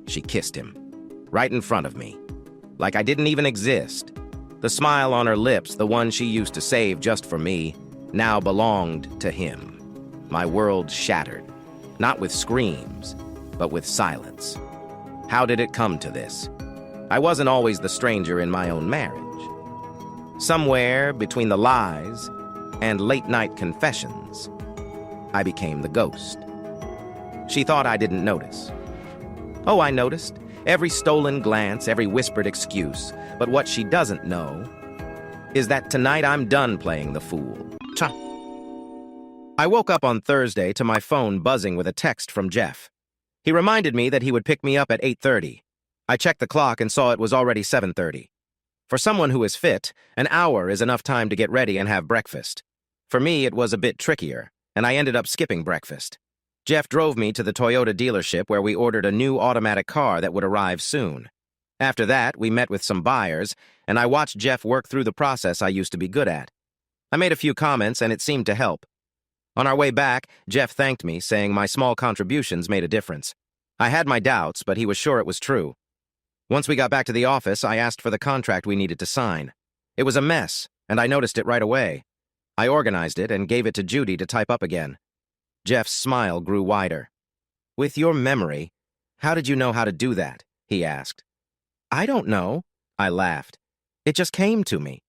She kissed him, right in front of me, like I didn't even exist. The smile on her lips, the one she used to save just for me, now belonged to him. My world shattered, not with screams, but with silence. How did it come to this? I wasn't always the stranger in my own marriage. Somewhere between the lies and late-night confessions, I became the ghost. She thought I didn't notice. Oh, I noticed. Every stolen glance, every whispered excuse. But what she doesn't know is that tonight I'm done playing the fool. Cha. I woke up on Thursday to my phone buzzing with a text from Jeff. He reminded me that he would pick me up at 8:30. I checked the clock and saw it was already 7:30. For someone who is fit, an hour is enough time to get ready and have breakfast. For me, it was a bit trickier, and I ended up skipping breakfast. Jeff drove me to the Toyota dealership where we ordered a new automatic car that would arrive soon. After that, we met with some buyers, and I watched Jeff work through the process I used to be good at. I made a few comments, and it seemed to help. On our way back, Jeff thanked me, saying my small contributions made a difference. I had my doubts, but he was sure it was true. Once we got back to the office, I asked for the contract we needed to sign. It was a mess, and I noticed it right away. I organized it and gave it to Judy to type up again. Jeff's smile grew wider. "With your memory, how did you know how to do that?" he asked. "I don't know," I laughed. "It just came to me.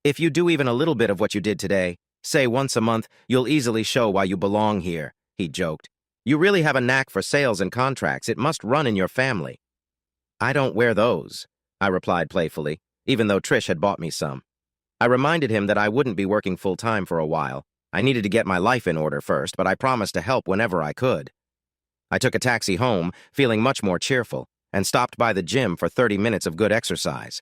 If you do even a little bit of what you did today, say once a month, you'll easily show why you belong here," he joked. "You really have a knack for sales and contracts. It must run in your family." "I don't wear those," I replied playfully, even though Trish had bought me some. I reminded him that I wouldn't be working full-time for a while. I needed to get my life in order first, but I promised to help whenever I could. I took a taxi home, feeling much more cheerful, and stopped by the gym for 30 minutes of good exercise.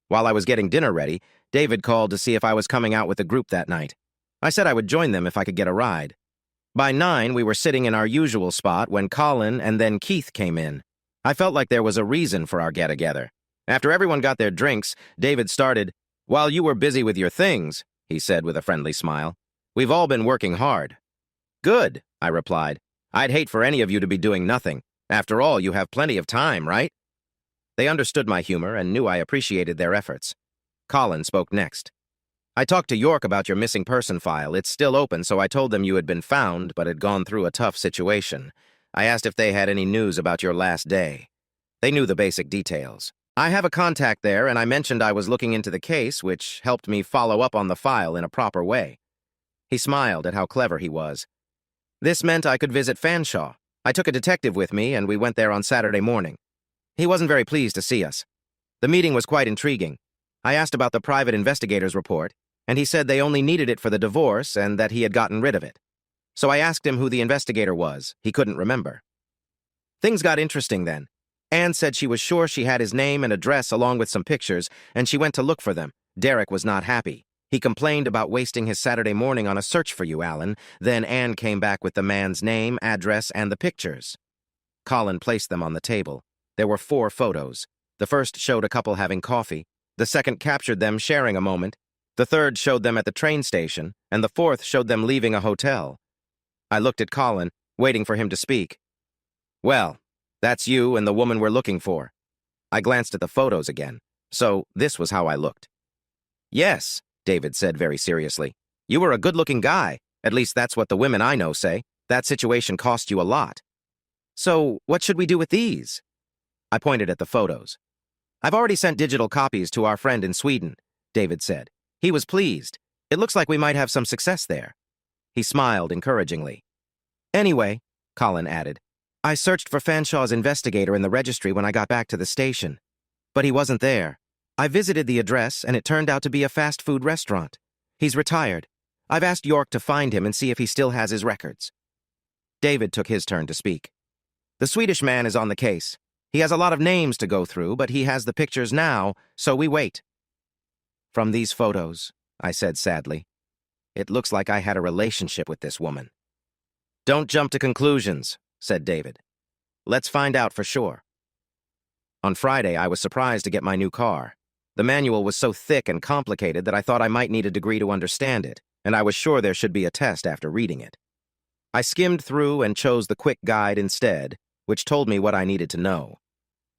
While I was getting dinner ready, David called to see if I was coming out with the group that night. I said I would join them if I could get a ride. By 9, we were sitting in our usual spot when Colin and then Keith came in. I felt like there was a reason for our get-together. After everyone got their drinks, David started, "While you were busy with your things," he said with a friendly smile, "we've all been working hard." "Good," I replied. "I'd hate for any of you to be doing nothing. After all, you have plenty of time, right?" They understood my humor and knew I appreciated their efforts. Colin spoke next. "I talked to York about your missing person file. It's still open, so I told them you had been found but had gone through a tough situation. I asked if they had any news about your last day. They knew the basic details. I have a contact there, and I mentioned I was looking into the case, which helped me follow up on the file in a proper way." He smiled at how clever he was. "This meant I could visit Fanshawe. I took a detective with me, and we went there on Saturday morning. He wasn't very pleased to see us. The meeting was quite intriguing. I asked about the private investigator's report, and he said they only needed it for the divorce and that he had gotten rid of it. So I asked him who the investigator was. He couldn't remember. Things got interesting then. Anne said she was sure she had his name and address along with some pictures, and she went to look for them. Derek was not happy. He complained about wasting his Saturday morning on a search for you, Alan. Then Anne came back with the man's name, address, and the pictures. Colin placed them on the table. There were 4 photos. The first showed a couple having coffee. The second captured them sharing a moment. The third showed them at the train station, and the fourth showed them leaving a hotel. I looked at Colin, waiting for him to speak. "Well, that's you and the woman we're looking for." I glanced at the photos again. So this was how I looked. "Yes," David said very seriously. "You were a good-looking guy. At least that's what the women I know say. That situation cost you a lot." "So what should we do with these?" I pointed at the photos. "I've already sent digital copies to our friend in Sweden," David said. He was pleased. "It looks like we might have some success there." He smiled encouragingly. "Anyway," Colin added, "I searched for Fanshawe's investigator in the registry when I got back to the station. But he wasn't there. I visited the address, and it turned out to be a fast food restaurant. He's retired. I've asked York to find him and see if he still has his records." David took his turn to speak. "The Swedish man is on the case. He has a lot of names to go through, but he has the pictures now, so we wait." "From these photos," I said sadly, "it looks like I had a relationship with this woman." "Don't jump to conclusions," said David. "Let's find out for sure." On Friday, I was surprised to get my new car. The manual was so thick and complicated that I thought I might need a degree to understand it, and I was sure there should be a test after reading it. I skimmed through and chose the quick guide instead, which told me what I needed to know.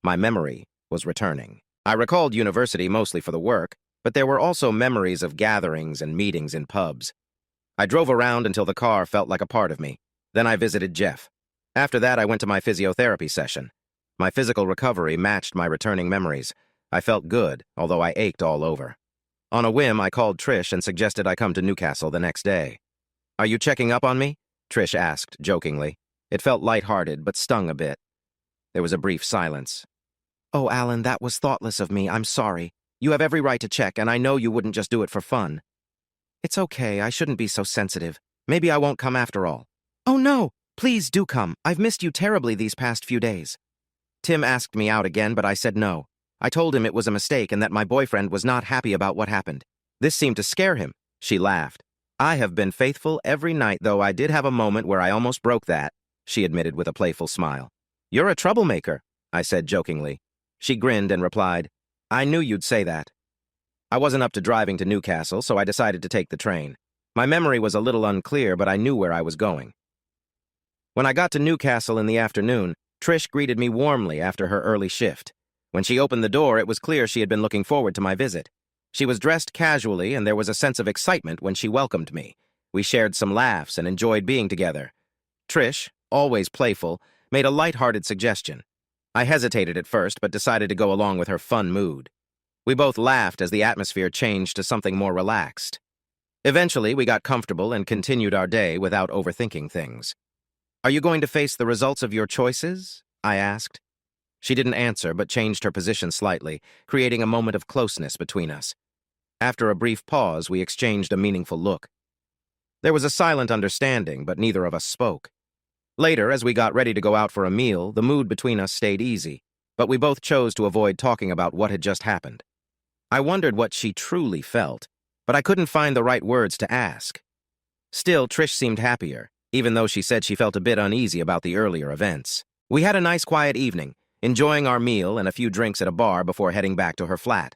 My memory was returning. I recalled university mostly for the work, but there were also memories of gatherings and meetings in pubs. I drove around until the car felt like a part of me. Then I visited Jeff. After that, I went to my physiotherapy session. My physical recovery matched my returning memories. I felt good, although I ached all over. On a whim, I called Trish and suggested I come to Newcastle the next day. "Are you checking up on me?" Trish asked, jokingly. It felt lighthearted, but stung a bit. There was a brief silence. "Oh, Alan, that was thoughtless of me. I'm sorry. You have every right to check, and I know you wouldn't just do it for fun." "It's okay. I shouldn't be so sensitive. Maybe I won't come after all." "Oh, no. Please do come. I've missed you terribly these past few days." Tim asked me out again, but I said no. I told him it was a mistake and that my boyfriend was not happy about what happened. This seemed to scare him. She laughed. "I have been faithful every night, though I did have a moment where I almost broke that," she admitted with a playful smile. "You're a troublemaker," I said jokingly. She grinned and replied, "I knew you'd say that." I wasn't up to driving to Newcastle, so I decided to take the train. My memory was a little unclear, but I knew where I was going. When I got to Newcastle in the afternoon, Trish greeted me warmly after her early shift. When she opened the door, it was clear she had been looking forward to my visit. She was dressed casually, and there was a sense of excitement when she welcomed me. We shared some laughs and enjoyed being together. Trish, always playful, made a light-hearted suggestion. I hesitated at first, but decided to go along with her fun mood. We both laughed as the atmosphere changed to something more relaxed. Eventually, we got comfortable and continued our day without overthinking things. "Are you going to face the results of your choices?" I asked. She didn't answer, but changed her position slightly, creating a moment of closeness between us. After a brief pause, we exchanged a meaningful look. There was a silent understanding, but neither of us spoke. Later, as we got ready to go out for a meal, the mood between us stayed easy, but we both chose to avoid talking about what had just happened. I wondered what she truly felt, but I couldn't find the right words to ask. Still, Trish seemed happier, even though she said she felt a bit uneasy about the earlier events. We had a nice quiet evening, enjoying our meal and a few drinks at a bar before heading back to her flat.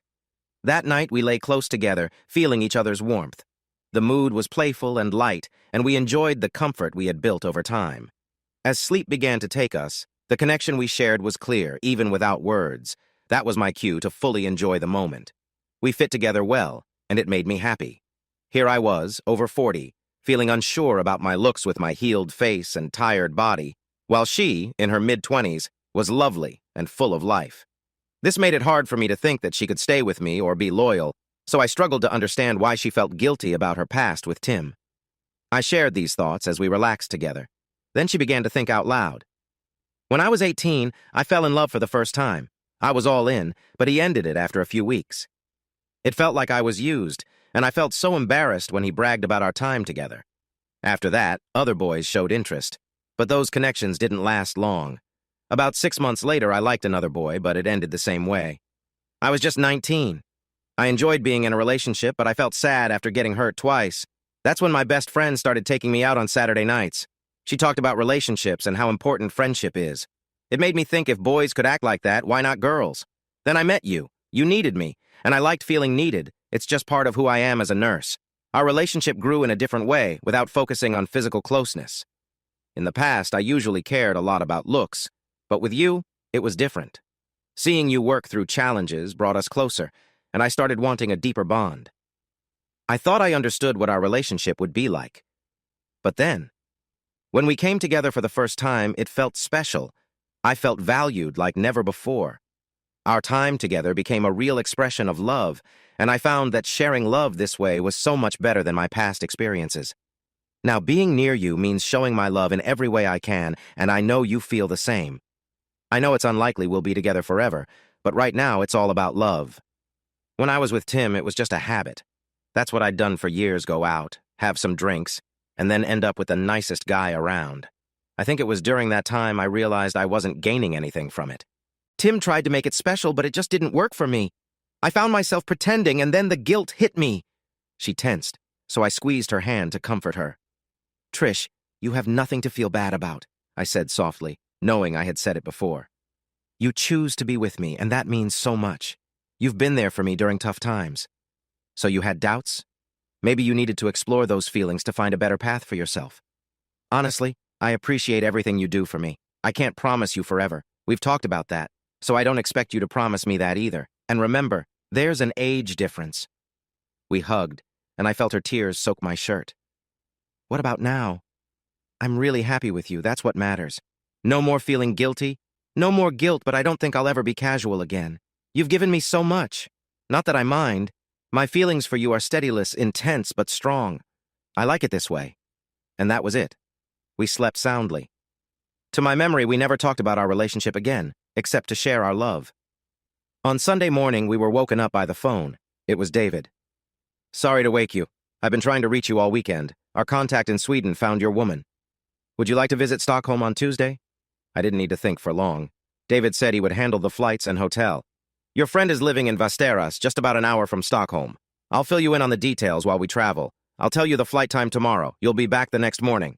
That night, we lay close together, feeling each other's warmth. The mood was playful and light, and we enjoyed the comfort we had built over time. As sleep began to take us, the connection we shared was clear, even without words. That was my cue to fully enjoy the moment. We fit together well, and it made me happy. Here I was, over 40, feeling unsure about my looks with my healed face and tired body, while she, in her mid-20s, was lovely and full of life. This made it hard for me to think that she could stay with me or be loyal, so I struggled to understand why she felt guilty about her past with Tim. I shared these thoughts as we relaxed together. Then she began to think out loud. "When I was 18, I fell in love for the first time. I was all in, but he ended it after a few weeks. It felt like I was used, and I felt so embarrassed when he bragged about our time together. After that, other boys showed interest, but those connections didn't last long. About 6 months later, I liked another boy, but it ended the same way. I was just 19. I enjoyed being in a relationship, but I felt sad after getting hurt twice. That's when my best friend started taking me out on Saturday nights. She talked about relationships and how important friendship is. It made me think if boys could act like that, why not girls? Then I met you. You needed me, and I liked feeling needed. It's just part of who I am as a nurse. Our relationship grew in a different way, without focusing on physical closeness. In the past, I usually cared a lot about looks, but with you, it was different. Seeing you work through challenges brought us closer, and I started wanting a deeper bond. I thought I understood what our relationship would be like. But then, when we came together for the first time, it felt special. I felt valued like never before. Our time together became a real expression of love, and I found that sharing love this way was so much better than my past experiences. Now, being near you means showing my love in every way I can, and I know you feel the same. I know it's unlikely we'll be together forever, but right now it's all about love. When I was with Tim, it was just a habit. That's what I'd done for years: go out, have some drinks, and then end up with the nicest guy around. I think it was during that time I realized I wasn't gaining anything from it. Tim tried to make it special, but it just didn't work for me. I found myself pretending, and then the guilt hit me. She tensed, so I squeezed her hand to comfort her. "Trish, you have nothing to feel bad about," I said softly, knowing I had said it before. "You choose to be with me, and that means so much. You've been there for me during tough times. So you had doubts? Maybe you needed to explore those feelings to find a better path for yourself. Honestly, I appreciate everything you do for me. I can't promise you forever. We've talked about that. so I don't expect you to promise me that either. And remember, there's an age difference. We hugged, and I felt her tears soak my shirt. What about now? I'm really happy with you, that's what matters. No more feeling guilty. No more guilt, but I don't think I'll ever be casual again. You've given me so much. Not that I mind. My feelings for you are steadiless, intense, but strong. I like it this way. And that was it. We slept soundly. To my memory, we never talked about our relationship again, except to share our love. On Sunday morning, we were woken up by the phone. It was David. Sorry to wake you. I've been trying to reach you all weekend. Our contact in Sweden found your woman. Would you like to visit Stockholm on Tuesday? I didn't need to think for long. David said he would handle the flights and hotel. Your friend is living in Västerås, just about an hour from Stockholm. I'll fill you in on the details while we travel. I'll tell you the flight time tomorrow. You'll be back the next morning.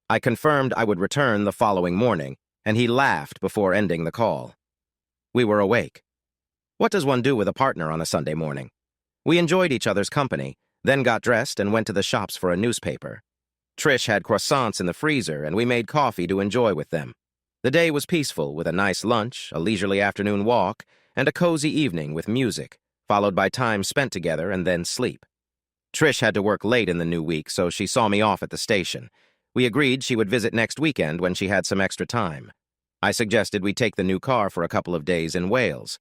I confirmed I would return the following morning, and he laughed before ending the call. We were awake. What does one do with a partner on a Sunday morning? We enjoyed each other's company, then got dressed and went to the shops for a newspaper. Trish had croissants in the freezer, and we made coffee to enjoy with them. The day was peaceful, with a nice lunch, a leisurely afternoon walk, and a cozy evening with music, followed by time spent together and then sleep. Trish had to work late in the new week, so she saw me off at the station. We agreed she would visit next weekend when she had some extra time. I suggested we take the new car for a couple of days in Wales.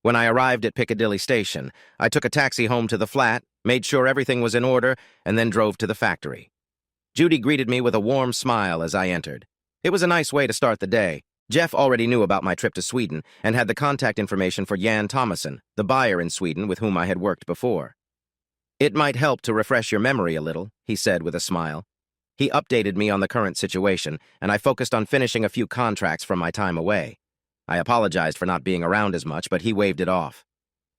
When I arrived at Piccadilly Station, I took a taxi home to the flat, made sure everything was in order, and then drove to the factory. Judy greeted me with a warm smile as I entered. It was a nice way to start the day. Jeff already knew about my trip to Sweden and had the contact information for Jan Thomason, the buyer in Sweden with whom I had worked before. It might help to refresh your memory a little, he said with a smile. He updated me on the current situation, and I focused on finishing a few contracts from my time away. I apologized for not being around as much, but he waved it off.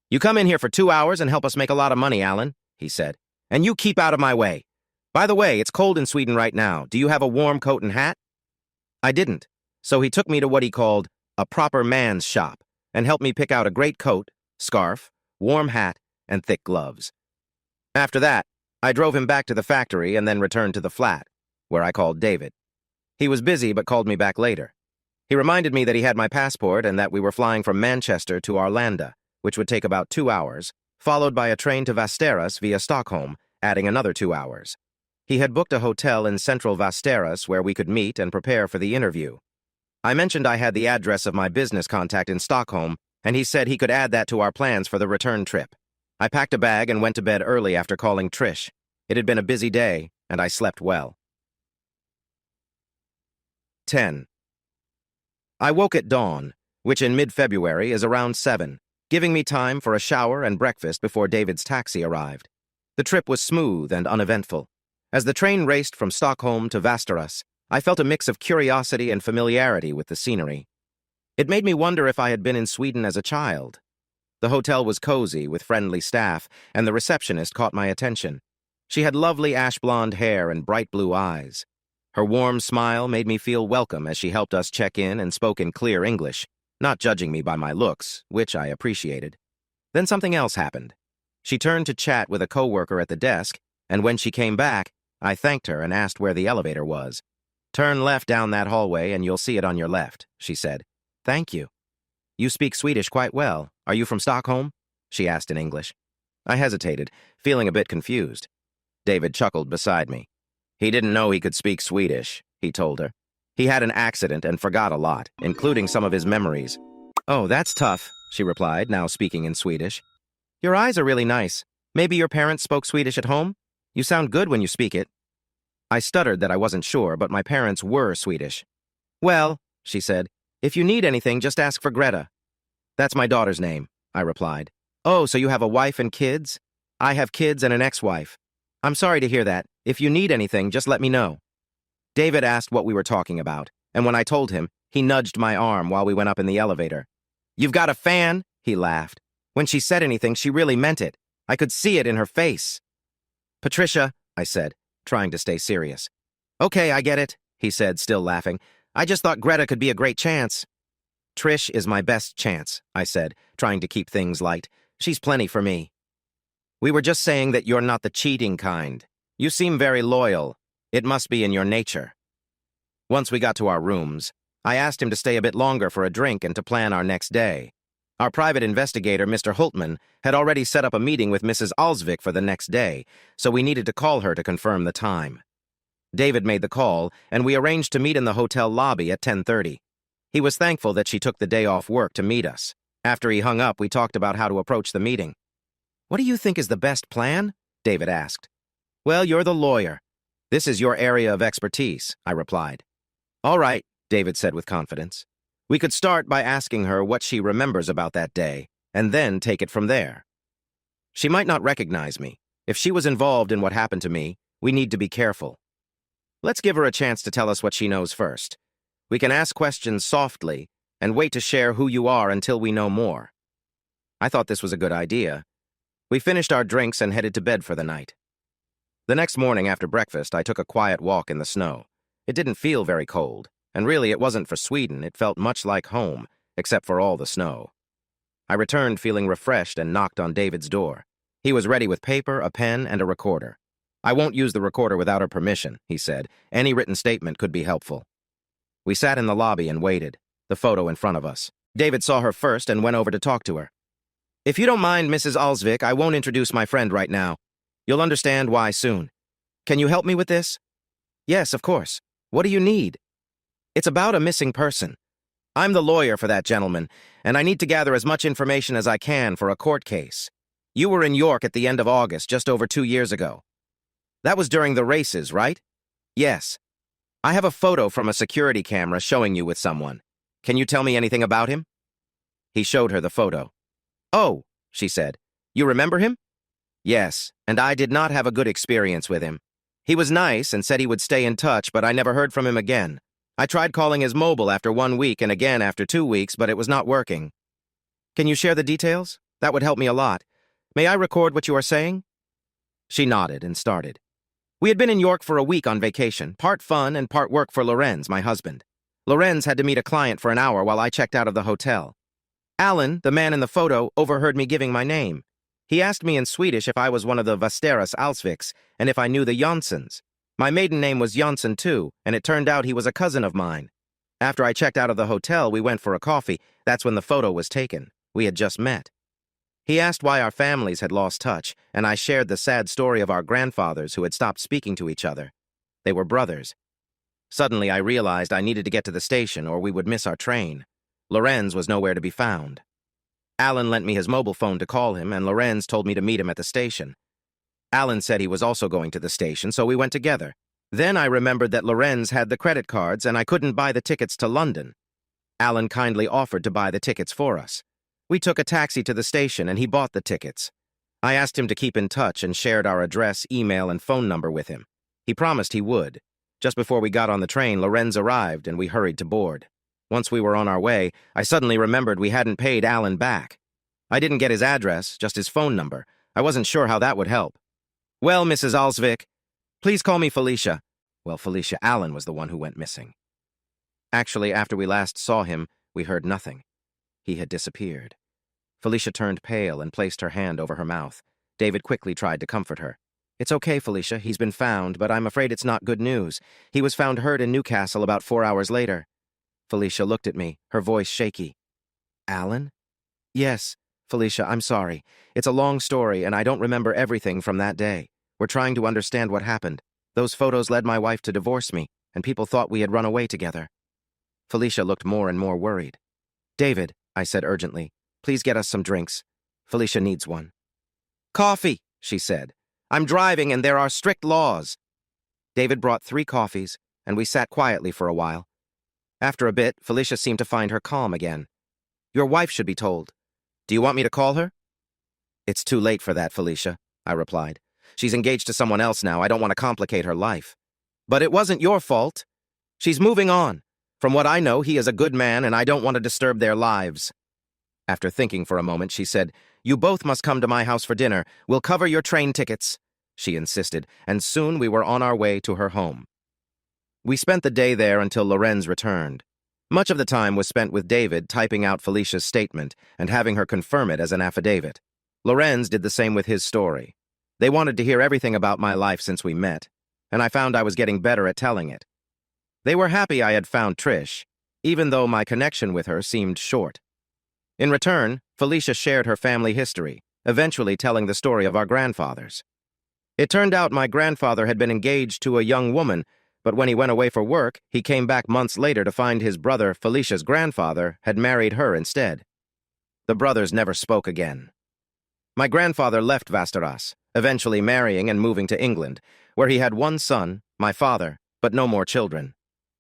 You come in here for 2 hours and help us make a lot of money, Alan, he said. And you keep out of my way. By the way, it's cold in Sweden right now. Do you have a warm coat and hat? I didn't, so he took me to what he called a proper man's shop and helped me pick out a great coat, scarf, warm hat, and thick gloves. After that, I drove him back to the factory and then returned to the flat, where I called David. He was busy but called me back later. He reminded me that he had my passport and that we were flying from Manchester to Arlanda, which would take about 2 hours, followed by a train to Västerås via Stockholm, adding another 2 hours. He had booked a hotel in central Västerås where we could meet and prepare for the interview. I mentioned I had the address of my business contact in Stockholm, and he said he could add that to our plans for the return trip. I packed a bag and went to bed early after calling Trish. It had been a busy day, and I slept well. 10. I woke at dawn, which in mid-February is around 7, giving me time for a shower and breakfast before David's taxi arrived. The trip was smooth and uneventful. As the train raced from Stockholm to Västerås, I felt a mix of curiosity and familiarity with the scenery. It made me wonder if I had been in Sweden as a child. The hotel was cozy, with friendly staff, and the receptionist caught my attention. She had lovely ash-blonde hair and bright blue eyes. Her warm smile made me feel welcome as she helped us check in and spoke in clear English, not judging me by my looks, which I appreciated. Then something else happened. She turned to chat with a coworker at the desk, and when she came back, I thanked her and asked where the elevator was. Turn left down that hallway and you'll see it on your left, she said. Thank you. You speak Swedish quite well. Are you from Stockholm? She asked in English. I hesitated, feeling a bit confused. David chuckled beside me. He didn't know he could speak Swedish, he told her. He had an accident and forgot a lot, including some of his memories. Oh, that's tough, she replied, now speaking in Swedish. Your eyes are really nice. Maybe your parents spoke Swedish at home? You sound good when you speak it. I stuttered that I wasn't sure, but my parents were Swedish. Well, she said, if you need anything, just ask for Greta. That's my daughter's name, I replied. Oh, so you have a wife and kids? I have kids and an ex-wife. I'm sorry to hear that. If you need anything, just let me know. David asked what we were talking about, and when I told him, he nudged my arm while we went up in the elevator. You've got a fan? He laughed. When she said anything, she really meant it. I could see it in her face. Patricia, I said, trying to stay serious. Okay, I get it, he said, still laughing. I just thought Greta could be a great chance. Trish is my best chance, I said, trying to keep things light. She's plenty for me. We were just saying that you're not the cheating kind. You seem very loyal. It must be in your nature. Once we got to our rooms, I asked him to stay a bit longer for a drink and to plan our next day. Our private investigator, Mr. Hultman, had already set up a meeting with Mrs. Alsvik for the next day, so we needed to call her to confirm the time. David made the call, and we arranged to meet in the hotel lobby at 10:30. He was thankful that she took the day off work to meet us. After he hung up, we talked about how to approach the meeting. "What do you think is the best plan?" David asked. "Well, you're the lawyer. This is your area of expertise," I replied. "All right," David said with confidence. "We could start by asking her what she remembers about that day, and then take it from there. She might not recognize me. If she was involved in what happened to me, we need to be careful. Let's give her a chance to tell us what she knows first. We can ask questions softly and wait to share who you are until we know more." I thought this was a good idea. We finished our drinks and headed to bed for the night. The next morning after breakfast, I took a quiet walk in the snow. It didn't feel very cold, and really it wasn't for Sweden. It felt much like home, except for all the snow. I returned feeling refreshed and knocked on David's door. He was ready with paper, a pen, and a recorder. "I won't use the recorder without her permission," he said. "Any written statement could be helpful." We sat in the lobby and waited, the photo in front of us. David saw her first and went over to talk to her. "If you don't mind, Mrs. Alsvik, I won't introduce my friend right now. You'll understand why soon. Can you help me with this?" "Yes, of course. What do you need?" "It's about a missing person. I'm the lawyer for that gentleman, and I need to gather as much information as I can for a court case. You were in York at the end of August, just over 2 years ago. That was during the races, right?" "Yes. I have a photo from a security camera showing you with someone. Can you tell me anything about him?" He showed her the photo. "Oh," she said. "You remember him?" "Yes, and I did not have a good experience with him. He was nice and said he would stay in touch, but I never heard from him again. I tried calling his mobile after 1 week and again after 2 weeks, but it was not working. Can you share the details? That would help me a lot. May I record what you are saying?" She nodded and started. "We had been in York for a week on vacation, part fun and part work for Lorenz, my husband. Lorenz had to meet a client for an hour while I checked out of the hotel. Alan, the man in the photo, overheard me giving my name. He asked me in Swedish if I was one of the Vasteras Alsviks and if I knew the Janssens. My maiden name was Jansson too, and it turned out he was a cousin of mine. After I checked out of the hotel, we went for a coffee. That's when the photo was taken. We had just met. He asked why our families had lost touch, and I shared the sad story of our grandfathers who had stopped speaking to each other. They were brothers. Suddenly, I realized I needed to get to the station or we would miss our train. Lorenz was nowhere to be found. Alan lent me his mobile phone to call him, and Lorenz told me to meet him at the station. Alan said he was also going to the station, so we went together. Then I remembered that Lorenz had the credit cards and I couldn't buy the tickets to London. Alan kindly offered to buy the tickets for us. We took a taxi to the station and he bought the tickets. I asked him to keep in touch and shared our address, email, and phone number with him. He promised he would. Just before we got on the train, Lorenz arrived and we hurried to board. Once we were on our way, I suddenly remembered we hadn't paid Alan back. I didn't get his address, just his phone number. I wasn't sure how that would help. "Well, Mrs. Alsvik, please call me Felicia." Well, Felicia Allen was the one who went missing. Actually, after we last saw him, we heard nothing. He had disappeared. Felicia turned pale and placed her hand over her mouth. David quickly tried to comfort her. "It's okay, Felicia. He's been found, but I'm afraid it's not good news. He was found hurt in Newcastle about 4 hours later." Felicia looked at me, her voice shaky. "Alan?" "Yes, Felicia, I'm sorry. It's a long story, and I don't remember everything from that day. We're trying to understand what happened. Those photos led my wife to divorce me, and people thought we had run away together." Felicia looked more and more worried. "David," I said urgently, "please get us some drinks. Felicia needs one." "Coffee," she said. "I'm driving and there are strict laws." David brought 3 coffees, and we sat quietly for a while. After a bit, Felicia seemed to find her calm again. "Your wife should be told. Do you want me to call her?" "It's too late for that, Felicia," I replied. "She's engaged to someone else now. I don't want to complicate her life." "But it wasn't your fault. She's moving on. From what I know, he is a good man, and I don't want to disturb their lives." After thinking for a moment, she said, "You both must come to my house for dinner. We'll cover your train tickets," she insisted, and soon we were on our way to her home. We spent the day there until Lorenz returned. Much of the time was spent with David typing out Felicia's statement and having her confirm it as an affidavit. Lorenz did the same with his story. They wanted to hear everything about my life since we met, and I found I was getting better at telling it. They were happy I had found Trish. even though my connection with her seemed short. In return, Felicia shared her family history, eventually telling the story of our grandfathers. It turned out my grandfather had been engaged to a young woman, but when he went away for work, he came back months later to find his brother, Felicia's grandfather, had married her instead. The brothers never spoke again. My grandfather left Västerås, eventually marrying and moving to England, where he had one son, my father, but no more children.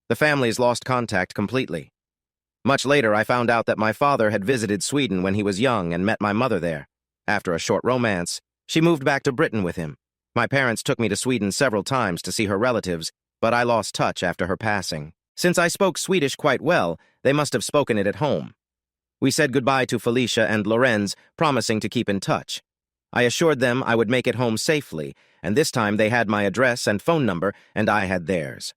The families lost contact completely. Much later, I found out that my father had visited Sweden when he was young and met my mother there. After a short romance, she moved back to Britain with him. My parents took me to Sweden several times to see her relatives, but I lost touch after her passing. Since I spoke Swedish quite well, they must have spoken it at home. We said goodbye to Felicia and Lorenz, promising to keep in touch. I assured them I would make it home safely, and this time they had my address and phone number, and I had theirs.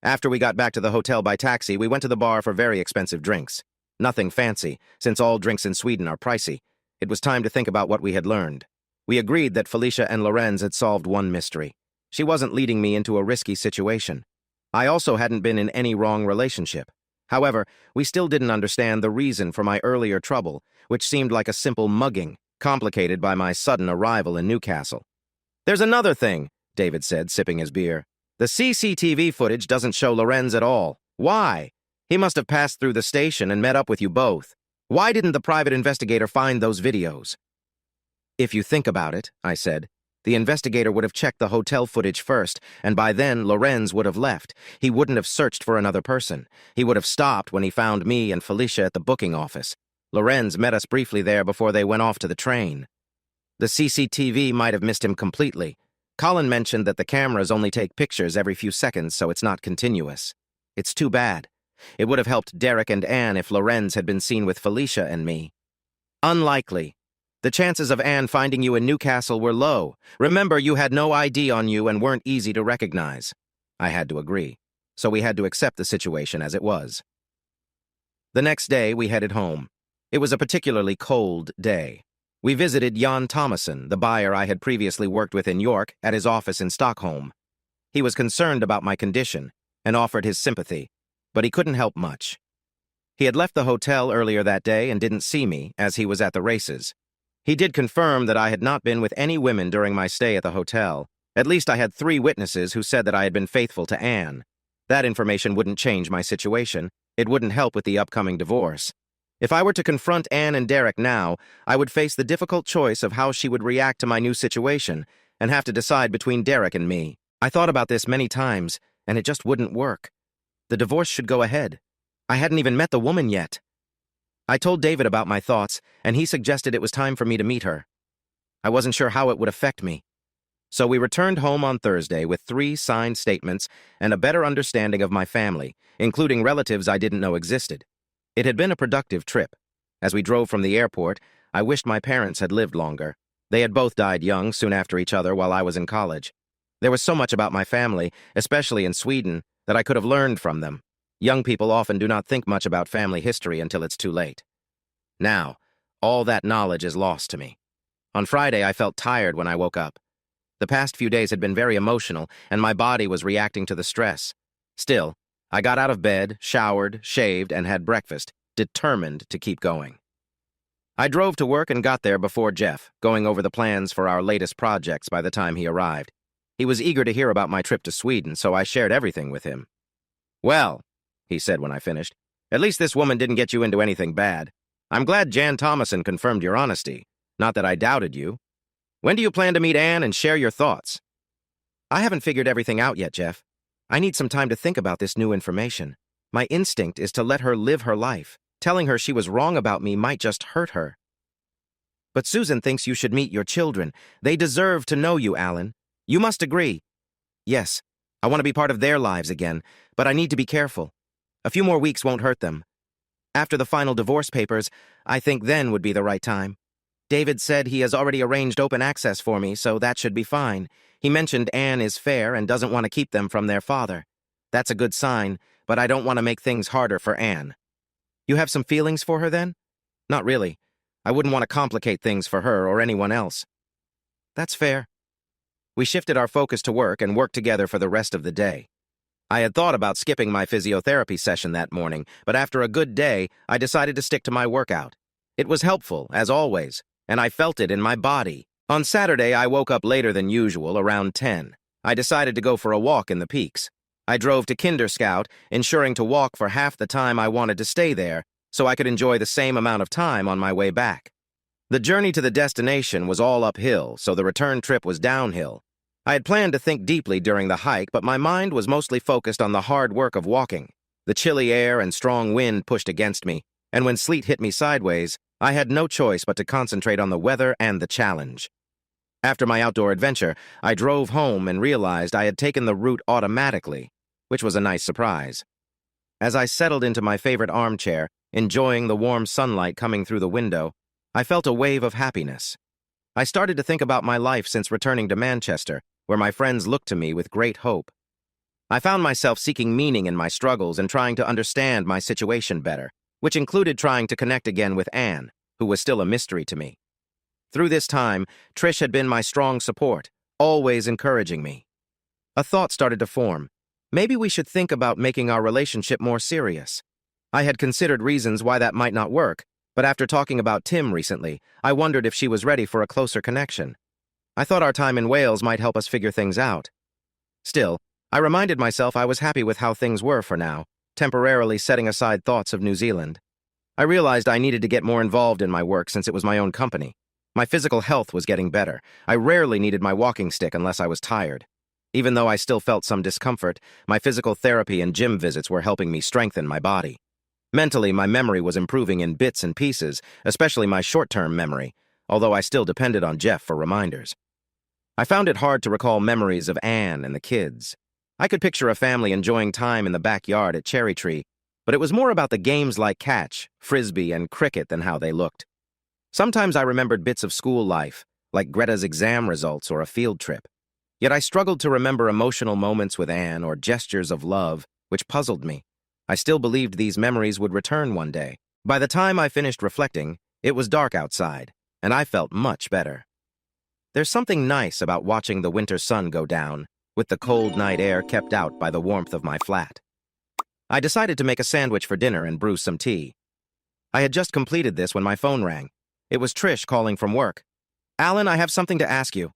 After we got back to the hotel by taxi, we went to the bar for very expensive drinks. Nothing fancy, since all drinks in Sweden are pricey. It was time to think about what we had learned. We agreed that Felicia and Lorenz had solved one mystery. She wasn't leading me into a risky situation. I also hadn't been in any wrong relationship. However, we still didn't understand the reason for my earlier trouble, which seemed like a simple mugging, complicated by my sudden arrival in Newcastle. "There's another thing," David said, sipping his beer. "The CCTV footage doesn't show Lorenz at all. Why? He must have passed through the station and met up with you both. Why didn't the private investigator find those videos?" "If you think about it," I said, "the investigator would have checked the hotel footage first, and by then Lorenz would have left. He wouldn't have searched for another person. He would have stopped when he found me and Felicia at the booking office. Lorenz met us briefly there before they went off to the train. The CCTV might have missed him completely. Colin mentioned that the cameras only take pictures every few seconds, so it's not continuous. It's too bad. It would have helped Derek and Anne if Lorenz had been seen with Felicia and me." "Unlikely. The chances of Anne finding you in Newcastle were low. Remember, you had no ID on you and weren't easy to recognize." I had to agree, so we had to accept the situation as it was. The next day, we headed home. It was a particularly cold day. We visited Jan Thomason, the buyer I had previously worked with in York, at his office in Stockholm. He was concerned about my condition and offered his sympathy, but he couldn't help much. He had left the hotel earlier that day and didn't see me, as he was at the races. He did confirm that I had not been with any women during my stay at the hotel. At least I had 3 witnesses who said that I had been faithful to Anne. That information wouldn't change my situation. It wouldn't help with the upcoming divorce. If I were to confront Anne and Derek now, I would face the difficult choice of how she would react to my new situation and have to decide between Derek and me. I thought about this many times, and it just wouldn't work. The divorce should go ahead. I hadn't even met the woman yet. I told David about my thoughts, and he suggested it was time for me to meet her. I wasn't sure how it would affect me. So we returned home on Thursday with 3 signed statements and a better understanding of my family, including relatives I didn't know existed. It had been a productive trip. As we drove from the airport, I wished my parents had lived longer. They had both died young, soon after each other, while I was in college. There was so much about my family, especially in Sweden, that I could have learned from them. Young people often do not think much about family history until it's too late. Now, all that knowledge is lost to me. On Friday, I felt tired when I woke up. The past few days had been very emotional, and my body was reacting to the stress. Still, I got out of bed, showered, shaved, and had breakfast, determined to keep going. I drove to work and got there before Jeff, going over the plans for our latest projects by the time he arrived. He was eager to hear about my trip to Sweden, so I shared everything with him. "Well," he said when I finished, "at least this woman didn't get you into anything bad. I'm glad Jan Thomason confirmed your honesty. Not that I doubted you. When do you plan to meet Anne and share your thoughts?" "I haven't figured everything out yet, Jeff. I need some time to think about this new information. My instinct is to let her live her life. Telling her she was wrong about me might just hurt her." "But Susan thinks you should meet your children. They deserve to know you, Alan. You must agree." "Yes, I want to be part of their lives again, but I need to be careful. A few more weeks won't hurt them. After the final divorce papers, I think then would be the right time. David said he has already arranged open access for me, so that should be fine. He mentioned Anne is fair and doesn't want to keep them from their father. That's a good sign, but I don't want to make things harder for Anne." "You have some feelings for her then?" "Not really. I wouldn't want to complicate things for her or anyone else." "That's fair." We shifted our focus to work and worked together for the rest of the day. I had thought about skipping my physiotherapy session that morning, but after a good day, I decided to stick to my workout. It was helpful, as always, and I felt it in my body. On Saturday, I woke up later than usual, around 10. I decided to go for a walk in the peaks. I drove to Kinder Scout, ensuring to walk for half the time I wanted to stay there, so I could enjoy the same amount of time on my way back. The journey to the destination was all uphill, so the return trip was downhill. I had planned to think deeply during the hike, but my mind was mostly focused on the hard work of walking. The chilly air and strong wind pushed against me, and when sleet hit me sideways, I had no choice but to concentrate on the weather and the challenge. After my outdoor adventure, I drove home and realized I had taken the route automatically, which was a nice surprise. As I settled into my favorite armchair, enjoying the warm sunlight coming through the window, I felt a wave of happiness. I started to think about my life since returning to Manchester, where my friends looked to me with great hope. I found myself seeking meaning in my struggles and trying to understand my situation better, which included trying to connect again with Anne, who was still a mystery to me. Through this time, Trish had been my strong support, always encouraging me. A thought started to form. Maybe we should think about making our relationship more serious. I had considered reasons why that might not work, but after talking about Tim recently, I wondered if she was ready for a closer connection. I thought our time in Wales might help us figure things out. Still, I reminded myself I was happy with how things were for now, temporarily setting aside thoughts of New Zealand. I realized I needed to get more involved in my work since it was my own company. My physical health was getting better. I rarely needed my walking stick unless I was tired. Even though I still felt some discomfort, my physical therapy and gym visits were helping me strengthen my body. Mentally, my memory was improving in bits and pieces, especially my short-term memory, although I still depended on Jeff for reminders. I found it hard to recall memories of Anne and the kids. I could picture a family enjoying time in the backyard at Cherry Tree, but it was more about the games like catch, frisbee, and cricket than how they looked. Sometimes I remembered bits of school life, like Greta's exam results or a field trip. Yet I struggled to remember emotional moments with Anne or gestures of love, which puzzled me. I still believed these memories would return one day. By the time I finished reflecting, it was dark outside, and I felt much better. There's something nice about watching the winter sun go down, with the cold night air kept out by the warmth of my flat. I decided to make a sandwich for dinner and brew some tea. I had just completed this when my phone rang. It was Trish calling from work. "Alan, I have something to ask you."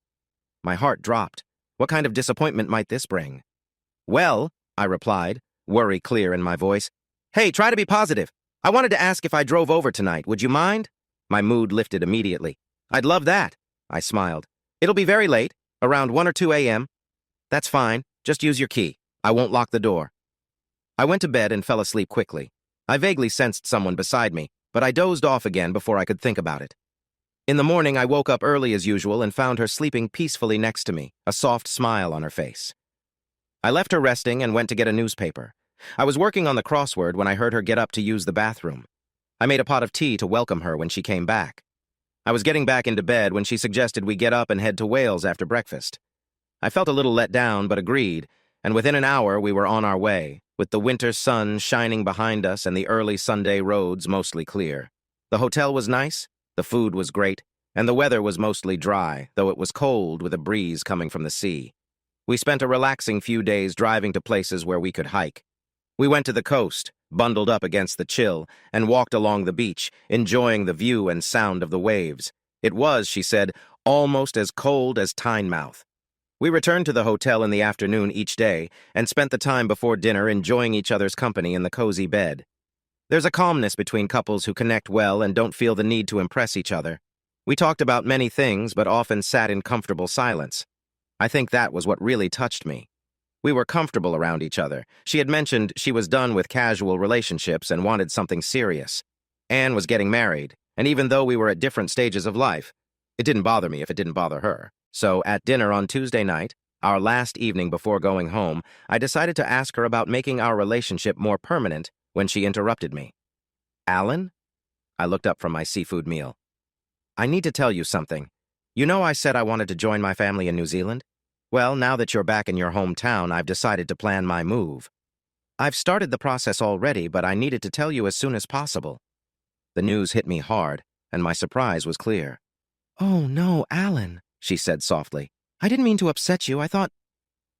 My heart dropped. What kind of disappointment might this bring? "Well," I replied, worry clear in my voice. "Hey, try to be positive. I wanted to ask if I drove over tonight. Would you mind?" My mood lifted immediately. "I'd love that," I smiled. "It'll be very late, around 1 or 2 a.m. "That's fine. Just use your key. I won't lock the door." I went to bed and fell asleep quickly. I vaguely sensed someone beside me, but I dozed off again before I could think about it. In the morning, I woke up early as usual and found her sleeping peacefully next to me, a soft smile on her face. I left her resting and went to get a newspaper. I was working on the crossword when I heard her get up to use the bathroom. I made a pot of tea to welcome her when she came back. I was getting back into bed when she suggested we get up and head to Wales after breakfast. I felt a little let down, but agreed, and within an hour we were on our way, with the winter sun shining behind us and the early Sunday roads mostly clear. The hotel was nice, the food was great, and the weather was mostly dry, though it was cold with a breeze coming from the sea. We spent a relaxing few days driving to places where we could hike. We went to the coast, bundled up against the chill, and walked along the beach, enjoying the view and sound of the waves. It was, she said, almost as cold as Tynemouth. We returned to the hotel in the afternoon each day and spent the time before dinner enjoying each other's company in the cozy bed. There's a calmness between couples who connect well and don't feel the need to impress each other. We talked about many things but often sat in comfortable silence. I think that was what really touched me. We were comfortable around each other. She had mentioned she was done with casual relationships and wanted something serious. Anne was getting married, and even though we were at different stages of life, it didn't bother me if it didn't bother her. So, at dinner on Tuesday night, our last evening before going home, I decided to ask her about making our relationship more permanent when she interrupted me. "Alan?" I looked up from my seafood meal. "I need to tell you something. You know I said I wanted to join my family in New Zealand? Well, now that you're back in your hometown, I've decided to plan my move. I've started the process already, but I needed to tell you as soon as possible." The news hit me hard, and my surprise was clear. "Oh, no, Alan," she said softly. "I didn't mean to upset you. I thought—"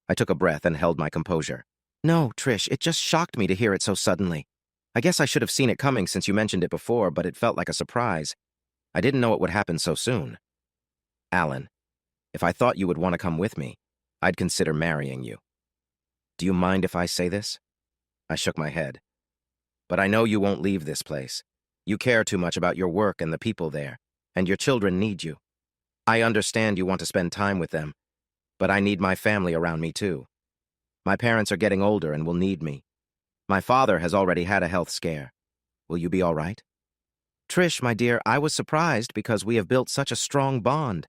I took a breath and held my composure. No, Trish, it just shocked me to hear it so suddenly. I guess I should have seen it coming since you mentioned it before, but it felt like a surprise. I didn't know it would happen so soon. Alan, if I thought you would want to come with me, I'd consider marrying you. Do you mind if I say this? I shook my head. But I know you won't leave this place. You care too much about your work and the people there, and your children need you. I understand you want to spend time with them, but I need my family around me too. My parents are getting older and will need me. My father has already had a health scare. Will you be all right? Trish, my dear, I was surprised because we have built such a strong bond.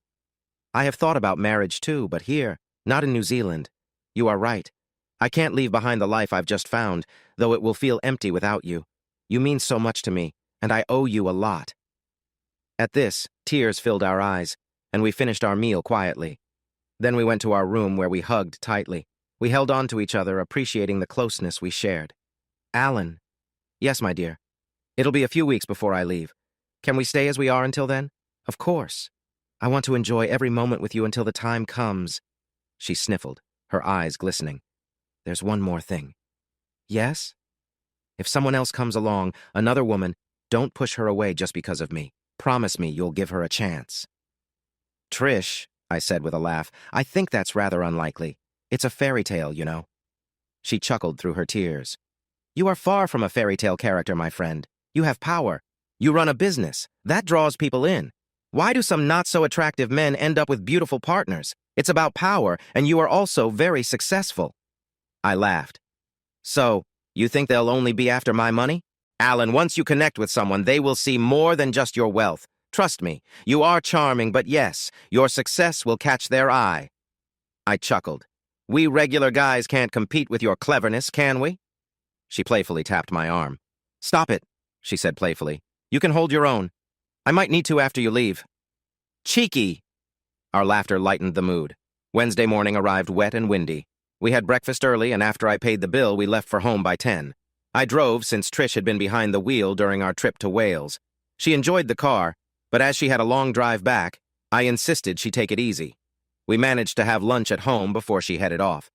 I have thought about marriage too, but here, not in New Zealand. You are right. I can't leave behind the life I've just found, though it will feel empty without you. You mean so much to me, and I owe you a lot. At this, tears filled our eyes, and we finished our meal quietly. Then we went to our room where we hugged tightly. We held on to each other, appreciating the closeness we shared. Alan. Yes, my dear. It'll be a few weeks before I leave. Can we stay as we are until then? Of course. I want to enjoy every moment with you until the time comes. She sniffled, her eyes glistening. There's one more thing. Yes? If someone else comes along, another woman, don't push her away just because of me. Promise me you'll give her a chance. Trish, I said with a laugh, I think that's rather unlikely. It's a fairy tale, you know. She chuckled through her tears. You are far from a fairy tale character, my friend. You have power. You run a business. That draws people in. Why do some not-so-attractive men end up with beautiful partners? It's about power, and you are also very successful. I laughed. So, you think they'll only be after my money? Alan, once you connect with someone, they will see more than just your wealth. Trust me, you are charming, but yes, your success will catch their eye. I chuckled. We regular guys can't compete with your cleverness, can we? She playfully tapped my arm. Stop it, she said playfully. You can hold your own. I might need to after you leave. Cheeky! Our laughter lightened the mood. Wednesday morning arrived wet and windy. We had breakfast early, and after I paid the bill, we left for home by 10. I drove since Trish had been behind the wheel during our trip to Wales. She enjoyed the car, but as she had a long drive back, I insisted she take it easy. We managed to have lunch at home before she headed off.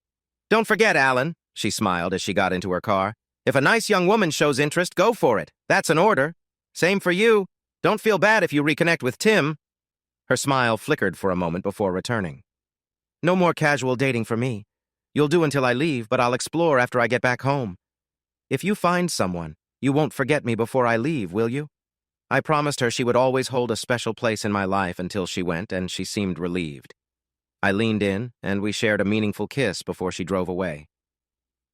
Don't forget, Alan, she smiled as she got into her car. If a nice young woman shows interest, go for it. That's an order. Same for you. Don't feel bad if you reconnect with Tim. Her smile flickered for a moment before returning. No more casual dating for me. You'll do until I leave, but I'll explore after I get back home. If you find someone, you won't forget me before I leave, will you? I promised her she would always hold a special place in my life until she went, and she seemed relieved. I leaned in, and we shared a meaningful kiss before she drove away.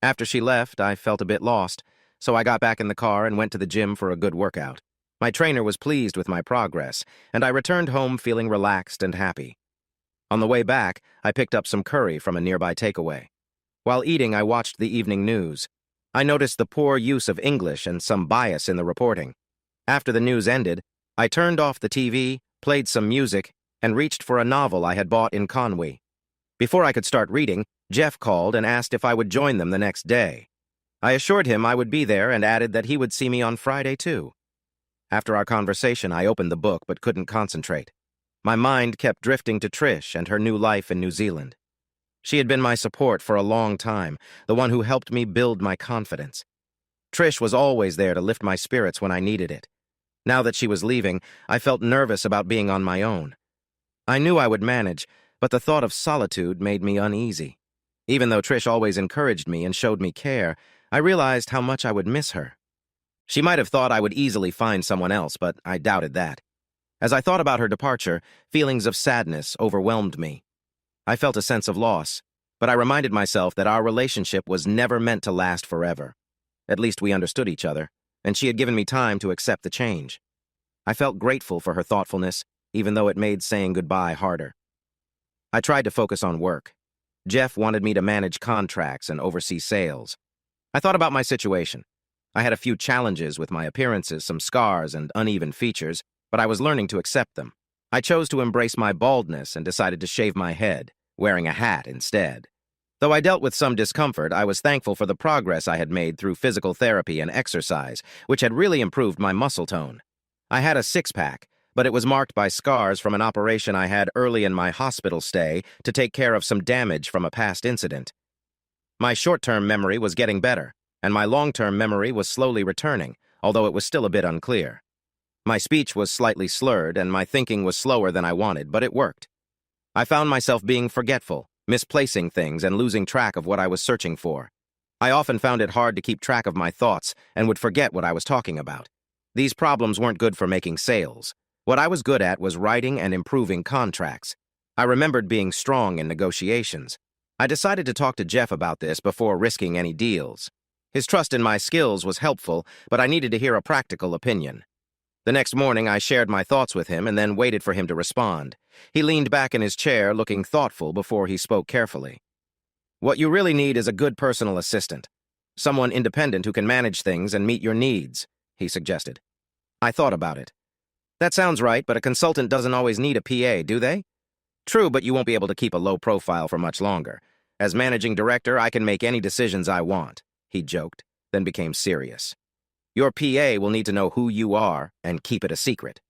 After she left, I felt a bit lost, so I got back in the car and went to the gym for a good workout. My trainer was pleased with my progress, and I returned home feeling relaxed and happy. On the way back, I picked up some curry from a nearby takeaway. While eating, I watched the evening news. I noticed the poor use of English and some bias in the reporting. After the news ended, I turned off the TV, played some music, and reached for a novel I had bought in Conwy. Before I could start reading, Jeff called and asked if I would join them the next day. I assured him I would be there and added that he would see me on Friday too. After our conversation, I opened the book but couldn't concentrate. My mind kept drifting to Trish and her new life in New Zealand. She had been my support for a long time, the one who helped me build my confidence. Trish was always there to lift my spirits when I needed it. Now that she was leaving, I felt nervous about being on my own. I knew I would manage, but the thought of solitude made me uneasy. Even though Trish always encouraged me and showed me care, I realized how much I would miss her. She might have thought I would easily find someone else, but I doubted that. As I thought about her departure, feelings of sadness overwhelmed me. I felt a sense of loss, but I reminded myself that our relationship was never meant to last forever. At least we understood each other, and she had given me time to accept the change. I felt grateful for her thoughtfulness, even though it made saying goodbye harder. I tried to focus on work. Jeff wanted me to manage contracts and oversee sales. I thought about my situation. I had a few challenges with my appearances, some scars and uneven features, but I was learning to accept them. I chose to embrace my baldness and decided to shave my head, wearing a hat instead. Though I dealt with some discomfort, I was thankful for the progress I had made through physical therapy and exercise, which had really improved my muscle tone. I had a six-pack, but it was marked by scars from an operation I had early in my hospital stay to take care of some damage from a past incident. My short-term memory was getting better, and my long-term memory was slowly returning, although it was still a bit unclear. My speech was slightly slurred, and my thinking was slower than I wanted, but it worked. I found myself being forgetful, misplacing things, and losing track of what I was searching for. I often found it hard to keep track of my thoughts and would forget what I was talking about. These problems weren't good for making sales. What I was good at was writing and improving contracts. I remembered being strong in negotiations. I decided to talk to Jeff about this before risking any deals. His trust in my skills was helpful, but I needed to hear a practical opinion. The next morning, I shared my thoughts with him and then waited for him to respond. He leaned back in his chair, looking thoughtful before he spoke carefully. What you really need is a good personal assistant. Someone independent who can manage things and meet your needs, he suggested. I thought about it. That sounds right, but a consultant doesn't always need a PA, do they? True, but you won't be able to keep a low profile for much longer. As managing director, I can make any decisions I want, he joked, then became serious. Your PA will need to know who you are and keep it a secret.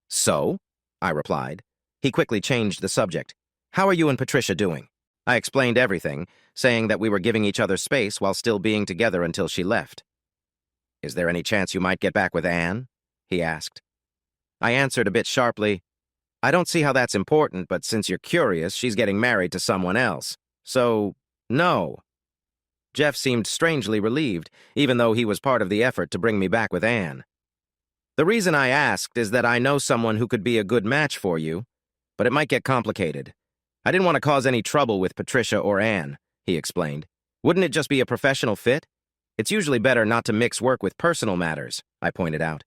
So? I replied. He quickly changed the subject. How are you and Patricia doing? I explained everything, saying that we were giving each other space while still being together until she left. Is there any chance you might get back with Anne? He asked. I answered a bit sharply. I don't see how that's important, but since you're curious, she's getting married to someone else. So, no. Jeff seemed strangely relieved, even though he was part of the effort to bring me back with Anne. The reason I asked is that I know someone who could be a good match for you, but it might get complicated. I didn't want to cause any trouble with Patricia or Anne, he explained. Wouldn't it just be a professional fit? It's usually better not to mix work with personal matters, I pointed out.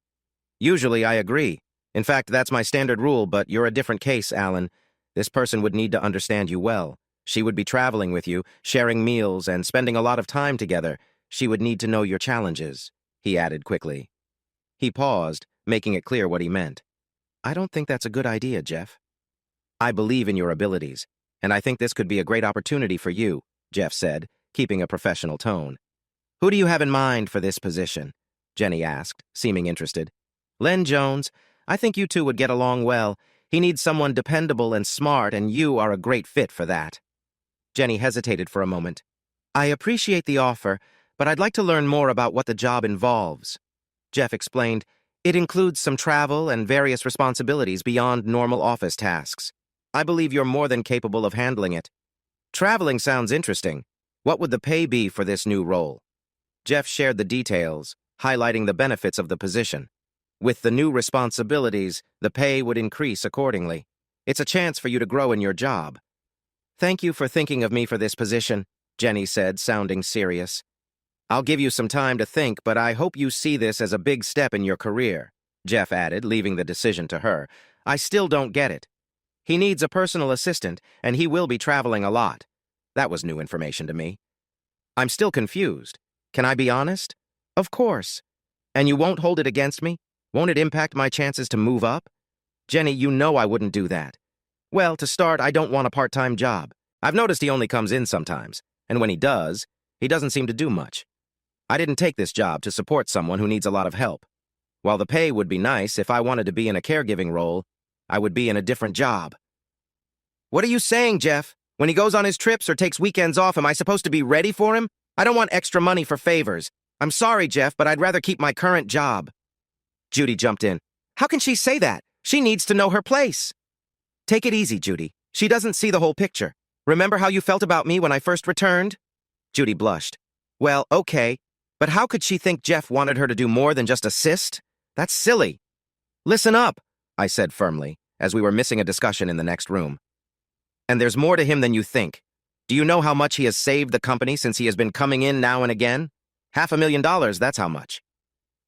Usually I agree. In fact, that's my standard rule, but you're a different case, Alan. This person would need to understand you well. She would be traveling with you, sharing meals, and spending a lot of time together. She would need to know your challenges, he added quickly. He paused, making it clear what he meant. I don't think that's a good idea, Jeff. I believe in your abilities, and I think this could be a great opportunity for you, Jeff said, keeping a professional tone. Who do you have in mind for this position? Jenny asked, seeming interested. Len Jones. I think you two would get along well. He needs someone dependable and smart, and you are a great fit for that. Jenny hesitated for a moment. I appreciate the offer, but I'd like to learn more about what the job involves. Jeff explained, it includes some travel and various responsibilities beyond normal office tasks. I believe you're more than capable of handling it. Traveling sounds interesting. What would the pay be for this new role? Jeff shared the details, highlighting the benefits of the position. With the new responsibilities, the pay would increase accordingly. It's a chance for you to grow in your job. Thank you for thinking of me for this position, Jenny said, sounding serious. I'll give you some time to think, but I hope you see this as a big step in your career, Jeff added, leaving the decision to her. I still don't get it. He needs a personal assistant, and he will be traveling a lot. That was new information to me. I'm still confused. Can I be honest? Of course. And you won't hold it against me? Won't it impact my chances to move up? Jenny, you know I wouldn't do that. Well, to start, I don't want a part-time job. I've noticed he only comes in sometimes, and when he does, he doesn't seem to do much. I didn't take this job to support someone who needs a lot of help. While the pay would be nice, if I wanted to be in a caregiving role, I would be in a different job. What are you saying, Jeff? When he goes on his trips or takes weekends off, am I supposed to be ready for him? I don't want extra money for favors. I'm sorry, Jeff, but I'd rather keep my current job. Judy jumped in. How can she say that? She needs to know her place. Take it easy, Judy. She doesn't see the whole picture. Remember how you felt about me when I first returned? Judy blushed. Well, okay, but how could she think Jeff wanted her to do more than just assist? That's silly. Listen up, I said firmly, as we were missing a discussion in the next room. And there's more to him than you think. Do you know how much he has saved the company since he has been coming in now and again? $500,000, that's how much.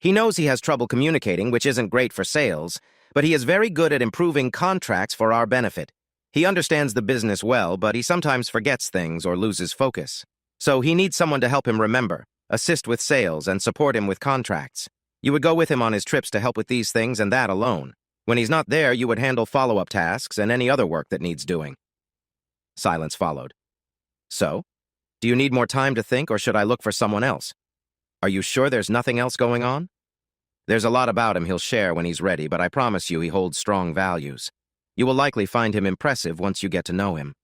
He knows he has trouble communicating, which isn't great for sales, but he is very good at improving contracts for our benefit. He understands the business well, but he sometimes forgets things or loses focus. So he needs someone to help him remember, assist with sales, and support him with contracts. You would go with him on his trips to help with these things and that alone. When he's not there, you would handle follow-up tasks and any other work that needs doing. Silence followed. So, do you need more time to think, or should I look for someone else? Are you sure there's nothing else going on? There's a lot about him he'll share when he's ready, but I promise you he holds strong values. You will likely find him impressive once you get to know him.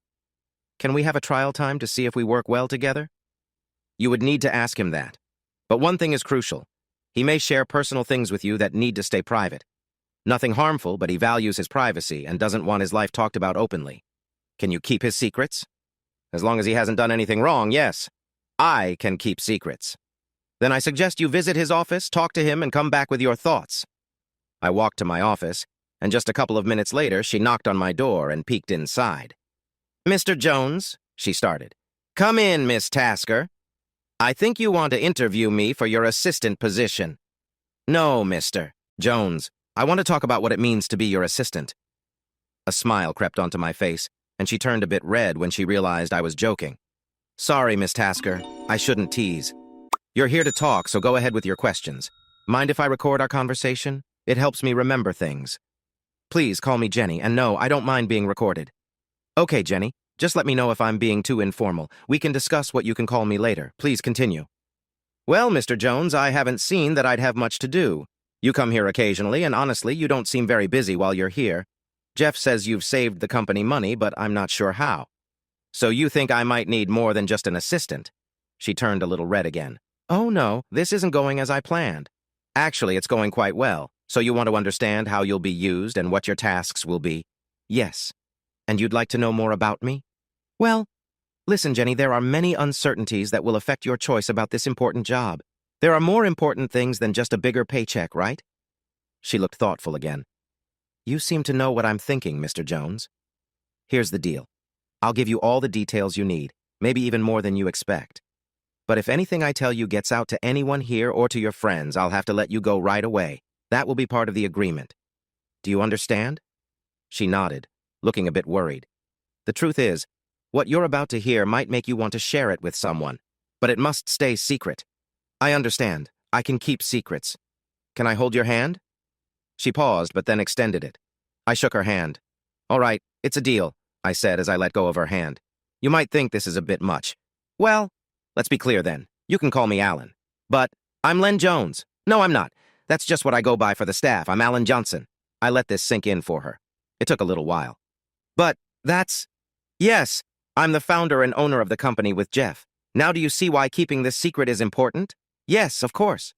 Can we have a trial time to see if we work well together? You would need to ask him that. But one thing is crucial. He may share personal things with you that need to stay private. Nothing harmful, but he values his privacy and doesn't want his life talked about openly. Can you keep his secrets? As long as he hasn't done anything wrong, yes. I can keep secrets. Then I suggest you visit his office, talk to him, and come back with your thoughts. I walked to my office, and just a couple of minutes later, she knocked on my door and peeked inside. "Mr. Jones," she started. "Come in, Miss Tasker. I think you want to interview me for your assistant position." "No, Mr. Jones. I want to talk about what it means to be your assistant." A smile crept onto my face, and she turned a bit red when she realized I was joking. "Sorry, Miss Tasker. I shouldn't tease. You're here to talk, so go ahead with your questions. Mind if I record our conversation? It helps me remember things. Please call me Jenny, and no, I don't mind being recorded." "Okay, Jenny. Just let me know if I'm being too informal. We can discuss what you can call me later. Please continue." "Well, Mr. Jones, I haven't seen that I'd have much to do. You come here occasionally, and honestly, you don't seem very busy while you're here. Jeff says you've saved the company money, but I'm not sure how. So you think I might need more than just an assistant?" She turned a little red again. "Oh, no, this isn't going as I planned. Actually, it's going quite well. So you want to understand how you'll be used and what your tasks will be?" "Yes. And you'd like to know more about me?" "Well, listen, Jenny, there are many uncertainties that will affect your choice about this important job. There are more important things than just a bigger paycheck, right?" She looked thoughtful again. "You seem to know what I'm thinking, Mr. Jones. Here's the deal. I'll give you all the details you need, maybe even more than you expect. But if anything I tell you gets out to anyone here or to your friends, I'll have to let you go right away. That will be part of the agreement. Do you understand?" She nodded, looking a bit worried. "The truth is, what you're about to hear might make you want to share it with someone, but it must stay secret." "I understand. I can keep secrets. Can I hold your hand?" She paused, but then extended it. I shook her hand. "All right, it's a deal," I said as I let go of her hand. "You might think this is a bit much. Well, let's be clear then. You can call me Alan. But I'm Len Jones. No, I'm not. That's just what I go by for the staff. I'm Alan Johnson." I let this sink in for her. It took a little while. "But yes, I'm the founder and owner of the company with Jeff. Now do you see why keeping this secret is important?" "Yes, of course."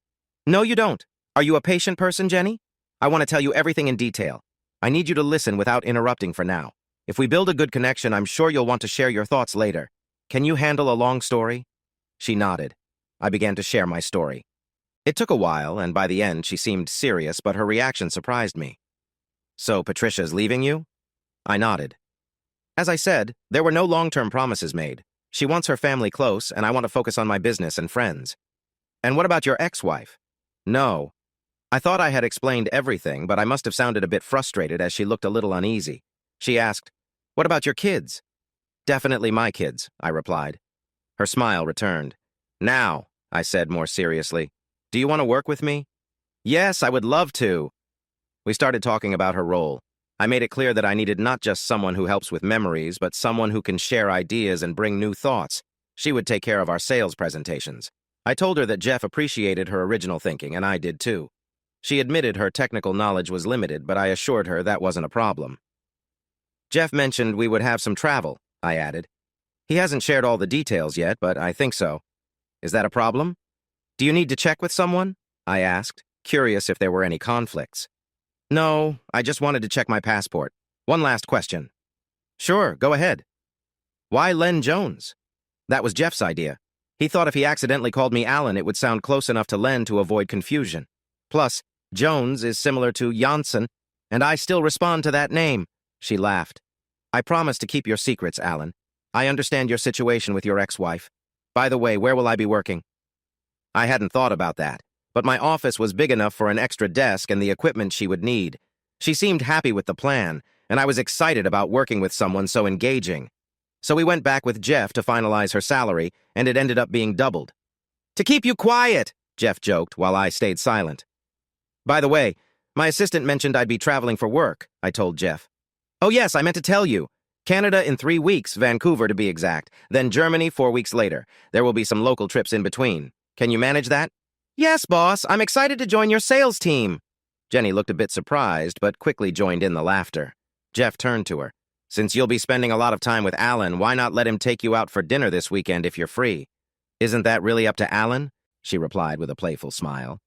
"No, you don't. Are you a patient person, Jenny? I want to tell you everything in detail. I need you to listen without interrupting for now. If we build a good connection, I'm sure you'll want to share your thoughts later. Can you handle a long story?" She nodded. I began to share my story. It took a while, and by the end, she seemed serious, but her reaction surprised me. "So Patricia's leaving you?" I nodded. "As I said, there were no long-term promises made. She wants her family close, and I want to focus on my business and friends." "And what about your ex-wife?" "No." I thought I had explained everything, but I must have sounded a bit frustrated as she looked a little uneasy. She asked, "What about your kids?" "Definitely my kids," I replied. Her smile returned. "Now," I said more seriously, "do you want to work with me?" "Yes, I would love to." We started talking about her role. I made it clear that I needed not just someone who helps with memories, but someone who can share ideas and bring new thoughts. She would take care of our sales presentations. I told her that Jeff appreciated her original thinking, and I did too. She admitted her technical knowledge was limited, but I assured her that wasn't a problem. "Jeff mentioned we would have some travel," I added. "He hasn't shared all the details yet, but I think so. Is that a problem?" "Do you need to check with someone?" I asked, curious if there were any conflicts. "No, I just wanted to check my passport. One last question." "Sure, go ahead." "Why Len Jones?" That was Jeff's idea. He thought if he accidentally called me Alan, it would sound close enough to Len to avoid confusion. Plus, Jones is similar to Janssen, and I still respond to that name. She laughed. "I promise to keep your secrets, Alan. I understand your situation with your ex-wife. By the way, where will I be working?" I hadn't thought about that, but my office was big enough for an extra desk and the equipment she would need. She seemed happy with the plan, and I was excited about working with someone so engaging. So we went back with Jeff to finalize her salary, and it ended up being doubled. "To keep you quiet," Jeff joked while I stayed silent. "By the way, my assistant mentioned I'd be traveling for work," I told Jeff. "Oh yes, I meant to tell you. Canada in 3 weeks, Vancouver to be exact, then Germany 4 weeks later. There will be some local trips in between. Can you manage that?" "Yes, boss. I'm excited to join your sales team." Jenny looked a bit surprised, but quickly joined in the laughter. Jeff turned to her. "Since you'll be spending a lot of time with Alan, why not let him take you out for dinner this weekend if you're free?" "Isn't that really up to Alan?" she replied with a playful smile.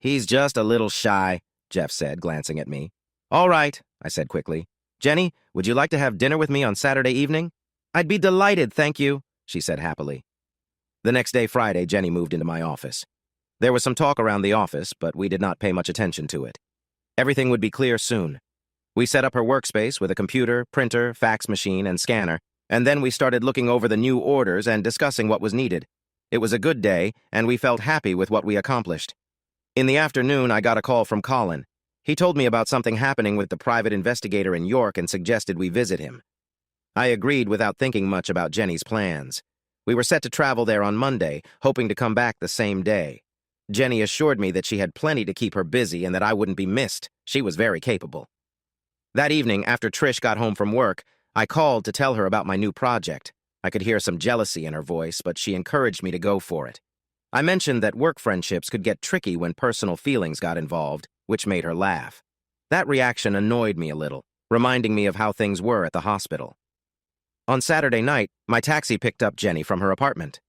"He's just a little shy," Jeff said, glancing at me. "All right," I said quickly. "Jenny, would you like to have dinner with me on Saturday evening?" "I'd be delighted, thank you," she said happily. The next day, Friday, Jenny moved into my office. There was some talk around the office, but we did not pay much attention to it. Everything would be clear soon. We set up her workspace with a computer, printer, fax machine, and scanner, and then we started looking over the new orders and discussing what was needed. It was a good day, and we felt happy with what we accomplished. In the afternoon, I got a call from Colin. He told me about something happening with the private investigator in York and suggested we visit him. I agreed without thinking much about Jenny's plans. We were set to travel there on Monday, hoping to come back the same day. Jenny assured me that she had plenty to keep her busy and that I wouldn't be missed. She was very capable. That evening, after Trish got home from work, I called to tell her about my new project. I could hear some jealousy in her voice, but she encouraged me to go for it. I mentioned that work friendships could get tricky when personal feelings got involved, which made her laugh. That reaction annoyed me a little, reminding me of how things were at the hospital. On Saturday night, my taxi picked up Jenny from her apartment.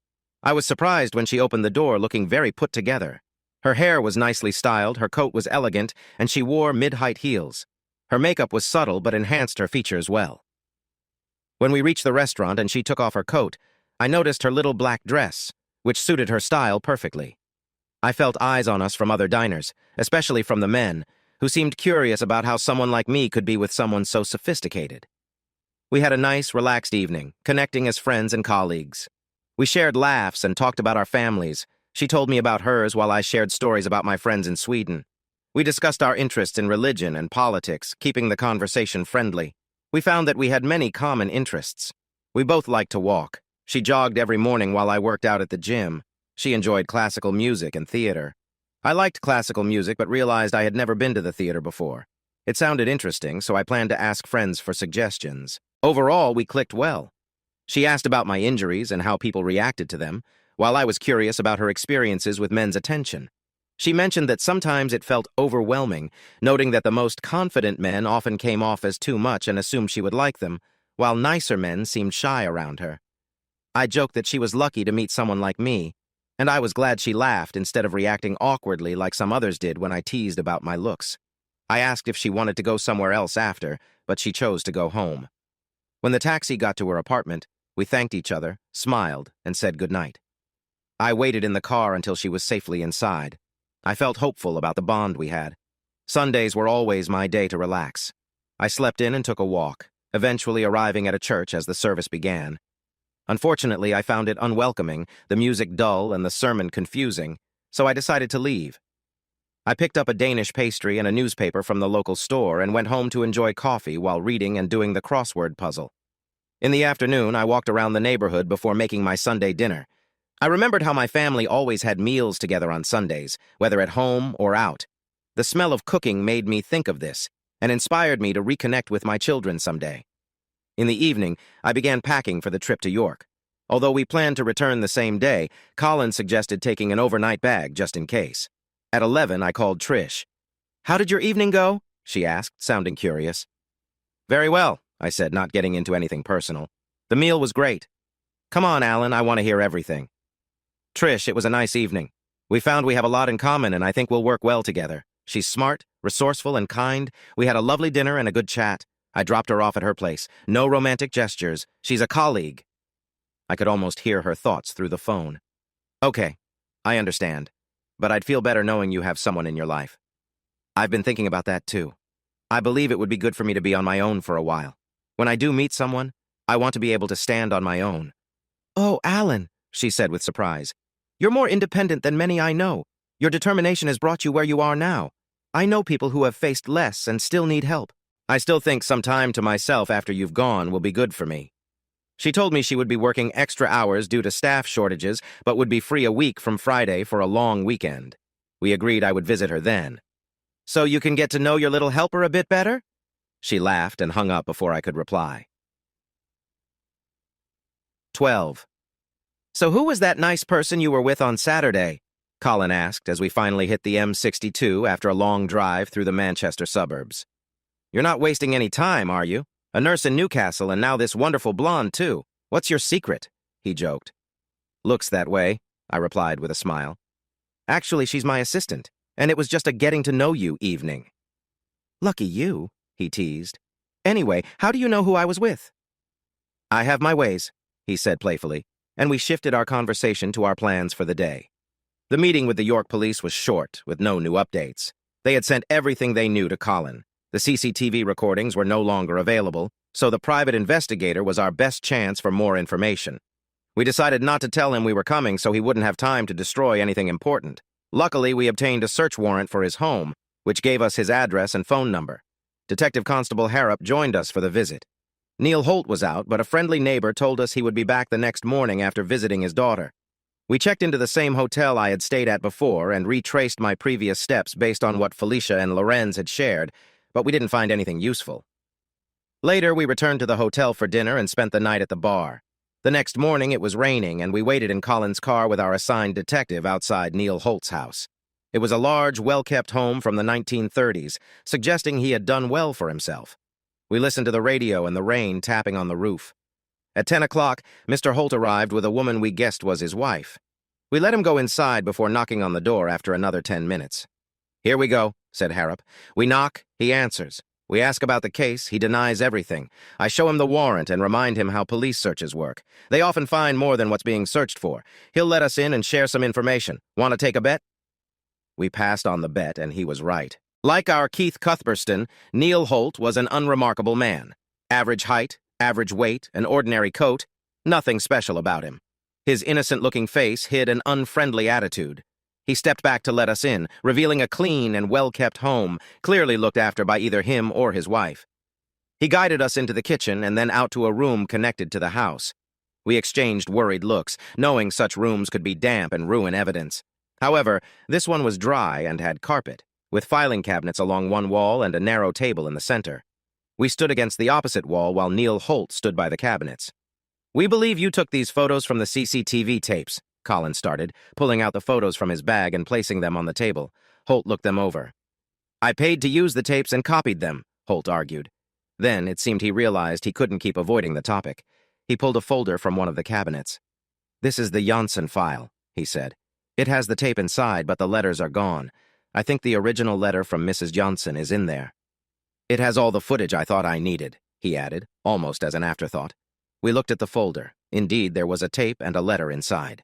I was surprised when she opened the door looking very put together. Her hair was nicely styled, her coat was elegant, and she wore mid-height heels. Her makeup was subtle but enhanced her features well. When we reached the restaurant and she took off her coat, I noticed her little black dress, which suited her style perfectly. I felt eyes on us from other diners, especially from the men, who seemed curious about how someone like me could be with someone so sophisticated. We had a nice, relaxed evening, connecting as friends and colleagues. We shared laughs and talked about our families. She told me about hers while I shared stories about my friends in Sweden. We discussed our interests in religion and politics, keeping the conversation friendly. We found that we had many common interests. We both liked to walk. She jogged every morning while I worked out at the gym. She enjoyed classical music and theater. I liked classical music but realized I had never been to the theater before. It sounded interesting, so I planned to ask friends for suggestions. Overall, we clicked well. She asked about my injuries and how people reacted to them, while I was curious about her experiences with men's attention. She mentioned that sometimes it felt overwhelming, noting that the most confident men often came off as too much and assumed she would like them, while nicer men seemed shy around her. I joked that she was lucky to meet someone like me, and I was glad she laughed instead of reacting awkwardly like some others did when I teased about my looks. I asked if she wanted to go somewhere else after, but she chose to go home. When the taxi got to her apartment, we thanked each other, smiled, and said goodnight. I waited in the car until she was safely inside. I felt hopeful about the bond we had. Sundays were always my day to relax. I slept in and took a walk, eventually arriving at a church as the service began. Unfortunately, I found it unwelcoming, the music dull and the sermon confusing, so I decided to leave. I picked up a Danish pastry and a newspaper from the local store and went home to enjoy coffee while reading and doing the crossword puzzle. In the afternoon, I walked around the neighborhood before making my Sunday dinner. I remembered how my family always had meals together on Sundays, whether at home or out. The smell of cooking made me think of this and inspired me to reconnect with my children someday. In the evening, I began packing for the trip to York. Although we planned to return the same day, Colin suggested taking an overnight bag just in case. At 11, I called Trish. "How did your evening go?" she asked, sounding curious. "Very well," I said, not getting into anything personal. "The meal was great." "Come on, Alan, I want to hear everything." "Trish, it was a nice evening. We found we have a lot in common and I think we'll work well together. She's smart, resourceful, and kind. We had a lovely dinner and a good chat. I dropped her off at her place. No romantic gestures. She's a colleague." I could almost hear her thoughts through the phone. "Okay, I understand. But I'd feel better knowing you have someone in your life." "I've been thinking about that too. I believe it would be good for me to be on my own for a while. When I do meet someone, I want to be able to stand on my own." "Oh, Alan," she said with surprise. "You're more independent than many I know. Your determination has brought you where you are now. I know people who have faced less and still need help. I still think some time to myself after you've gone will be good for me." She told me she would be working extra hours due to staff shortages, but would be free a week from Friday for a long weekend. We agreed I would visit her then. "So you can get to know your little helper a bit better?" She laughed and hung up before I could reply. 12. "So who was that nice person you were with on Saturday?" Colin asked as we finally hit the M62 after a long drive through the Manchester suburbs. "You're not wasting any time, are you? A nurse in Newcastle and now this wonderful blonde, too. What's your secret?" he joked. Looks that way, I replied with a smile. Actually, she's my assistant, and it was just a getting-to-know-you evening. Lucky you, he teased. Anyway, how do you know who I was with? I have my ways, he said playfully, and we shifted our conversation to our plans for the day. The meeting with the York police was short, with no new updates. They had sent everything they knew to Colin. The CCTV recordings were no longer available, so the private investigator was our best chance for more information. We decided not to tell him we were coming so he wouldn't have time to destroy anything important. Luckily, we obtained a search warrant for his home, which gave us his address and phone number. Detective Constable Harrop joined us for the visit. Neil Holt was out, but a friendly neighbor told us he would be back the next morning after visiting his daughter. We checked into the same hotel I had stayed at before and retraced my previous steps based on what Felicia and Lorenz had shared, but we didn't find anything useful. Later, we returned to the hotel for dinner and spent the night at the bar. The next morning, it was raining, and we waited in Colin's car with our assigned detective outside Neil Holt's house. It was a large, well-kept home from the 1930s, suggesting he had done well for himself. We listened to the radio and the rain tapping on the roof. At 10 o'clock, Mr. Holt arrived with a woman we guessed was his wife. We let him go inside before knocking on the door after another 10 minutes. Here we go, said Harrop. We knock, he answers. We ask about the case, he denies everything. I show him the warrant and remind him how police searches work. They often find more than what's being searched for. He'll let us in and share some information. Want to take a bet? We passed on the bet, and he was right. Like our Keith Cuthbertson, Neil Holt was an unremarkable man. Average height, average weight, an ordinary coat, nothing special about him. His innocent-looking face hid an unfriendly attitude. He stepped back to let us in, revealing a clean and well-kept home, clearly looked after by either him or his wife. He guided us into the kitchen and then out to a room connected to the house. We exchanged worried looks, knowing such rooms could be damp and ruin evidence. However, this one was dry and had carpet, with filing cabinets along one wall and a narrow table in the center. We stood against the opposite wall while Neil Holt stood by the cabinets. We believe you took these photos from the CCTV tapes, Colin started, pulling out the photos from his bag and placing them on the table. Holt looked them over. I paid to use the tapes and copied them, Holt argued. Then it seemed he realized he couldn't keep avoiding the topic. He pulled a folder from one of the cabinets. This is the Janssen file, he said. It has the tape inside, but the letters are gone. I think the original letter from Mrs. Janssen is in there. It has all the footage I thought I needed, he added, almost as an afterthought. We looked at the folder. Indeed, there was a tape and a letter inside.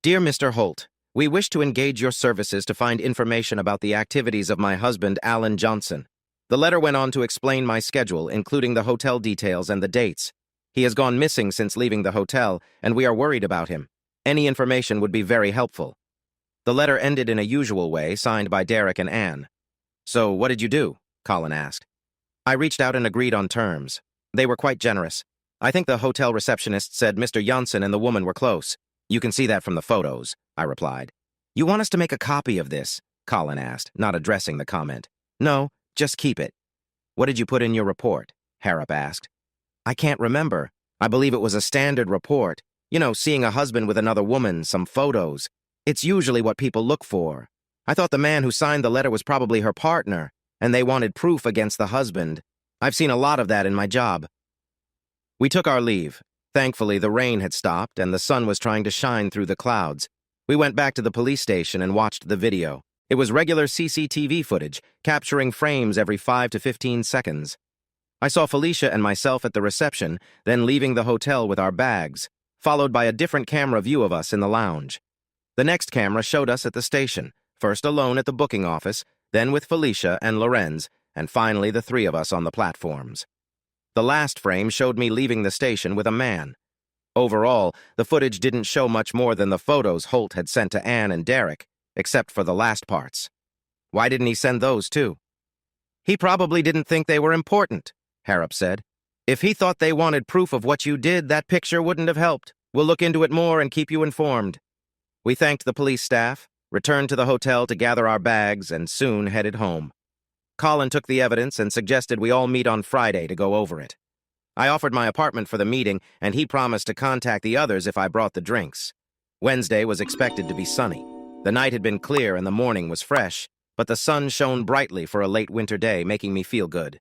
Dear Mr. Holt, we wish to engage your services to find information about the activities of my husband, Alan Johnson. The letter went on to explain my schedule, including the hotel details and the dates. He has gone missing since leaving the hotel, and we are worried about him. Any information would be very helpful. The letter ended in a usual way, signed by Derek and Anne. So, what did you do? Colin asked. I reached out and agreed on terms. They were quite generous. I think the hotel receptionist said Mr. Janssen and the woman were close. You can see that from the photos, I replied. You want us to make a copy of this? Colin asked, not addressing the comment. No, just keep it. What did you put in your report? Harrop asked. I can't remember. I believe it was a standard report. You know, seeing a husband with another woman, some photos. It's usually what people look for. I thought the man who signed the letter was probably her partner, and they wanted proof against the husband. I've seen a lot of that in my job. We took our leave. Thankfully, the rain had stopped and the sun was trying to shine through the clouds. We went back to the police station and watched the video. It was regular CCTV footage, capturing frames every 5 to 15 seconds. I saw Felicia and myself at the reception, then leaving the hotel with our bags, followed by a different camera view of us in the lounge. The next camera showed us at the station, first alone at the booking office, then with Felicia and Lorenz, and finally the three of us on the platforms. The last frame showed me leaving the station with a man. Overall, the footage didn't show much more than the photos Holt had sent to Anne and Derek, except for the last parts. Why didn't he send those too? He probably didn't think they were important, Harrop said. If he thought they wanted proof of what you did, that picture wouldn't have helped. We'll look into it more and keep you informed. We thanked the police staff, returned to the hotel to gather our bags, and soon headed home. Colin took the evidence and suggested we all meet on Friday to go over it. I offered my apartment for the meeting, and he promised to contact the others if I brought the drinks. Wednesday was expected to be sunny. The night had been clear and the morning was fresh, but the sun shone brightly for a late winter day, making me feel good.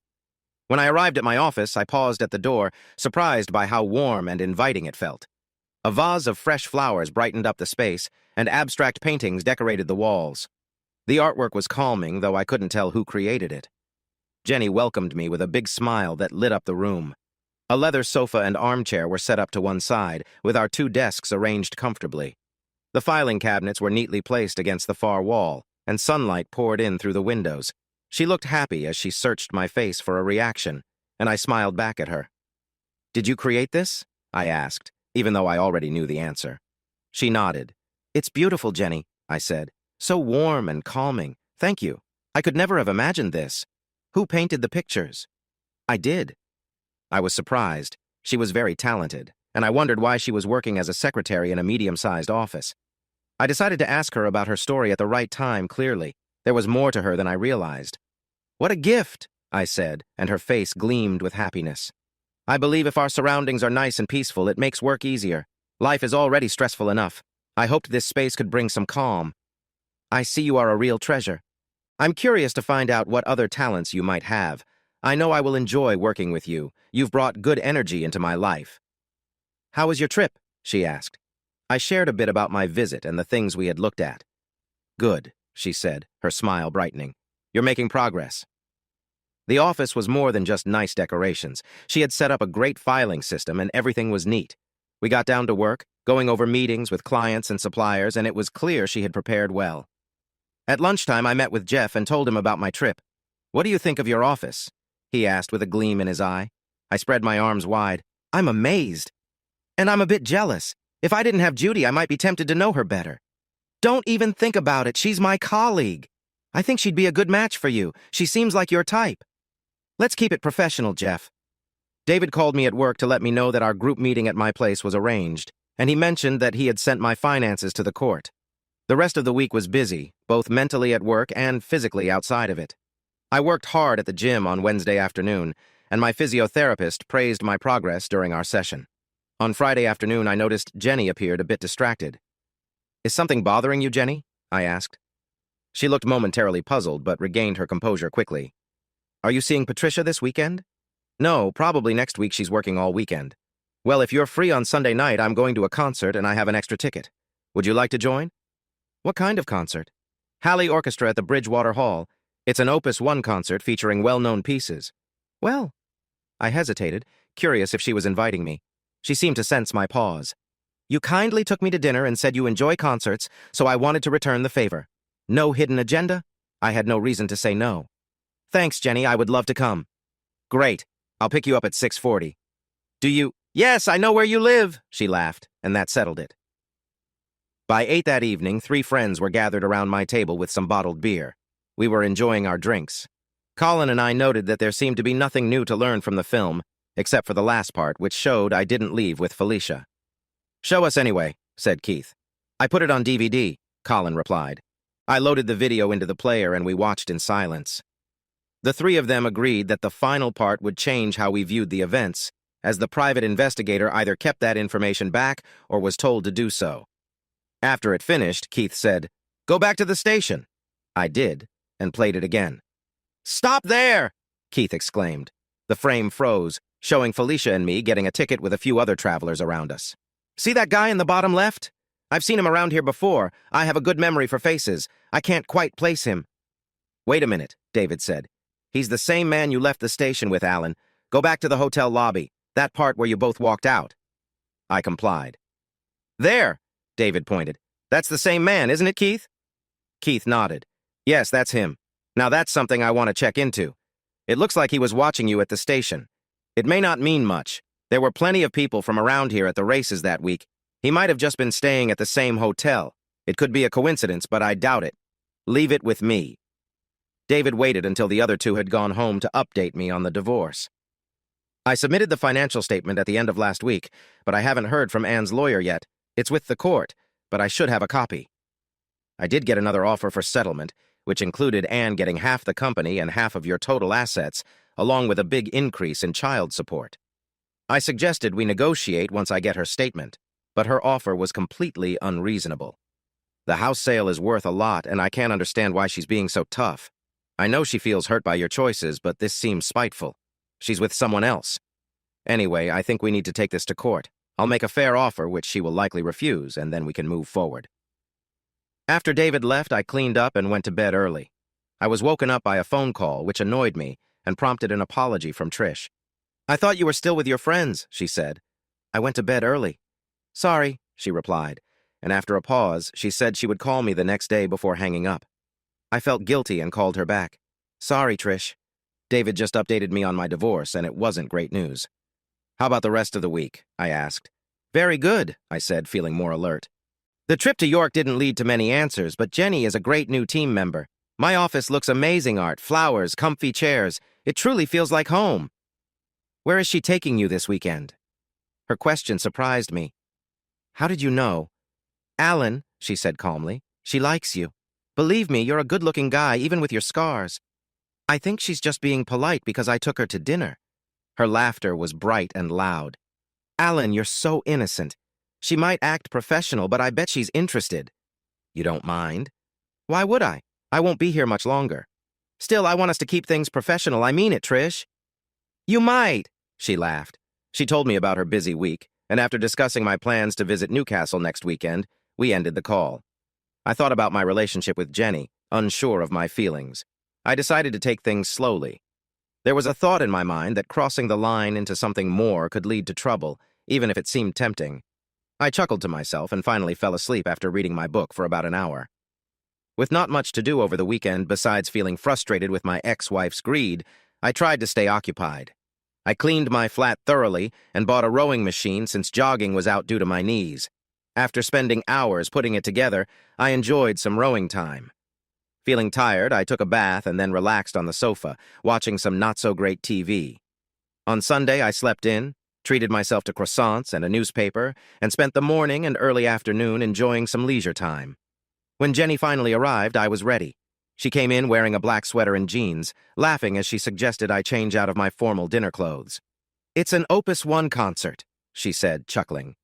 When I arrived at my office, I paused at the door, surprised by how warm and inviting it felt. A vase of fresh flowers brightened up the space, and abstract paintings decorated the walls. The artwork was calming, though I couldn't tell who created it. Jenny welcomed me with a big smile that lit up the room. A leather sofa and armchair were set up to one side, with our 2 desks arranged comfortably. The filing cabinets were neatly placed against the far wall, and sunlight poured in through the windows. She looked happy as she searched my face for a reaction, and I smiled back at her. "Did you create this?" I asked, even though I already knew the answer. She nodded. "It's beautiful, Jenny," I said. "So warm and calming. Thank you. I could never have imagined this. Who painted the pictures?" "I did." I was surprised. She was very talented, and I wondered why she was working as a secretary in a medium-sized office. I decided to ask her about her story at the right time, clearly. There was more to her than I realized. "What a gift," I said, and her face gleamed with happiness. "I believe if our surroundings are nice and peaceful, it makes work easier. Life is already stressful enough. I hoped this space could bring some calm." "I see you are a real treasure. I'm curious to find out what other talents you might have. I know I will enjoy working with you. You've brought good energy into my life." "How was your trip?" she asked. I shared a bit about my visit and the things we had looked at. "Good," she said, her smile brightening. "You're making progress." The office was more than just nice decorations. She had set up a great filing system and everything was neat. We got down to work, going over meetings with clients and suppliers, and it was clear she had prepared well. At lunchtime, I met with Jeff and told him about my trip. "What do you think of your office?" he asked with a gleam in his eye. I spread my arms wide. "I'm amazed. And I'm a bit jealous. If I didn't have Judy, I might be tempted to know her better." "Don't even think about it. She's my colleague. I think she'd be a good match for you. She seems like your type." "Let's keep it professional, Jeff." David called me at work to let me know that our group meeting at my place was arranged, and he mentioned that he had sent my finances to the court. The rest of the week was busy, both mentally at work and physically outside of it. I worked hard at the gym on Wednesday afternoon, and my physiotherapist praised my progress during our session. On Friday afternoon, I noticed Jenny appeared a bit distracted. "Is something bothering you, Jenny?" I asked. She looked momentarily puzzled, but regained her composure quickly. "Are you seeing Patricia this weekend?" "No, probably next week. She's working all weekend." "Well, if you're free on Sunday night, I'm going to a concert and I have an extra ticket. Would you like to join?" "What kind of concert?" "Halley Orchestra at the Bridgewater Hall. It's an Opus 1 concert featuring well-known pieces." "Well," I hesitated, curious if she was inviting me. She seemed to sense my pause. "You kindly took me to dinner and said you enjoy concerts, so I wanted to return the favor. No hidden agenda?" I had no reason to say no. "Thanks, Jenny. I would love to come." "Great. I'll pick you up at 6:40. "Do you—" "Yes, I know where you live," she laughed, and that settled it. By 8 that evening, 3 friends were gathered around my table with some bottled beer. We were enjoying our drinks. Colin and I noted that there seemed to be nothing new to learn from the film, except for the last part, which showed I didn't leave with Felicia. "Show us anyway," said Keith. "I put it on DVD," Colin replied. I loaded the video into the player and we watched in silence. The 3 of them agreed that the final part would change how we viewed the events, as the private investigator either kept that information back or was told to do so. After it finished, Keith said, "Go back to the station." I did, and played it again. "Stop there!" Keith exclaimed. The frame froze, showing Felicia and me getting a ticket with a few other travelers around us. "See that guy in the bottom left? I've seen him around here before. I have a good memory for faces. I can't quite place him." "Wait a minute," David said. "He's the same man you left the station with, Alan. Go back to the hotel lobby, that part where you both walked out." I complied. "There," David pointed. "That's the same man, isn't it, Keith?" Keith nodded. "Yes, that's him. Now that's something I want to check into. It looks like he was watching you at the station. It may not mean much. There were plenty of people from around here at the races that week. He might have just been staying at the same hotel. It could be a coincidence, but I doubt it. Leave it with me." David waited until the other 2 had gone home to update me on the divorce. "I submitted the financial statement at the end of last week, but I haven't heard from Anne's lawyer yet. It's with the court, but I should have a copy." I did get another offer for settlement, which included Anne getting half the company and half of your total assets, along with a big increase in child support. I suggested we negotiate once I get her statement, but her offer was completely unreasonable. The house sale is worth a lot, and I can't understand why she's being so tough. I know she feels hurt by your choices, but this seems spiteful. She's with someone else. Anyway, I think we need to take this to court. I'll make a fair offer, which she will likely refuse, and then we can move forward. After David left, I cleaned up and went to bed early. I was woken up by a phone call, which annoyed me and prompted an apology from Trish. "I thought you were still with your friends," she said. "I went to bed early." "Sorry," she replied, and after a pause, she said she would call me the next day before hanging up. I felt guilty and called her back. "Sorry, Trish. David just updated me on my divorce, and it wasn't great news." "How about the rest of the week?" I asked. "Very good," I said, feeling more alert. "The trip to York didn't lead to many answers, but Jenny is a great new team member. My office looks amazing, art, flowers, comfy chairs. It truly feels like home." "Where is she taking you this weekend?" Her question surprised me. "How did you know?" "Alan," she said calmly. "She likes you. Believe me, you're a good-looking guy, even with your scars. I think she's just being polite because I took her to dinner." Her laughter was bright and loud. "Alan, you're so innocent. She might act professional, but I bet she's interested." "You don't mind?" "Why would I? I won't be here much longer. Still, I want us to keep things professional. I mean it, Trish." "You might," she laughed. She told me about her busy week, and after discussing my plans to visit Newcastle next weekend, we ended the call. I thought about my relationship with Jenny, unsure of my feelings. I decided to take things slowly. There was a thought in my mind that crossing the line into something more could lead to trouble, even if it seemed tempting. I chuckled to myself and finally fell asleep after reading my book for about an hour. With not much to do over the weekend besides feeling frustrated with my ex-wife's greed, I tried to stay occupied. I cleaned my flat thoroughly and bought a rowing machine since jogging was out due to my knees. After spending hours putting it together, I enjoyed some rowing time. Feeling tired, I took a bath and then relaxed on the sofa, watching some not-so-great TV. On Sunday, I slept in, treated myself to croissants and a newspaper, and spent the morning and early afternoon enjoying some leisure time. When Jenny finally arrived, I was ready. She came in wearing a black sweater and jeans, laughing as she suggested I change out of my formal dinner clothes. "It's an Opus 1 concert," she said, chuckling.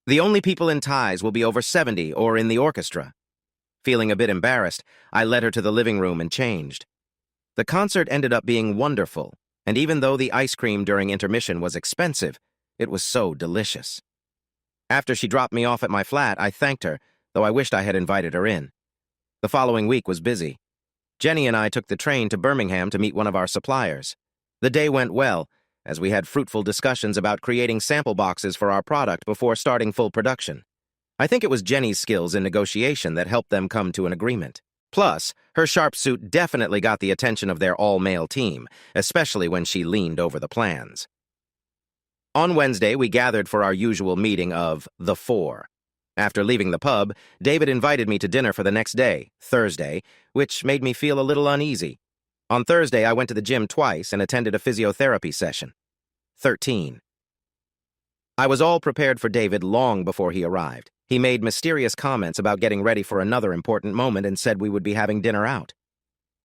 "The only people in ties will be over 70 or in the orchestra." Feeling a bit embarrassed, I led her to the living room and changed. The concert ended up being wonderful, and even though the ice cream during intermission was expensive, it was so delicious. After she dropped me off at my flat, I thanked her, though I wished I had invited her in. The following week was busy. Jenny and I took the train to Birmingham to meet one of our suppliers. The day went well, as we had fruitful discussions about creating sample boxes for our product before starting full production. I think it was Jenny's skills in negotiation that helped them come to an agreement. Plus, her sharp suit definitely got the attention of their all-male team, especially when she leaned over the plans. On Wednesday, we gathered for our usual meeting of the Four. After leaving the pub, David invited me to dinner for the next day, Thursday, which made me feel a little uneasy. On Thursday, I went to the gym twice and attended a physiotherapy session. 13. I was all prepared for David long before he arrived. He made mysterious comments about getting ready for another important moment and said we would be having dinner out.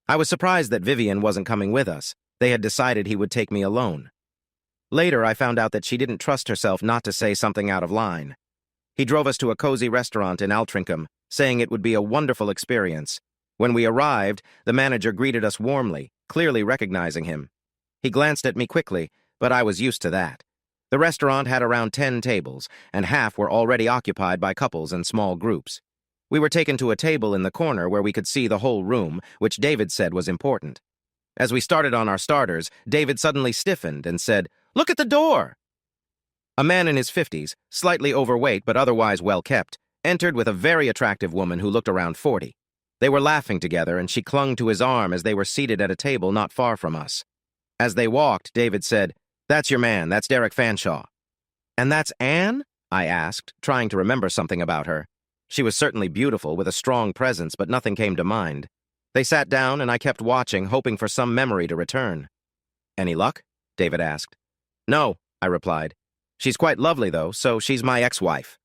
I was surprised that Vivian wasn't coming with us. They had decided he would take me alone. Later, I found out that she didn't trust herself not to say something out of line. He drove us to a cozy restaurant in Altrincham, saying it would be a wonderful experience. When we arrived, the manager greeted us warmly, clearly recognizing him. He glanced at me quickly, but I was used to that. The restaurant had around 10 tables, and half were already occupied by couples and small groups. We were taken to a table in the corner where we could see the whole room, which David said was important. As we started on our starters, David suddenly stiffened and said, "Look at the door!" A man in his 50s, slightly overweight but otherwise well-kept, entered with a very attractive woman who looked around 40. They were laughing together, and she clung to his arm as they were seated at a table not far from us. As they walked, David said, "That's your man, that's Derek Fanshawe." "And that's Anne?" I asked, trying to remember something about her. She was certainly beautiful, with a strong presence, but nothing came to mind. They sat down, and I kept watching, hoping for some memory to return. "Any luck?" David asked. "No," I replied. "She's quite lovely, though, so she's my ex-wife."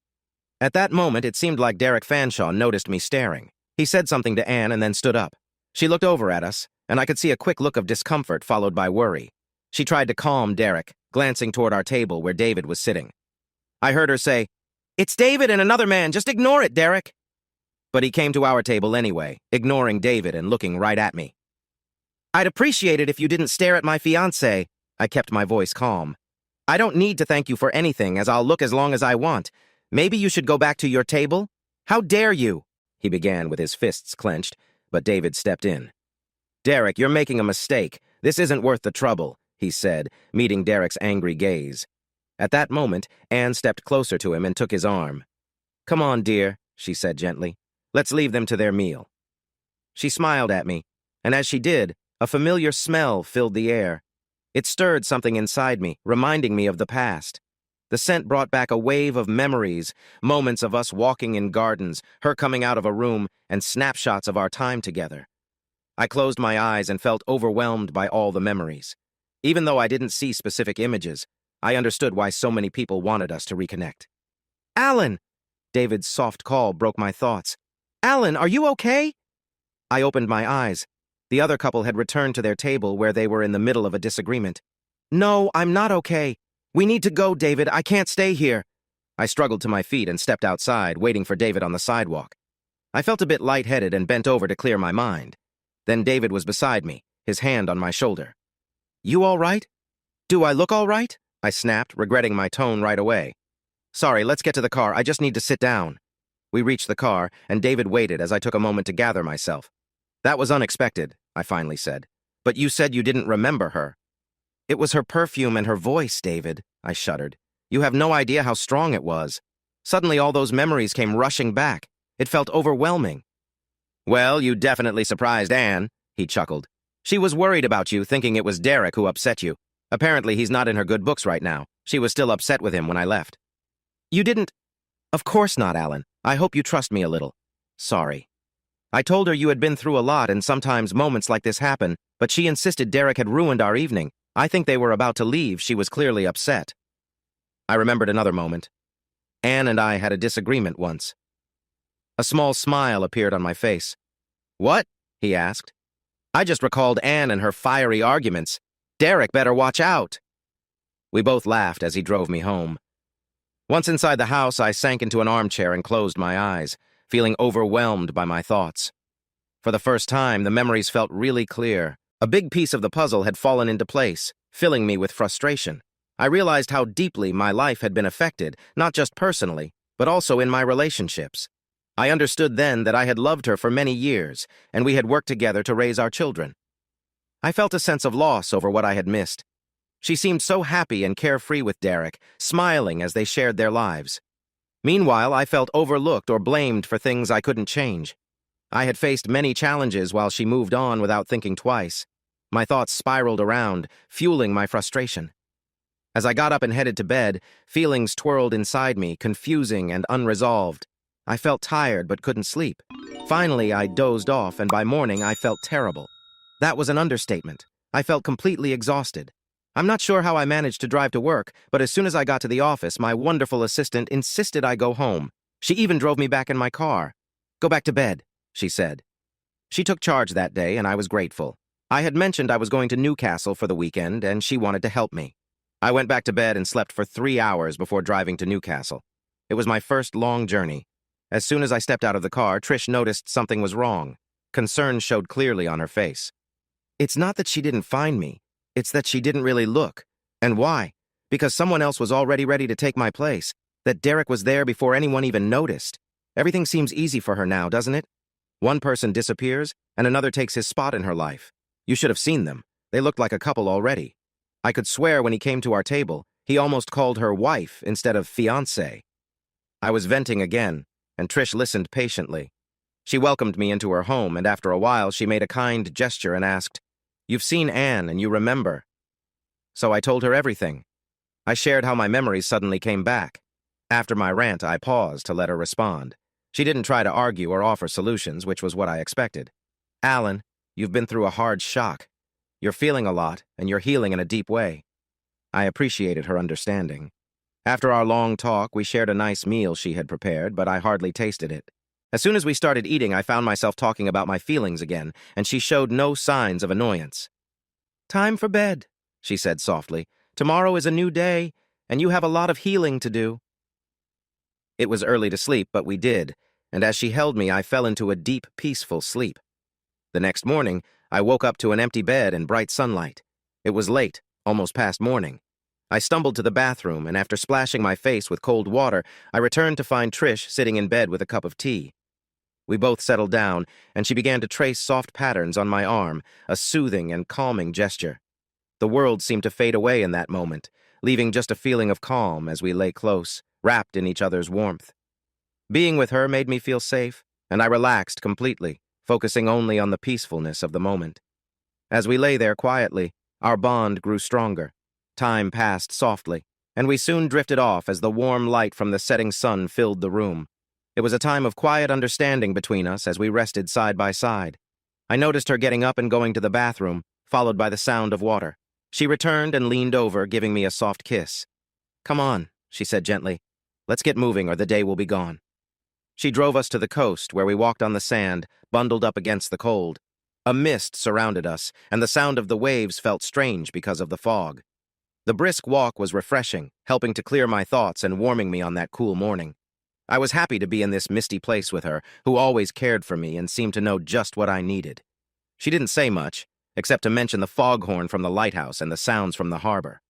At that moment, it seemed like Derek Fanshawe noticed me staring. He said something to Anne and then stood up. She looked over at us, and I could see a quick look of discomfort followed by worry. She tried to calm Derek, glancing toward our table where David was sitting. I heard her say, "It's David and another man, just ignore it, Derek." But he came to our table anyway, ignoring David and looking right at me. "I'd appreciate it if you didn't stare at my fiancé." I kept my voice calm. I don't need to thank you for anything, as I'll look as long as I want. Maybe you should go back to your table? How dare you? He began with his fists clenched, but David stepped in. Derek, you're making a mistake. This isn't worth the trouble, he said, meeting Derek's angry gaze. At that moment, Anne stepped closer to him and took his arm. Come on, dear, she said gently. Let's leave them to their meal. She smiled at me, and as she did, a familiar smell filled the air. It stirred something inside me, reminding me of the past. The scent brought back a wave of memories, moments of us walking in gardens, her coming out of a room, and snapshots of our time together. I closed my eyes and felt overwhelmed by all the memories. Even though I didn't see specific images, I understood why so many people wanted us to reconnect. Alan! David's soft call broke my thoughts. Alan, are you okay? I opened my eyes. The other couple had returned to their table where they were in the middle of a disagreement. No, I'm not okay. We need to go, David. I can't stay here. I struggled to my feet and stepped outside, waiting for David on the sidewalk. I felt a bit lightheaded and bent over to clear my mind. Then David was beside me, his hand on my shoulder. You all right? Do I look all right? I snapped, regretting my tone right away. Sorry, let's get to the car. I just need to sit down. We reached the car, and David waited as I took a moment to gather myself. That was unexpected, I finally said. But you said you didn't remember her. It was her perfume and her voice, David, I shuddered. You have no idea how strong it was. Suddenly all those memories came rushing back. It felt overwhelming. Well, you definitely surprised Anne, he chuckled. She was worried about you, thinking it was Derek who upset you. Apparently he's not in her good books right now. She was still upset with him when I left. You didn't? Of course not, Alan. I hope you trust me a little. Sorry. I told her you had been through a lot and sometimes moments like this happen, but she insisted Derek had ruined our evening. I think they were about to leave. She was clearly upset. I remembered another moment. Anne and I had a disagreement once. A small smile appeared on my face. What? He asked. I just recalled Anne and her fiery arguments. Derek better watch out. We both laughed as he drove me home. Once inside the house, I sank into an armchair and closed my eyes, feeling overwhelmed by my thoughts. For the first time, the memories felt really clear. A big piece of the puzzle had fallen into place, filling me with frustration. I realized how deeply my life had been affected, not just personally, but also in my relationships. I understood then that I had loved her for many years, and we had worked together to raise our children. I felt a sense of loss over what I had missed. She seemed so happy and carefree with Derek, smiling as they shared their lives. Meanwhile, I felt overlooked or blamed for things I couldn't change. I had faced many challenges while she moved on without thinking twice. My thoughts spiraled around, fueling my frustration. As I got up and headed to bed, feelings twirled inside me, confusing and unresolved. I felt tired but couldn't sleep. Finally, I dozed off, and by morning I felt terrible. That was an understatement. I felt completely exhausted. I'm not sure how I managed to drive to work, but as soon as I got to the office, my wonderful assistant insisted I go home. She even drove me back in my car. Go back to bed, she said. She took charge that day, and I was grateful. I had mentioned I was going to Newcastle for the weekend, and she wanted to help me. I went back to bed and slept for 3 hours before driving to Newcastle. It was my first long journey. As soon as I stepped out of the car, Trish noticed something was wrong. Concern showed clearly on her face. It's not that she didn't find me. It's that she didn't really look. And why? Because someone else was already ready to take my place. That Derek was there before anyone even noticed. Everything seems easy for her now, doesn't it? One person disappears, and another takes his spot in her life. You should have seen them. They looked like a couple already. I could swear when he came to our table, he almost called her wife instead of fiancé. I was venting again, and Trish listened patiently. She welcomed me into her home, and after a while she made a kind gesture and asked, "You've seen Anne, and you remember." So I told her everything. I shared how my memories suddenly came back. After my rant, I paused to let her respond. She didn't try to argue or offer solutions, which was what I expected. Alan, you've been through a hard shock. You're feeling a lot, and you're healing in a deep way. I appreciated her understanding. After our long talk, we shared a nice meal she had prepared, but I hardly tasted it. As soon as we started eating, I found myself talking about my feelings again, and she showed no signs of annoyance. "Time for bed," she said softly. "Tomorrow is a new day, and you have a lot of healing to do." It was early to sleep, but we did, and as she held me, I fell into a deep, peaceful sleep. The next morning, I woke up to an empty bed and bright sunlight. It was late, almost past morning. I stumbled to the bathroom, and after splashing my face with cold water, I returned to find Trish sitting in bed with a cup of tea. We both settled down, and she began to trace soft patterns on my arm, a soothing and calming gesture. The world seemed to fade away in that moment, leaving just a feeling of calm as we lay close, wrapped in each other's warmth. Being with her made me feel safe, and I relaxed completely, focusing only on the peacefulness of the moment. As we lay there quietly, our bond grew stronger. Time passed softly, and we soon drifted off as the warm light from the setting sun filled the room. It was a time of quiet understanding between us as we rested side by side. I noticed her getting up and going to the bathroom, followed by the sound of water. She returned and leaned over, giving me a soft kiss. "Come on," she said gently. "Let's get moving or the day will be gone." She drove us to the coast, where we walked on the sand, bundled up against the cold. A mist surrounded us, and the sound of the waves felt strange because of the fog. The brisk walk was refreshing, helping to clear my thoughts and warming me on that cool morning. I was happy to be in this misty place with her, who always cared for me and seemed to know just what I needed. She didn't say much, except to mention the foghorn from the lighthouse and the sounds from the harbor.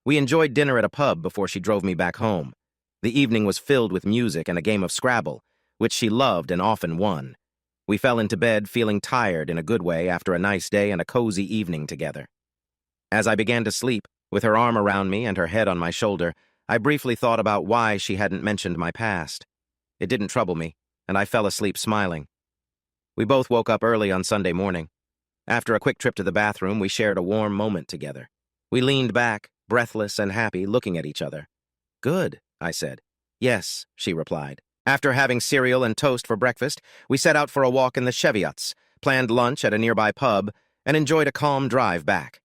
We enjoyed dinner at a pub before she drove me back home. The evening was filled with music and a game of Scrabble, which she loved and often won. We fell into bed feeling tired in a good way after a nice day and a cozy evening together. As I began to sleep, with her arm around me and her head on my shoulder, I briefly thought about why she hadn't mentioned my past. It didn't trouble me, and I fell asleep smiling. We both woke up early on Sunday morning. After a quick trip to the bathroom, we shared a warm moment together. We leaned back, breathless and happy, looking at each other. "Good," I said. "Yes," she replied. After having cereal and toast for breakfast, we set out for a walk in the Cheviots, planned lunch at a nearby pub, and enjoyed a calm drive back.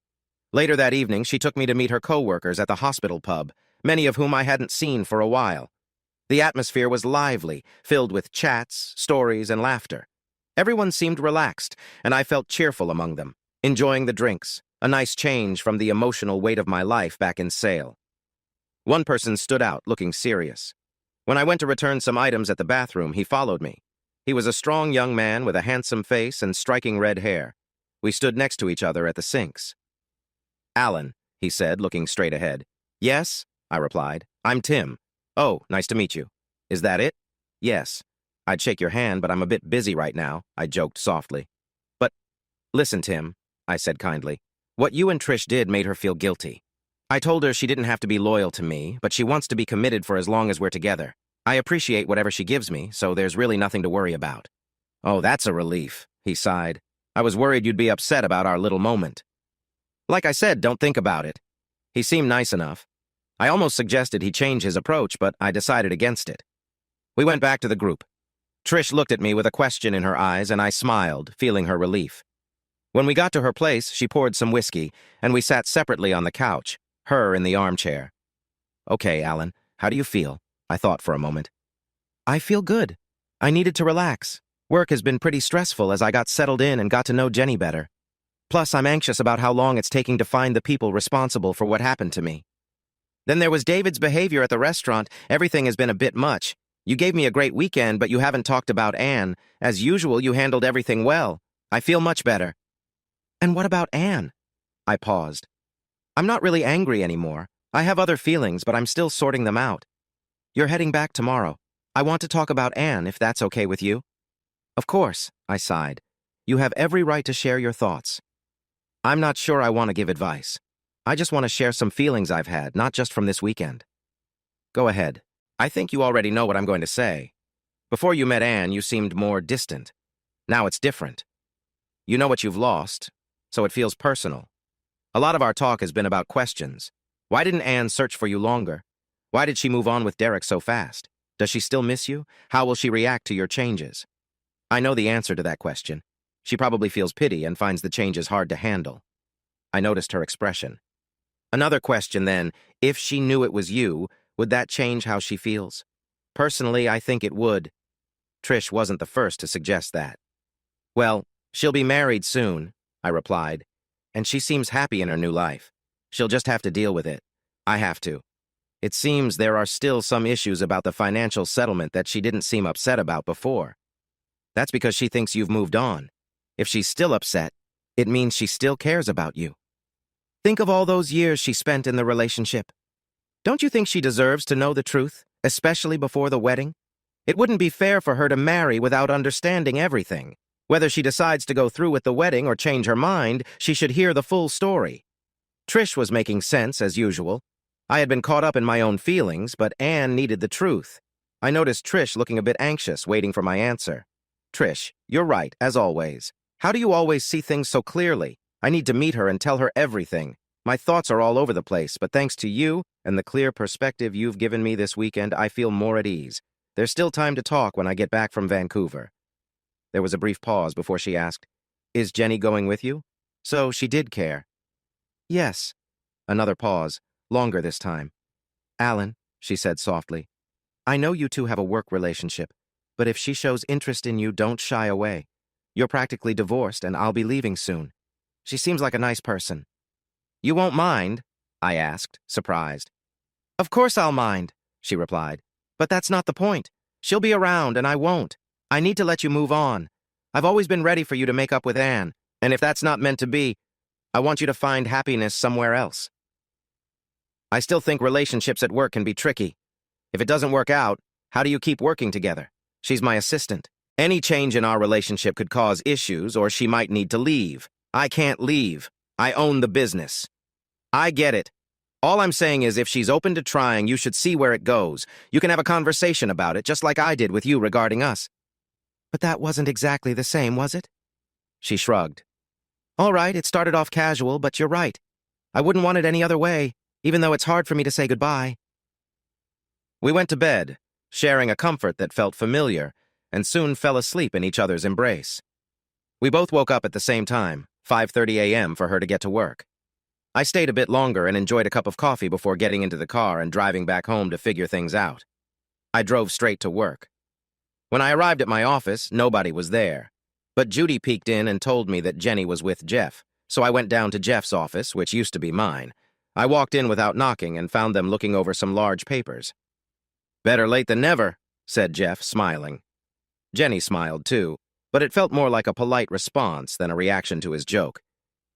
Later that evening, she took me to meet her co-workers at the hospital pub, many of whom I hadn't seen for a while. The atmosphere was lively, filled with chats, stories, and laughter. Everyone seemed relaxed, and I felt cheerful among them, enjoying the drinks, a nice change from the emotional weight of my life back in Sale. One person stood out, looking serious. When I went to return some items at the bathroom, he followed me. He was a strong young man with a handsome face and striking red hair. We stood next to each other at the sinks. "Alan," he said, looking straight ahead. "Yes," I replied. "I'm Tim." "Oh, nice to meet you." "Is that it?" "Yes. I'd shake your hand, but I'm a bit busy right now," I joked softly. "But listen, Tim," I said kindly. "What you and Trish did made her feel guilty. I told her she didn't have to be loyal to me, but she wants to be committed for as long as we're together. I appreciate whatever she gives me, so there's really nothing to worry about." "Oh, that's a relief," he sighed. "I was worried you'd be upset about our little moment." "Like I said, don't think about it." He seemed nice enough. I almost suggested he change his approach, but I decided against it. We went back to the group. Trish looked at me with a question in her eyes, and I smiled, feeling her relief. When we got to her place, she poured some whiskey, and we sat separately on the couch, her in the armchair. "Okay, Alan, how do you feel?" I thought for a moment. "I feel good. I needed to relax. Work has been pretty stressful as I got settled in and got to know Jenny better. Plus, I'm anxious about how long it's taking to find the people responsible for what happened to me. Then there was David's behavior at the restaurant. Everything has been a bit much. You gave me a great weekend, but you haven't talked about Anne. As usual, you handled everything well. I feel much better." "And what about Anne?" I paused. "I'm not really angry anymore. I have other feelings, but I'm still sorting them out. You're heading back tomorrow. I want to talk about Anne, if that's okay with you." "Of course," I sighed. "You have every right to share your thoughts." "I'm not sure I want to give advice. I just want to share some feelings I've had, not just from this weekend." "Go ahead. I think you already know what I'm going to say. Before you met Anne, you seemed more distant. Now it's different. You know what you've lost, so it feels personal. A lot of our talk has been about questions. Why didn't Anne search for you longer? Why did she move on with Derek so fast? Does she still miss you? How will she react to your changes?" I know the answer to that question. She probably feels pity and finds the changes hard to handle. I noticed her expression. Another question then, if she knew it was you, would that change how she feels? Personally, I think it would. Trish wasn't the first to suggest that. "Well, she'll be married soon," I replied, "and she seems happy in her new life. She'll just have to deal with it. I have to. It seems there are still some issues about the financial settlement that she didn't seem upset about before. That's because she thinks you've moved on. If she's still upset, it means she still cares about you." Think of all those years she spent in the relationship. Don't you think she deserves to know the truth, especially before the wedding? It wouldn't be fair for her to marry without understanding everything. Whether she decides to go through with the wedding or change her mind, she should hear the full story. Trish was making sense, as usual. I had been caught up in my own feelings, but Anne needed the truth. I noticed Trish looking a bit anxious, waiting for my answer. Trish, you're right, as always. How do you always see things so clearly? I need to meet her and tell her everything. My thoughts are all over the place, but thanks to you and the clear perspective you've given me this weekend, I feel more at ease. There's still time to talk when I get back from Vancouver. There was a brief pause before she asked, "Is Jenny going with you?" So she did care. Yes. Another pause, longer this time. Alan, she said softly, I know you two have a work relationship, but if she shows interest in you, don't shy away. You're practically divorced, and I'll be leaving soon. She seems like a nice person. You won't mind? I asked, surprised. Of course I'll mind, she replied. But that's not the point. She'll be around, and I won't. I need to let you move on. I've always been ready for you to make up with Anne, and if that's not meant to be, I want you to find happiness somewhere else. I still think relationships at work can be tricky. If it doesn't work out, how do you keep working together? She's my assistant. Any change in our relationship could cause issues, or she might need to leave. I can't leave. I own the business. I get it. All I'm saying is if she's open to trying, you should see where it goes. You can have a conversation about it, just like I did with you regarding us. But that wasn't exactly the same, was it? She shrugged. All right, it started off casual, but you're right. I wouldn't want it any other way, even though it's hard for me to say goodbye. We went to bed, sharing a comfort that felt familiar, and soon fell asleep in each other's embrace. We both woke up at the same time, 5:30 a.m. for her to get to work. I stayed a bit longer and enjoyed a cup of coffee before getting into the car and driving back home to figure things out. I drove straight to work. When I arrived at my office, nobody was there. But Judy peeked in and told me that Jenny was with Jeff, so I went down to Jeff's office, which used to be mine. I walked in without knocking and found them looking over some large papers. Better late than never, said Jeff, smiling. Jenny smiled too, but it felt more like a polite response than a reaction to his joke.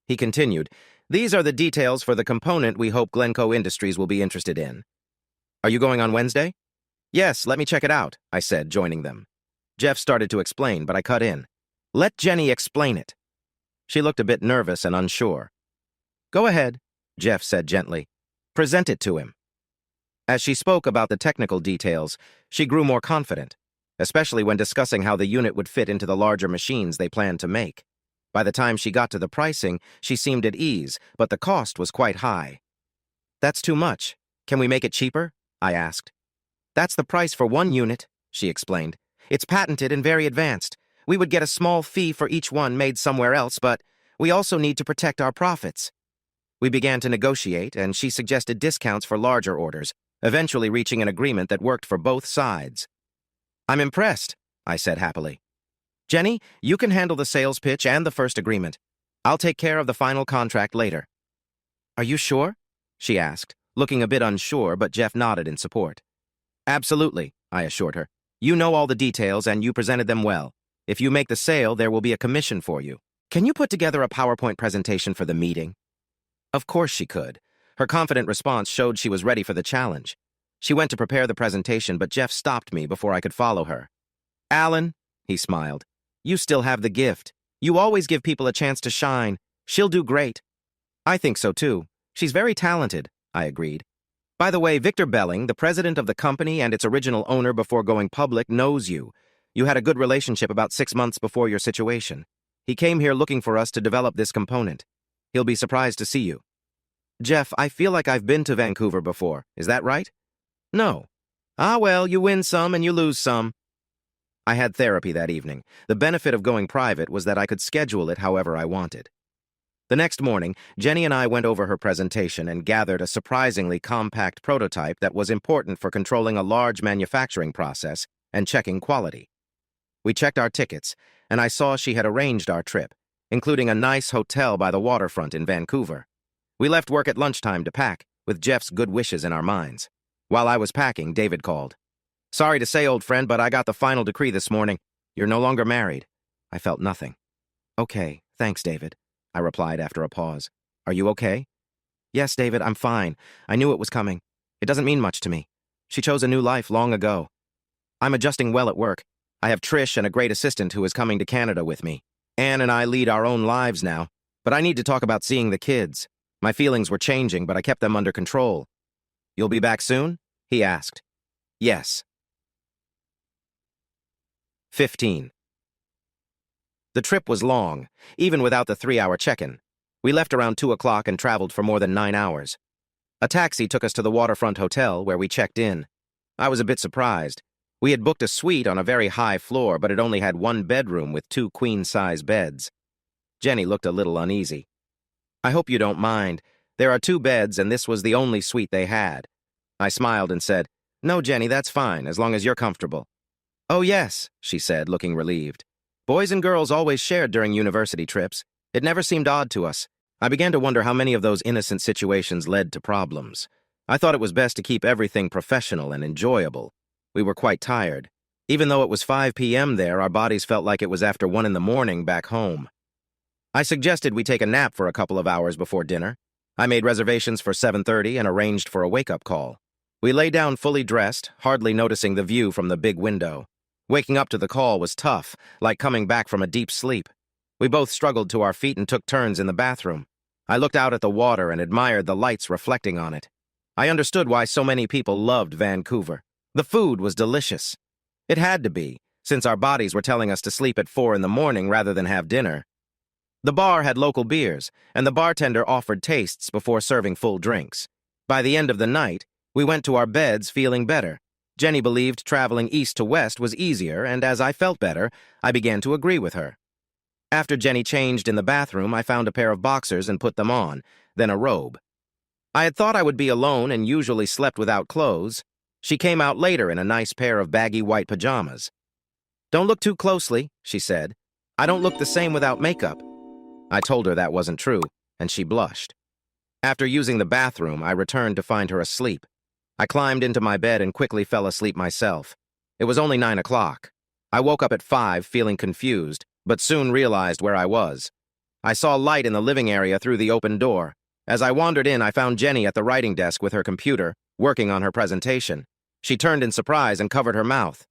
He continued, These are the details for the component we hope Glencoe Industries will be interested in. Are you going on Wednesday? Yes, let me check it out, I said, joining them. Jeff started to explain, but I cut in. Let Jenny explain it. She looked a bit nervous and unsure. Go ahead, Jeff said gently. Present it to him. As she spoke about the technical details, she grew more confident, especially when discussing how the unit would fit into the larger machines they planned to make. By the time she got to the pricing, she seemed at ease, but the cost was quite high. That's too much. Can we make it cheaper? I asked. That's the price for one unit, she explained. It's patented and very advanced. We would get a small fee for each one made somewhere else, but we also need to protect our profits. We began to negotiate, and she suggested discounts for larger orders, eventually reaching an agreement that worked for both sides. I'm impressed, I said happily. Jenny, you can handle the sales pitch and the first agreement. I'll take care of the final contract later. Are you sure? She asked, looking a bit unsure, but Jeff nodded in support. Absolutely, I assured her. You know all the details and you presented them well. If you make the sale, there will be a commission for you. Can you put together a PowerPoint presentation for the meeting? Of course she could. Her confident response showed she was ready for the challenge. She went to prepare the presentation, but Jeff stopped me before I could follow her. Alan, he smiled, you still have the gift. You always give people a chance to shine. She'll do great. I think so too. She's very talented, I agreed. By the way, Victor Belling, the president of the company and its original owner before going public, knows you. You had a good relationship about 6 months before your situation. He came here looking for us to develop this component. He'll be surprised to see you. Jeff, I feel like I've been to Vancouver before. Is that right? No. Ah, well, you win some and you lose some. I had therapy that evening. The benefit of going private was that I could schedule it however I wanted. The next morning, Jenny and I went over her presentation and gathered a surprisingly compact prototype that was important for controlling a large manufacturing process and checking quality. We checked our tickets, and I saw she had arranged our trip, including a nice hotel by the waterfront in Vancouver. We left work at lunchtime to pack, with Jeff's good wishes in our minds. While I was packing, David called. Sorry to say, old friend, but I got the final decree this morning. You're no longer married. I felt nothing. Okay, thanks, David, I replied after a pause. Are you okay? Yes, David, I'm fine. I knew it was coming. It doesn't mean much to me. She chose a new life long ago. I'm adjusting well at work. I have Trish and a great assistant who is coming to Canada with me. Anne and I lead our own lives now, but I need to talk about seeing the kids. My feelings were changing, but I kept them under control. You'll be back soon? He asked. Yes. 15. The trip was long, even without the 3-hour check-in. We left around 2 o'clock and traveled for more than 9 hours. A taxi took us to the waterfront hotel where we checked in. I was a bit surprised. We had booked a suite on a very high floor, but it only had one bedroom with 2 queen-size beds. Jenny looked a little uneasy. I hope you don't mind. There are 2 beds, and this was the only suite they had. I smiled and said, No, Jenny, that's fine, as long as you're comfortable. Oh, yes, she said, looking relieved. Boys and girls always shared during university trips. It never seemed odd to us. I began to wonder how many of those innocent situations led to problems. I thought it was best to keep everything professional and enjoyable. We were quite tired. Even though it was 5 p.m. there, our bodies felt like it was after 1 in the morning back home. I suggested we take a nap for a couple of hours before dinner. I made reservations for 7:30 and arranged for a wake-up call. We lay down fully dressed, hardly noticing the view from the big window. Waking up to the call was tough, like coming back from a deep sleep. We both struggled to our feet and took turns in the bathroom. I looked out at the water and admired the lights reflecting on it. I understood why so many people loved Vancouver. The food was delicious. It had to be, since our bodies were telling us to sleep at 4 in the morning rather than have dinner. The bar had local beers, and the bartender offered tastes before serving full drinks. By the end of the night, we went to our beds feeling better. Jenny believed traveling east to west was easier, and as I felt better, I began to agree with her. After Jenny changed in the bathroom, I found a pair of boxers and put them on, then a robe. I had thought I would be alone and usually slept without clothes. She came out later in a nice pair of baggy white pajamas. Don't look too closely, she said. I don't look the same without makeup. I told her that wasn't true, and she blushed. After using the bathroom, I returned to find her asleep. I climbed into my bed and quickly fell asleep myself. It was only 9 o'clock. I woke up at 5 feeling confused, but soon realized where I was. I saw light in the living area through the open door. As I wandered in, I found Jenny at the writing desk with her computer, working on her presentation. She turned in surprise and covered her mouth.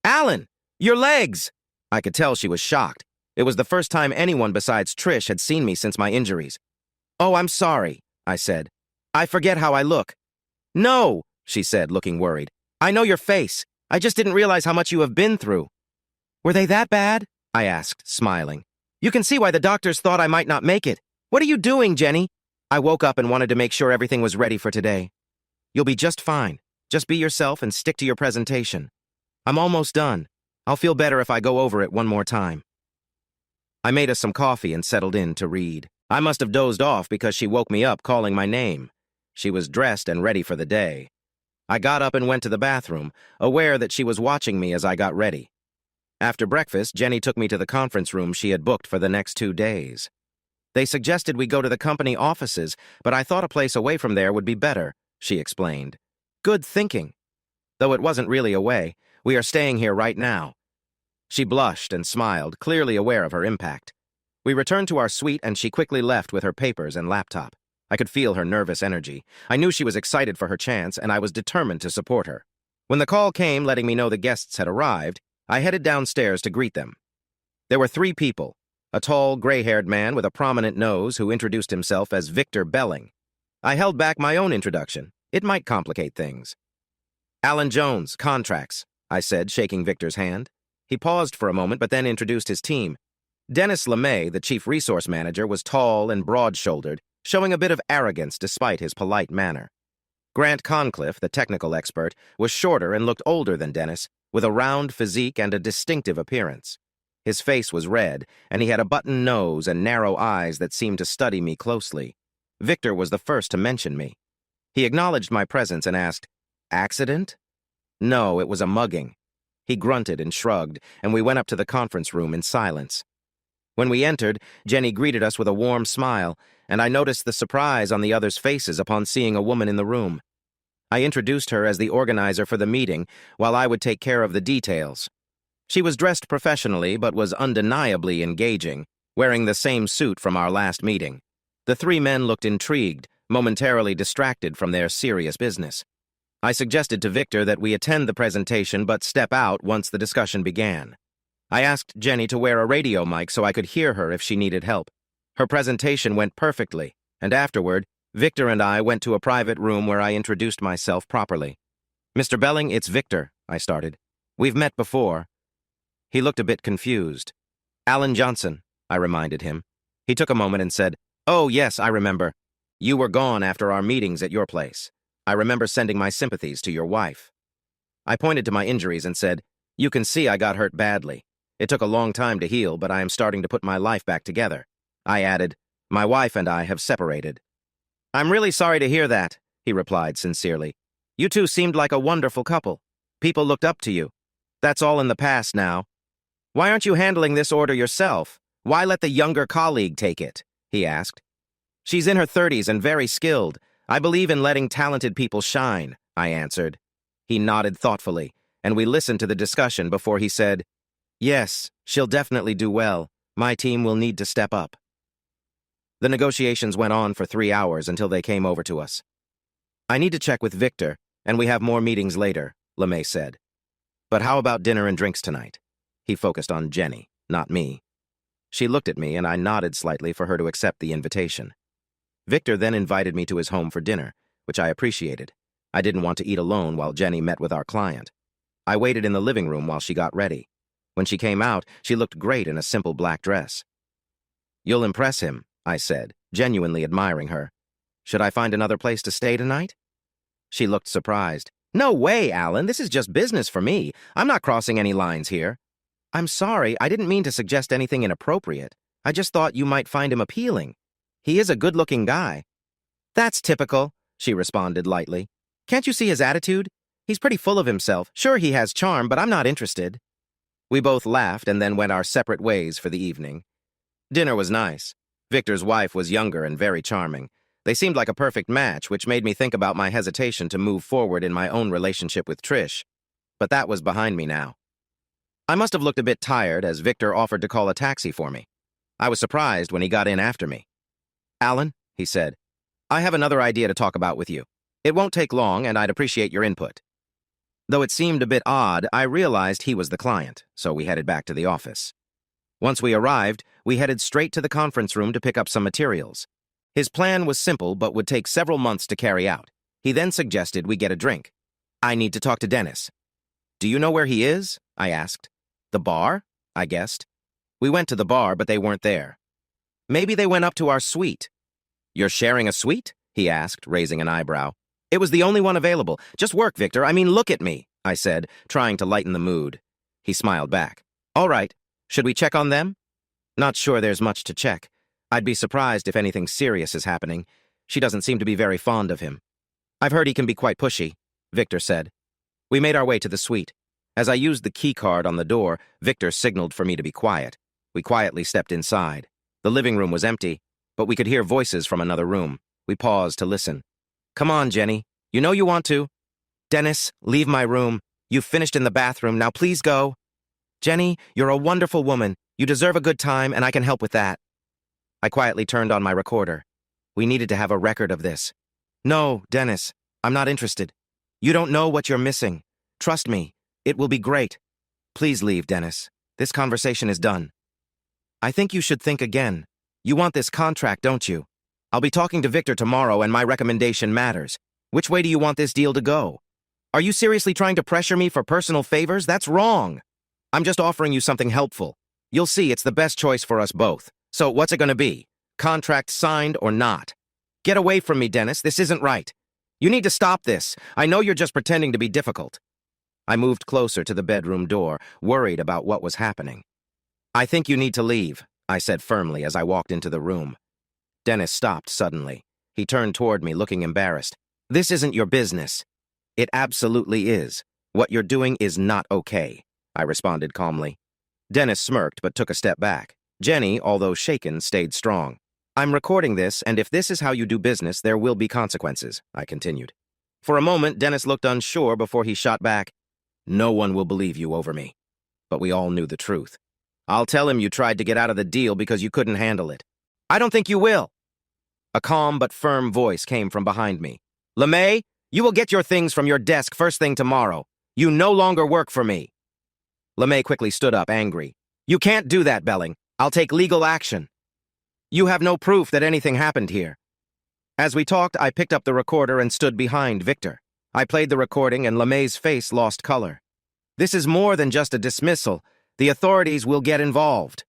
Alan, your legs! I could tell she was shocked. It was the first time anyone besides Trish had seen me since my injuries. Oh, I'm sorry, I said. I forget how I look. No, she said, looking worried. I know your face. I just didn't realize how much you have been through. Were they that bad? I asked, smiling. You can see why the doctors thought I might not make it. What are you doing, Jenny? I woke up and wanted to make sure everything was ready for today. You'll be just fine. Just be yourself and stick to your presentation. I'm almost done. I'll feel better if I go over it one more time. I made us some coffee and settled in to read. I must have dozed off because she woke me up calling my name. She was dressed and ready for the day. I got up and went to the bathroom, aware that she was watching me as I got ready. After breakfast, Jenny took me to the conference room she had booked for the next 2 days. They suggested we go to the company offices, but I thought a place away from there would be better, she explained. Good thinking. Though it wasn't really away, we are staying here right now. She blushed and smiled, clearly aware of her impact. We returned to our suite and she quickly left with her papers and laptop. I could feel her nervous energy. I knew she was excited for her chance, and I was determined to support her. When the call came letting me know the guests had arrived, I headed downstairs to greet them. There were 3 people, a tall, gray-haired man with a prominent nose who introduced himself as Victor Belling. I held back my own introduction. It might complicate things. Alan Jones, contracts, I said, shaking Victor's hand. He paused for a moment, but then introduced his team. Dennis LeMay, the chief resource manager, was tall and broad-shouldered, showing a bit of arrogance despite his polite manner. Grant Concliffe, the technical expert, was shorter and looked older than Dennis, with a round physique and a distinctive appearance. His face was red, and he had a button nose and narrow eyes that seemed to study me closely. Victor was the first to mention me. He acknowledged my presence and asked, "Accident?" No, it was a mugging. He grunted and shrugged, and we went up to the conference room in silence. When we entered, Jenny greeted us with a warm smile, and I noticed the surprise on the others' faces upon seeing a woman in the room. I introduced her as the organizer for the meeting, while I would take care of the details. She was dressed professionally, but was undeniably engaging, wearing the same suit from our last meeting. The 3 men looked intrigued, momentarily distracted from their serious business. I suggested to Victor that we attend the presentation but step out once the discussion began. I asked Jenny to wear a radio mic so I could hear her if she needed help. Her presentation went perfectly, and afterward, Victor and I went to a private room where I introduced myself properly. "Mr. Belling, it's Victor," I started. "We've met before." He looked a bit confused. "Alan Johnson," I reminded him. He took a moment and said, "Oh, yes, I remember. You were gone after our meetings at your place. I remember sending my sympathies to your wife." I pointed to my injuries and said, "You can see I got hurt badly. It took a long time to heal, but I am starting to put my life back together." I added, "My wife and I have separated." "I'm really sorry to hear that," he replied sincerely. "You two seemed like a wonderful couple. People looked up to you. That's all in the past now. Why aren't you handling this order yourself? Why let the younger colleague take it?" he asked. "She's in her 30s and very skilled. I believe in letting talented people shine," I answered. He nodded thoughtfully, and we listened to the discussion before he said, "Yes, she'll definitely do well. My team will need to step up." The negotiations went on for 3 hours until they came over to us. "I need to check with Victor, and we have more meetings later," LeMay said. "But how about dinner and drinks tonight?" He focused on Jenny, not me. She looked at me, and I nodded slightly for her to accept the invitation. Victor then invited me to his home for dinner, which I appreciated. I didn't want to eat alone while Jenny met with our client. I waited in the living room while she got ready. When she came out, she looked great in a simple black dress. "You'll impress him," I said, genuinely admiring her. "Should I find another place to stay tonight?" She looked surprised. "No way, Alan. This is just business for me. I'm not crossing any lines here." "I'm sorry. I didn't mean to suggest anything inappropriate. I just thought you might find him appealing. He is a good-looking guy." "That's typical," she responded lightly. "Can't you see his attitude? He's pretty full of himself. Sure, he has charm, but I'm not interested." We both laughed and then went our separate ways for the evening. Dinner was nice. Victor's wife was younger and very charming. They seemed like a perfect match, which made me think about my hesitation to move forward in my own relationship with Trish. But that was behind me now. I must have looked a bit tired as Victor offered to call a taxi for me. I was surprised when he got in after me. "Alan," he said, "I have another idea to talk about with you. It won't take long, and I'd appreciate your input." Though it seemed a bit odd, I realized he was the client, so we headed back to the office. Once we arrived, we headed straight to the conference room to pick up some materials. His plan was simple but would take several months to carry out. He then suggested we get a drink. "I need to talk to Dennis." "Do you know where he is?" I asked. "The bar?" I guessed. We went to the bar, but they weren't there. "Maybe they went up to our suite." "You're sharing a suite?" he asked, raising an eyebrow. "It was the only one available. Just work, Victor. I mean, look at me," I said, trying to lighten the mood. He smiled back. "All right. Should we check on them?" "Not sure there's much to check. I'd be surprised if anything serious is happening. She doesn't seem to be very fond of him." "I've heard he can be quite pushy," Victor said. We made our way to the suite. As I used the key card on the door, Victor signaled for me to be quiet. We quietly stepped inside. The living room was empty, but we could hear voices from another room. We paused to listen. "Come on, Jenny. You know you want to." "Dennis, leave my room. You've finished in the bathroom. Now please go." "Jenny, you're a wonderful woman. You deserve a good time, and I can help with that." I quietly turned on my recorder. We needed to have a record of this. "No, Dennis, I'm not interested. You don't know what you're missing. Trust me, it will be great. Please leave, Dennis. This conversation is done." "I think you should think again. You want this contract, don't you? I'll be talking to Victor tomorrow, and my recommendation matters. Which way do you want this deal to go? Are you seriously trying to pressure me for personal favors? That's wrong. I'm just offering you something helpful. You'll see it's the best choice for us both. So what's it going to be? Contract signed or not? Get away from me, Dennis. This isn't right. You need to stop this. I know you're just pretending to be difficult." I moved closer to the bedroom door, worried about what was happening. "I think you need to leave," I said firmly as I walked into the room. Dennis stopped suddenly. He turned toward me, looking embarrassed. "This isn't your business." "It absolutely is. What you're doing is not okay," I responded calmly. Dennis smirked but took a step back. Jenny, although shaken, stayed strong. "I'm recording this, and if this is how you do business, there will be consequences," I continued. For a moment, Dennis looked unsure before he shot back. "No one will believe you over me." But we all knew the truth. "I'll tell him you tried to get out of the deal because you couldn't handle it." "I don't think you will." A calm but firm voice came from behind me. "LeMay, you will get your things from your desk first thing tomorrow. You no longer work for me." LeMay quickly stood up, angry. "You can't do that, Belling. I'll take legal action. You have no proof that anything happened here." As we talked, I picked up the recorder and stood behind Victor. I played the recording and LeMay's face lost color. "This is more than just a dismissal. The authorities will get involved."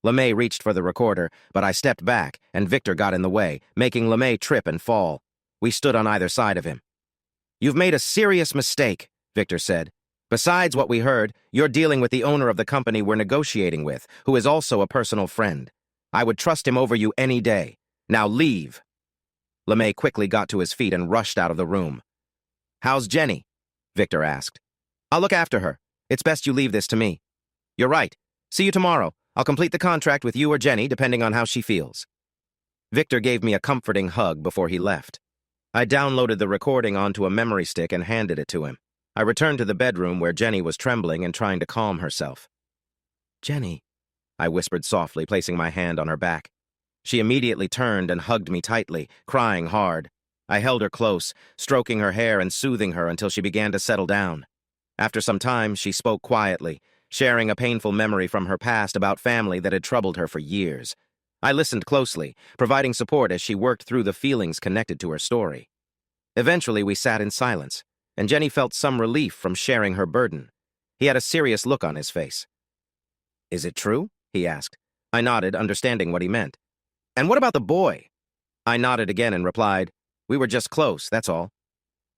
LeMay reached for the recorder, but I stepped back, and Victor got in the way, making LeMay trip and fall. We stood on either side of him. "You've made a serious mistake," Victor said. "Besides what we heard, you're dealing with the owner of the company we're negotiating with, who is also a personal friend. I would trust him over you any day. Now leave." LeMay quickly got to his feet and rushed out of the room. "How's Jenny?" Victor asked. "I'll look after her. It's best you leave this to me." "You're right. See you tomorrow. I'll complete the contract with you or Jenny, depending on how she feels." Victor gave me a comforting hug before he left. I downloaded the recording onto a memory stick and handed it to him. I returned to the bedroom where Jenny was trembling and trying to calm herself. "Jenny," I whispered softly, placing my hand on her back. She immediately turned and hugged me tightly, crying hard. I held her close, stroking her hair and soothing her until she began to settle down. After some time, she spoke quietly, sharing a painful memory from her past about family that had troubled her for years. I listened closely, providing support as she worked through the feelings connected to her story. Eventually, we sat in silence, and Jenny felt some relief from sharing her burden. He had a serious look on his face. "Is it true?" he asked. I nodded, understanding what he meant. "And what about the boy?" I nodded again and replied, "We were just close, that's all."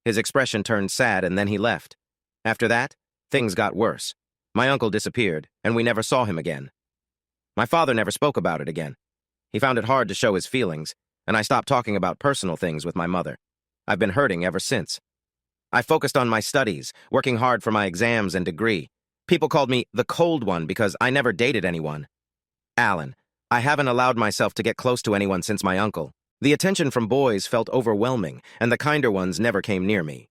His expression turned sad, and then he left. After that, things got worse. My uncle disappeared, and we never saw him again. My father never spoke about it again. He found it hard to show his feelings, and I stopped talking about personal things with my mother. I've been hurting ever since. I focused on my studies, working hard for my exams and degree. People called me the cold one because I never dated anyone. Alan, I haven't allowed myself to get close to anyone since my uncle. The attention from boys felt overwhelming, and the kinder ones never came near me.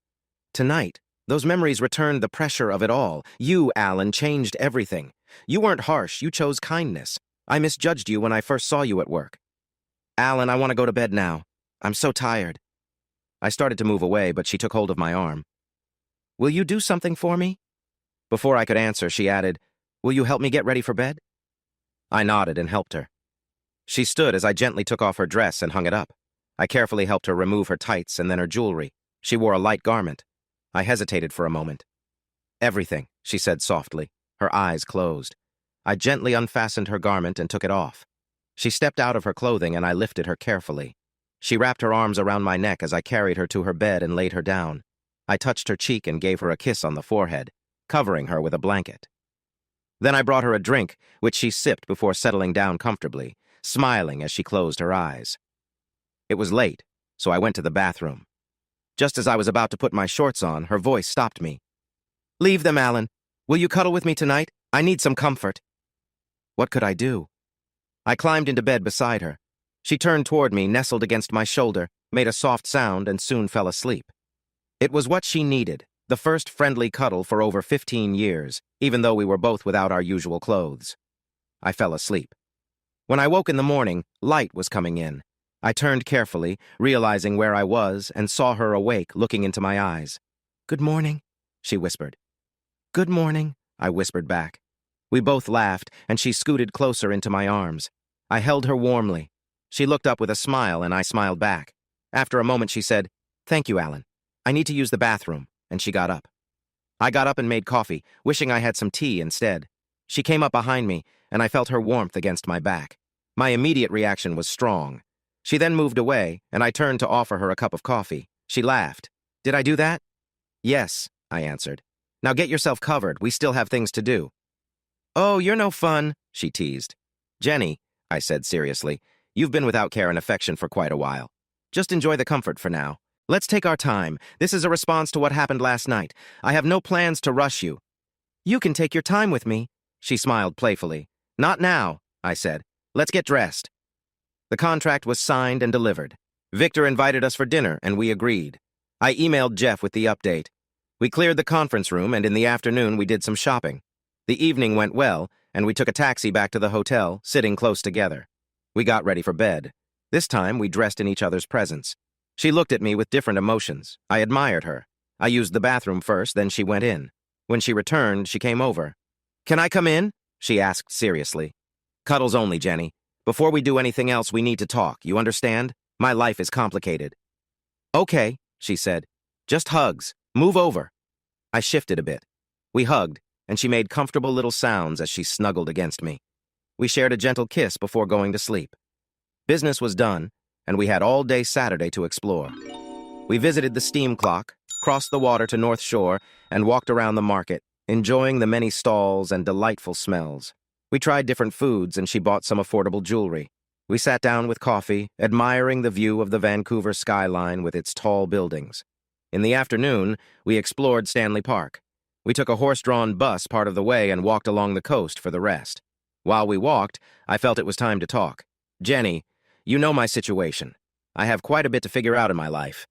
Tonight, those memories returned the pressure of it all. You, Alan, changed everything. You weren't harsh, you chose kindness. I misjudged you when I first saw you at work. Alan, I want to go to bed now. I'm so tired. I started to move away, but she took hold of my arm. Will you do something for me? Before I could answer, she added, Will you help me get ready for bed? I nodded and helped her. She stood as I gently took off her dress and hung it up. I carefully helped her remove her tights and then her jewelry. She wore a light garment. I hesitated for a moment. Everything, she said softly, her eyes closed. I gently unfastened her garment and took it off. She stepped out of her clothing and I lifted her carefully. She wrapped her arms around my neck as I carried her to her bed and laid her down. I touched her cheek and gave her a kiss on the forehead, covering her with a blanket. Then I brought her a drink, which she sipped before settling down comfortably, smiling as she closed her eyes. It was late, so I went to the bathroom. Just as I was about to put my shorts on, her voice stopped me. Leave them, Alan. Will you cuddle with me tonight? I need some comfort. What could I do? I climbed into bed beside her. She turned toward me, nestled against my shoulder, made a soft sound, and soon fell asleep. It was what she needed, the first friendly cuddle for over 15 years, even though we were both without our usual clothes. I fell asleep. When I woke in the morning, light was coming in. I turned carefully, realizing where I was, and saw her awake, looking into my eyes. Good morning, she whispered. Good morning, I whispered back. We both laughed, and she scooted closer into my arms. I held her warmly. She looked up with a smile, and I smiled back. After a moment, she said, Thank you, Alan. I need to use the bathroom, and she got up. I got up and made coffee, wishing I had some tea instead. She came up behind me, and I felt her warmth against my back. My immediate reaction was strong. She then moved away, and I turned to offer her a cup of coffee. She laughed. Did I do that? Yes, I answered. Now get yourself covered. We still have things to do. Oh, you're no fun, she teased. Jenny, I said seriously, you've been without care and affection for quite a while. Just enjoy the comfort for now. Let's take our time. This is a response to what happened last night. I have no plans to rush you. You can take your time with me, she smiled playfully. Not now, I said. Let's get dressed. The contract was signed and delivered. Victor invited us for dinner, and we agreed. I emailed Jeff with the update. We cleared the conference room, and in the afternoon we did some shopping. The evening went well, and we took a taxi back to the hotel, sitting close together. We got ready for bed. This time, we dressed in each other's presence. She looked at me with different emotions. I admired her. I used the bathroom first, then she went in. When she returned, she came over. "Can I come in?" she asked seriously. "Cuddles only, Jenny. Before we do anything else, we need to talk, you understand? My life is complicated." "Okay," she said. "Just hugs. Move over." I shifted a bit. We hugged, and she made comfortable little sounds as she snuggled against me. We shared a gentle kiss before going to sleep. Business was done, and we had all day Saturday to explore. We visited the steam clock, crossed the water to North Shore, and walked around the market, enjoying the many stalls and delightful smells. We tried different foods, and she bought some affordable jewelry. We sat down with coffee, admiring the view of the Vancouver skyline with its tall buildings. In the afternoon, we explored Stanley Park. We took a horse-drawn bus part of the way and walked along the coast for the rest. While we walked, I felt it was time to talk. "Jenny, you know my situation. I have quite a bit to figure out in my life."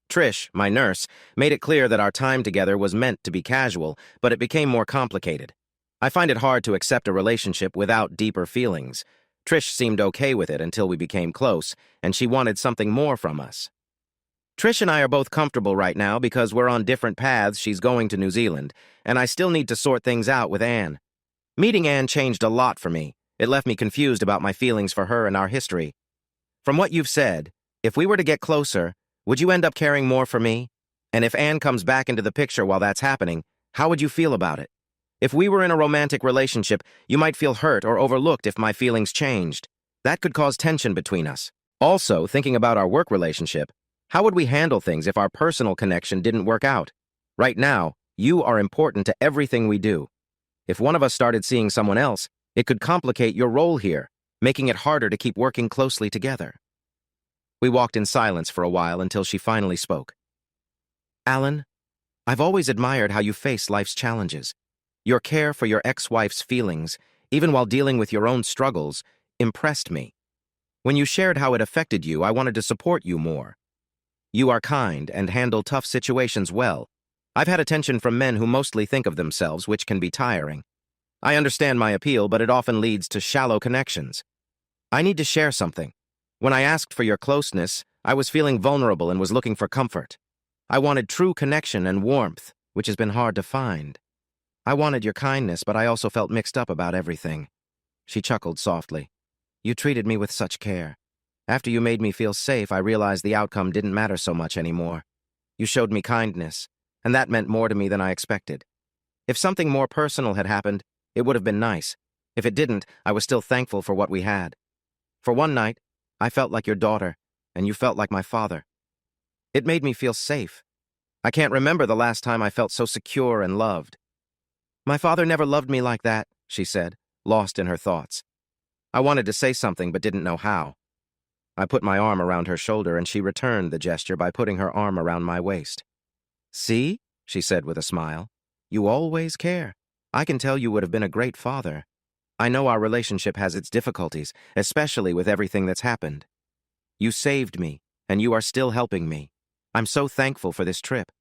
Trish, my nurse, made it clear that our time together was meant to be casual, but it became more complicated. I find it hard to accept a relationship without deeper feelings. Trish seemed okay with it until we became close, and she wanted something more from us. Trish and I are both comfortable right now because we're on different paths. She's going to New Zealand, and I still need to sort things out with Anne. Meeting Anne changed a lot for me. It left me confused about my feelings for her and our history. From what you've said, if we were to get closer, would you end up caring more for me? And if Anne comes back into the picture while that's happening, how would you feel about it? If we were in a romantic relationship, you might feel hurt or overlooked if my feelings changed. That could cause tension between us. Also, thinking about our work relationship, how would we handle things if our personal connection didn't work out? Right now, you are important to everything we do. If one of us started seeing someone else, it could complicate your role here, making it harder to keep working closely together. We walked in silence for a while until she finally spoke. "Alan, I've always admired how you face life's challenges. Your care for your ex-wife's feelings, even while dealing with your own struggles, impressed me. When you shared how it affected you, I wanted to support you more. You are kind and handle tough situations well. I've had attention from men who mostly think of themselves, which can be tiring. I understand my appeal, but it often leads to shallow connections. I need to share something. When I asked for your closeness, I was feeling vulnerable and was looking for comfort. I wanted true connection and warmth, which has been hard to find. I wanted your kindness, but I also felt mixed up about everything." She chuckled softly. "You treated me with such care. After you made me feel safe, I realized the outcome didn't matter so much anymore. You showed me kindness, and that meant more to me than I expected. If something more personal had happened, it would have been nice. If it didn't, I was still thankful for what we had. For one night, I felt like your daughter, and you felt like my father. It made me feel safe. I can't remember the last time I felt so secure and loved." "My father never loved me like that," she said, lost in her thoughts. I wanted to say something but didn't know how. I put my arm around her shoulder, and she returned the gesture by putting her arm around my waist. "See?" she said with a smile. "You always care. I can tell you would have been a great father. I know our relationship has its difficulties, especially with everything that's happened. You saved me, and you are still helping me. I'm so thankful for this trip.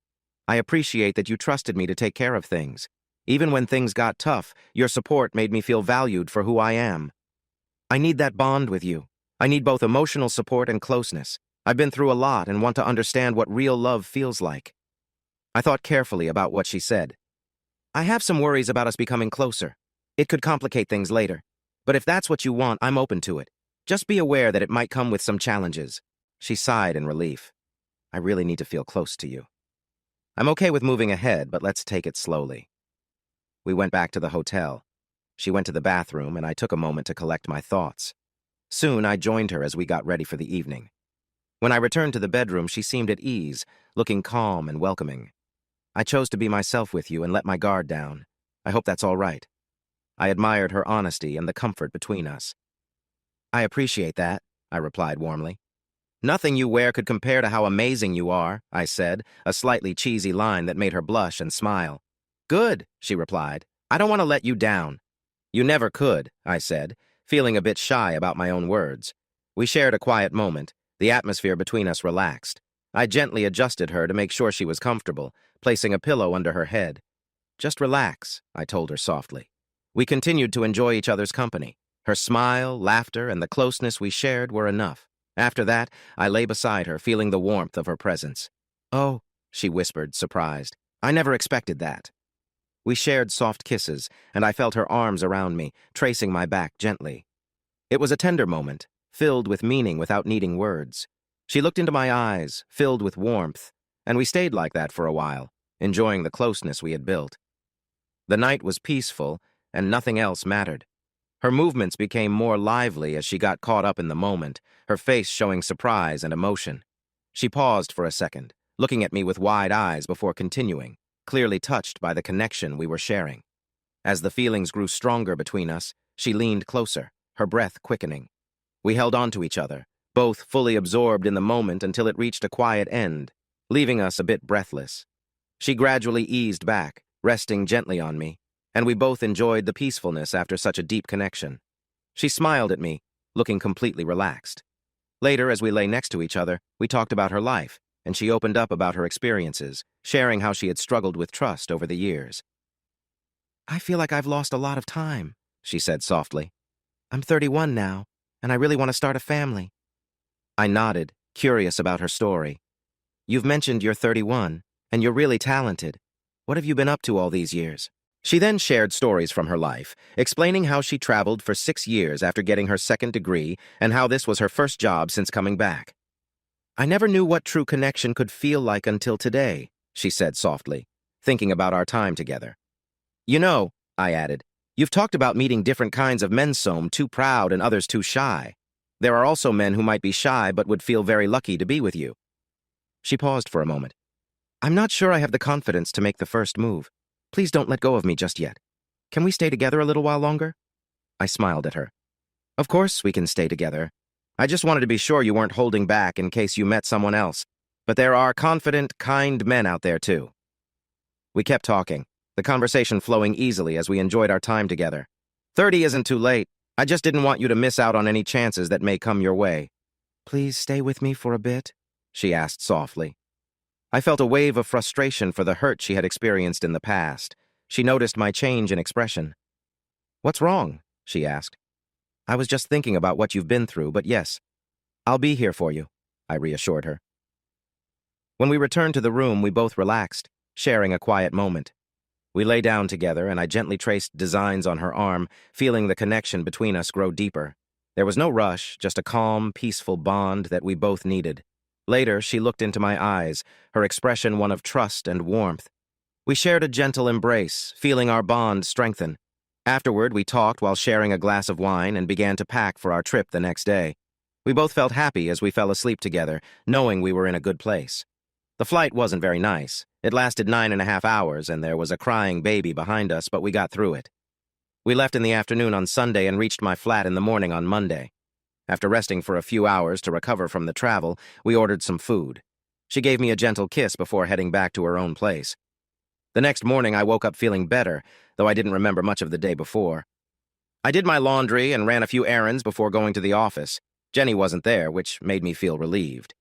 I appreciate that you trusted me to take care of things. Even when things got tough, your support made me feel valued for who I am. I need that bond with you. I need both emotional support and closeness. I've been through a lot and want to understand what real love feels like." I thought carefully about what she said. "I have some worries about us becoming closer. It could complicate things later. But if that's what you want, I'm open to it. Just be aware that it might come with some challenges." She sighed in relief. "I really need to feel close to you. I'm okay with moving ahead, but let's take it slowly." We went back to the hotel. She went to the bathroom, and I took a moment to collect my thoughts. Soon, I joined her as we got ready for the evening. When I returned to the bedroom, she seemed at ease, looking calm and welcoming. "I chose to be myself with you and let my guard down. I hope that's all right." I admired her honesty and the comfort between us. "I appreciate that," I replied warmly. "Nothing you wear could compare to how amazing you are," I said, a slightly cheesy line that made her blush and smile. "Good," she replied. "I don't want to let you down." "You never could," I said, feeling a bit shy about my own words. We shared a quiet moment. The atmosphere between us relaxed. I gently adjusted her to make sure she was comfortable, placing a pillow under her head. "Just relax," I told her softly. We continued to enjoy each other's company. Her smile, laughter, and the closeness we shared were enough. After that, I lay beside her, feeling the warmth of her presence. "Oh," she whispered, surprised. "I never expected that." We shared soft kisses, and I felt her arms around me, tracing my back gently. It was a tender moment, filled with meaning without needing words. She looked into my eyes, filled with warmth, and we stayed like that for a while, enjoying the closeness we had built. The night was peaceful, and nothing else mattered. Her movements became more lively as she got caught up in the moment, her face showing surprise and emotion. She paused for a second, looking at me with wide eyes before continuing, clearly touched by the connection we were sharing. As the feelings grew stronger between us, she leaned closer, her breath quickening. We held on to each other, both fully absorbed in the moment until it reached a quiet end, leaving us a bit breathless. She gradually eased back, resting gently on me, and we both enjoyed the peacefulness after such a deep connection. She smiled at me, looking completely relaxed. Later, as we lay next to each other, we talked about her life, and she opened up about her experiences, sharing how she had struggled with trust over the years. "I feel like I've lost a lot of time," she said softly. "I'm 31 now, and I really want to start a family." I nodded, curious about her story. "You've mentioned you're 31, and you're really talented. What have you been up to all these years?" She then shared stories from her life, explaining how she traveled for 6 years after getting her second degree and how this was her first job since coming back. "I never knew what true connection could feel like until today," she said softly, thinking about our time together. "You know," I added, "you've talked about meeting different kinds of men, some too proud and others too shy. There are also men who might be shy but would feel very lucky to be with you." She paused for a moment. "I'm not sure I have the confidence to make the first move. Please don't let go of me just yet. Can we stay together a little while longer?" I smiled at her. "Of course we can stay together. I just wanted to be sure you weren't holding back in case you met someone else. But there are confident, kind men out there too." We kept talking, the conversation flowing easily as we enjoyed our time together. 30 isn't too late. I just didn't want you to miss out on any chances that may come your way. "Please stay with me for a bit?" she asked softly. I felt a wave of frustration for the hurt she had experienced in the past. She noticed my change in expression. "What's wrong?" she asked. "I was just thinking about what you've been through, but yes, I'll be here for you," I reassured her. When we returned to the room, we both relaxed, sharing a quiet moment. We lay down together, and I gently traced designs on her arm, feeling the connection between us grow deeper. There was no rush, just a calm, peaceful bond that we both needed. Later, she looked into my eyes, her expression one of trust and warmth. We shared a gentle embrace, feeling our bond strengthen. Afterward, we talked while sharing a glass of wine and began to pack for our trip the next day. We both felt happy as we fell asleep together, knowing we were in a good place. The flight wasn't very nice. It lasted 9.5 hours, and there was a crying baby behind us, but we got through it. We left in the afternoon on Sunday and reached my flat in the morning on Monday. After resting for a few hours to recover from the travel, we ordered some food. She gave me a gentle kiss before heading back to her own place. The next morning, I woke up feeling better, though I didn't remember much of the day before. I did my laundry and ran a few errands before going to the office. Jenny wasn't there, which made me feel relieved.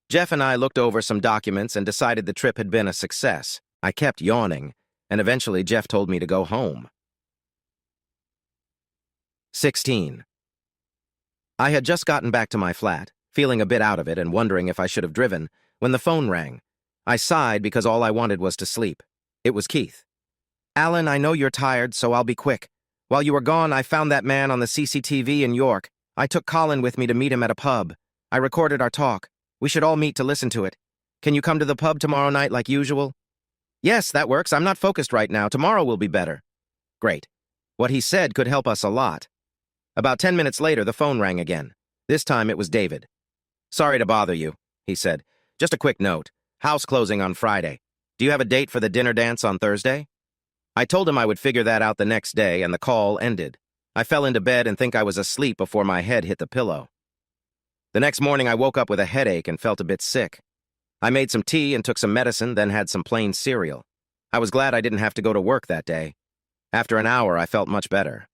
Jeff and I looked over some documents and decided the trip had been a success. I kept yawning, and eventually Jeff told me to go home. 16. I had just gotten back to my flat, feeling a bit out of it and wondering if I should have driven, when the phone rang. I sighed because all I wanted was to sleep. It was Keith. "Alan, I know you're tired, so I'll be quick. While you were gone, I found that man on the CCTV in York. I took Colin with me to meet him at a pub. I recorded our talk. We should all meet to listen to it. Can you come to the pub tomorrow night like usual?" "Yes, that works. I'm not focused right now. Tomorrow will be better." Great. What he said could help us a lot. About 10 minutes later, the phone rang again. This time it was David. "Sorry to bother you," he said. "Just a quick note. House closing on Friday. Do you have a date for the dinner dance on Thursday?" I told him I would figure that out the next day, and the call ended. I fell into bed and think I was asleep before my head hit the pillow. The next morning, I woke up with a headache and felt a bit sick. I made some tea and took some medicine, then had some plain cereal. I was glad I didn't have to go to work that day. After an hour, I felt much better.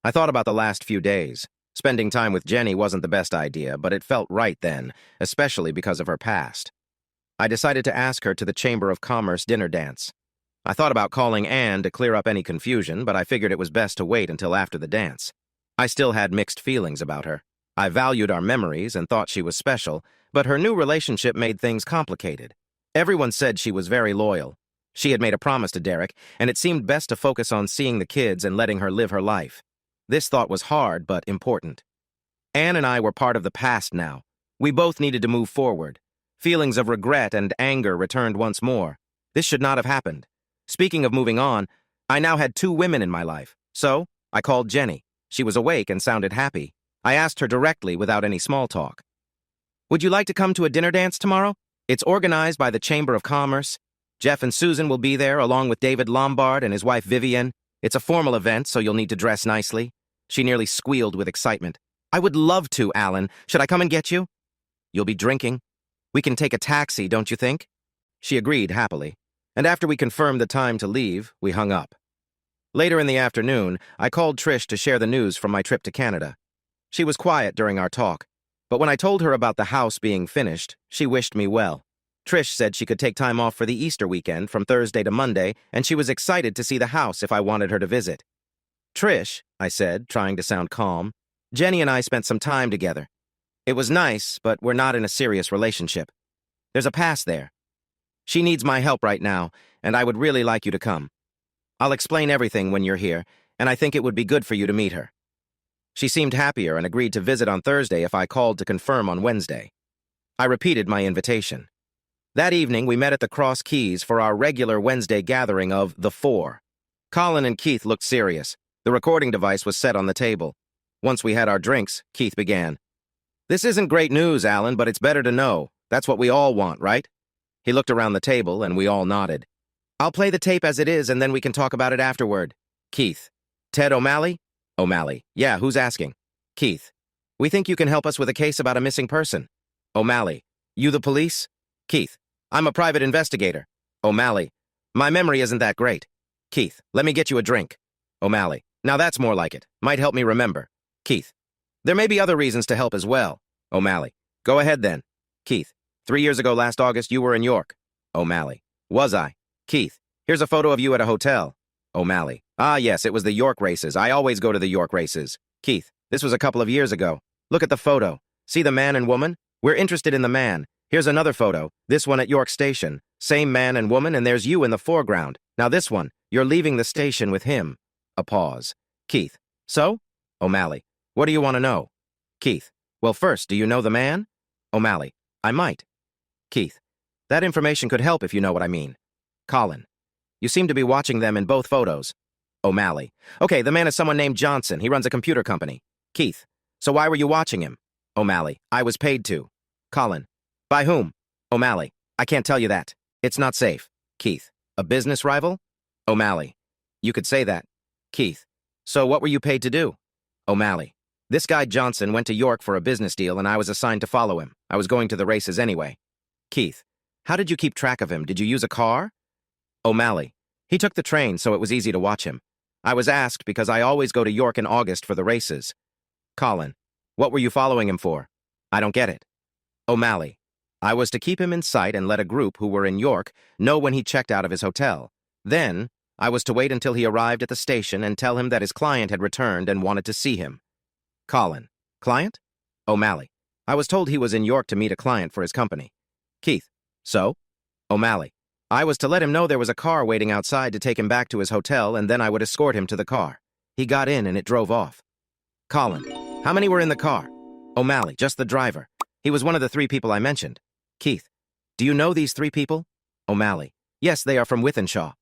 I thought about the last few days. Spending time with Jenny wasn't the best idea, but it felt right then, especially because of her past. I decided to ask her to the Chamber of Commerce dinner dance. I thought about calling Anne to clear up any confusion, but I figured it was best to wait until after the dance. I still had mixed feelings about her. I valued our memories and thought she was special, but her new relationship made things complicated. Everyone said she was very loyal. She had made a promise to Derek, and it seemed best to focus on seeing the kids and letting her live her life. This thought was hard, but important. Anne and I were part of the past now. We both needed to move forward. Feelings of regret and anger returned once more. This should not have happened. Speaking of moving on, I now had 2 women in my life. So, I called Jenny. She was awake and sounded happy. I asked her directly without any small talk. "Would you like to come to a dinner dance tomorrow? It's organized by the Chamber of Commerce. Jeff and Susan will be there, along with David Lombard and his wife Vivian. It's a formal event, so you'll need to dress nicely." She nearly squealed with excitement. "I would love to, Alan. Should I come and get you?" "You'll be drinking. We can take a taxi, don't you think?" She agreed happily, and after we confirmed the time to leave, we hung up. Later in the afternoon, I called Trish to share the news from my trip to Canada. She was quiet during our talk, but when I told her about the house being finished, she wished me well. Trish said she could take time off for the Easter weekend from Thursday to Monday, and she was excited to see the house if I wanted her to visit. "Trish," I said, trying to sound calm, "Jenny and I spent some time together. It was nice, but we're not in a serious relationship. There's a past there. She needs my help right now, and I would really like you to come. I'll explain everything when you're here, and I think it would be good for you to meet her." She seemed happier and agreed to visit on Thursday if I called to confirm on Wednesday. I repeated my invitation. That evening, we met at the Cross Keys for our regular Wednesday gathering of The Four. Colin and Keith looked serious. The recording device was set on the table. Once we had our drinks, Keith began. "This isn't great news, Alan, but it's better to know. That's what we all want, right?" He looked around the table, and we all nodded. "I'll play the tape as it is, and then we can talk about it afterward." Keith. "Ted O'Malley?" O'Malley. "Yeah, who's asking?" Keith. "We think you can help us with a case about a missing person." O'Malley. "You the police?" Keith. "I'm a private investigator." O'Malley. "My memory isn't that great." Keith. "Let me get you a drink." O'Malley. "Now that's more like it. Might help me remember." Keith. "There may be other reasons to help as well." O'Malley. "Go ahead then." Keith. 3 years ago last August, you were in York." O'Malley. "Was I?" Keith. "Here's a photo of you at a hotel." O'Malley. "Ah, yes, it was the York races. I always go to the York races." Keith. "This was a couple of years ago. Look at the photo. See the man and woman? We're interested in the man. Here's another photo. This one at York Station. Same man and woman, and there's you in the foreground. Now this one. You're leaving the station with him." A pause. Keith. "So?" O'Malley. "What do you want to know?" Keith. "Well, first, do you know the man?" O'Malley. "I might." Keith. "That information could help if you know what I mean." Colin. "You seem to be watching them in both photos." O'Malley. "Okay, the man is someone named Johnson. He runs a computer company." Keith. "So why were you watching him?" O'Malley. "I was paid to." Colin. "By whom?" O'Malley. "I can't tell you that. It's not safe." Keith. "A business rival?" O'Malley. "You could say that." Keith. "So what were you paid to do?" O'Malley. "This guy Johnson went to York for a business deal and I was assigned to follow him. I was going to the races anyway." Keith. "How did you keep track of him? Did you use a car?" O'Malley. "He took the train, so it was easy to watch him. I was asked because I always go to York in August for the races." Colin. "What were you following him for?" "I don't get it." O'Malley. "I was to keep him in sight and let a group who were in York know when he checked out of his hotel. Then, I was to wait until he arrived at the station and tell him that his client had returned and wanted to see him." Colin. "Client?" O'Malley. "I was told he was in York to meet a client for his company." Keith. "So?" O'Malley. "I was to let him know there was a car waiting outside to take him back to his hotel, and then I would escort him to the car. He got in and it drove off." Colin. "How many were in the car?" O'Malley. "Just the driver. He was one of the 3 people I mentioned." Keith. "Do you know these 3 people?" O'Malley. "Yes, they are from Wythenshawe."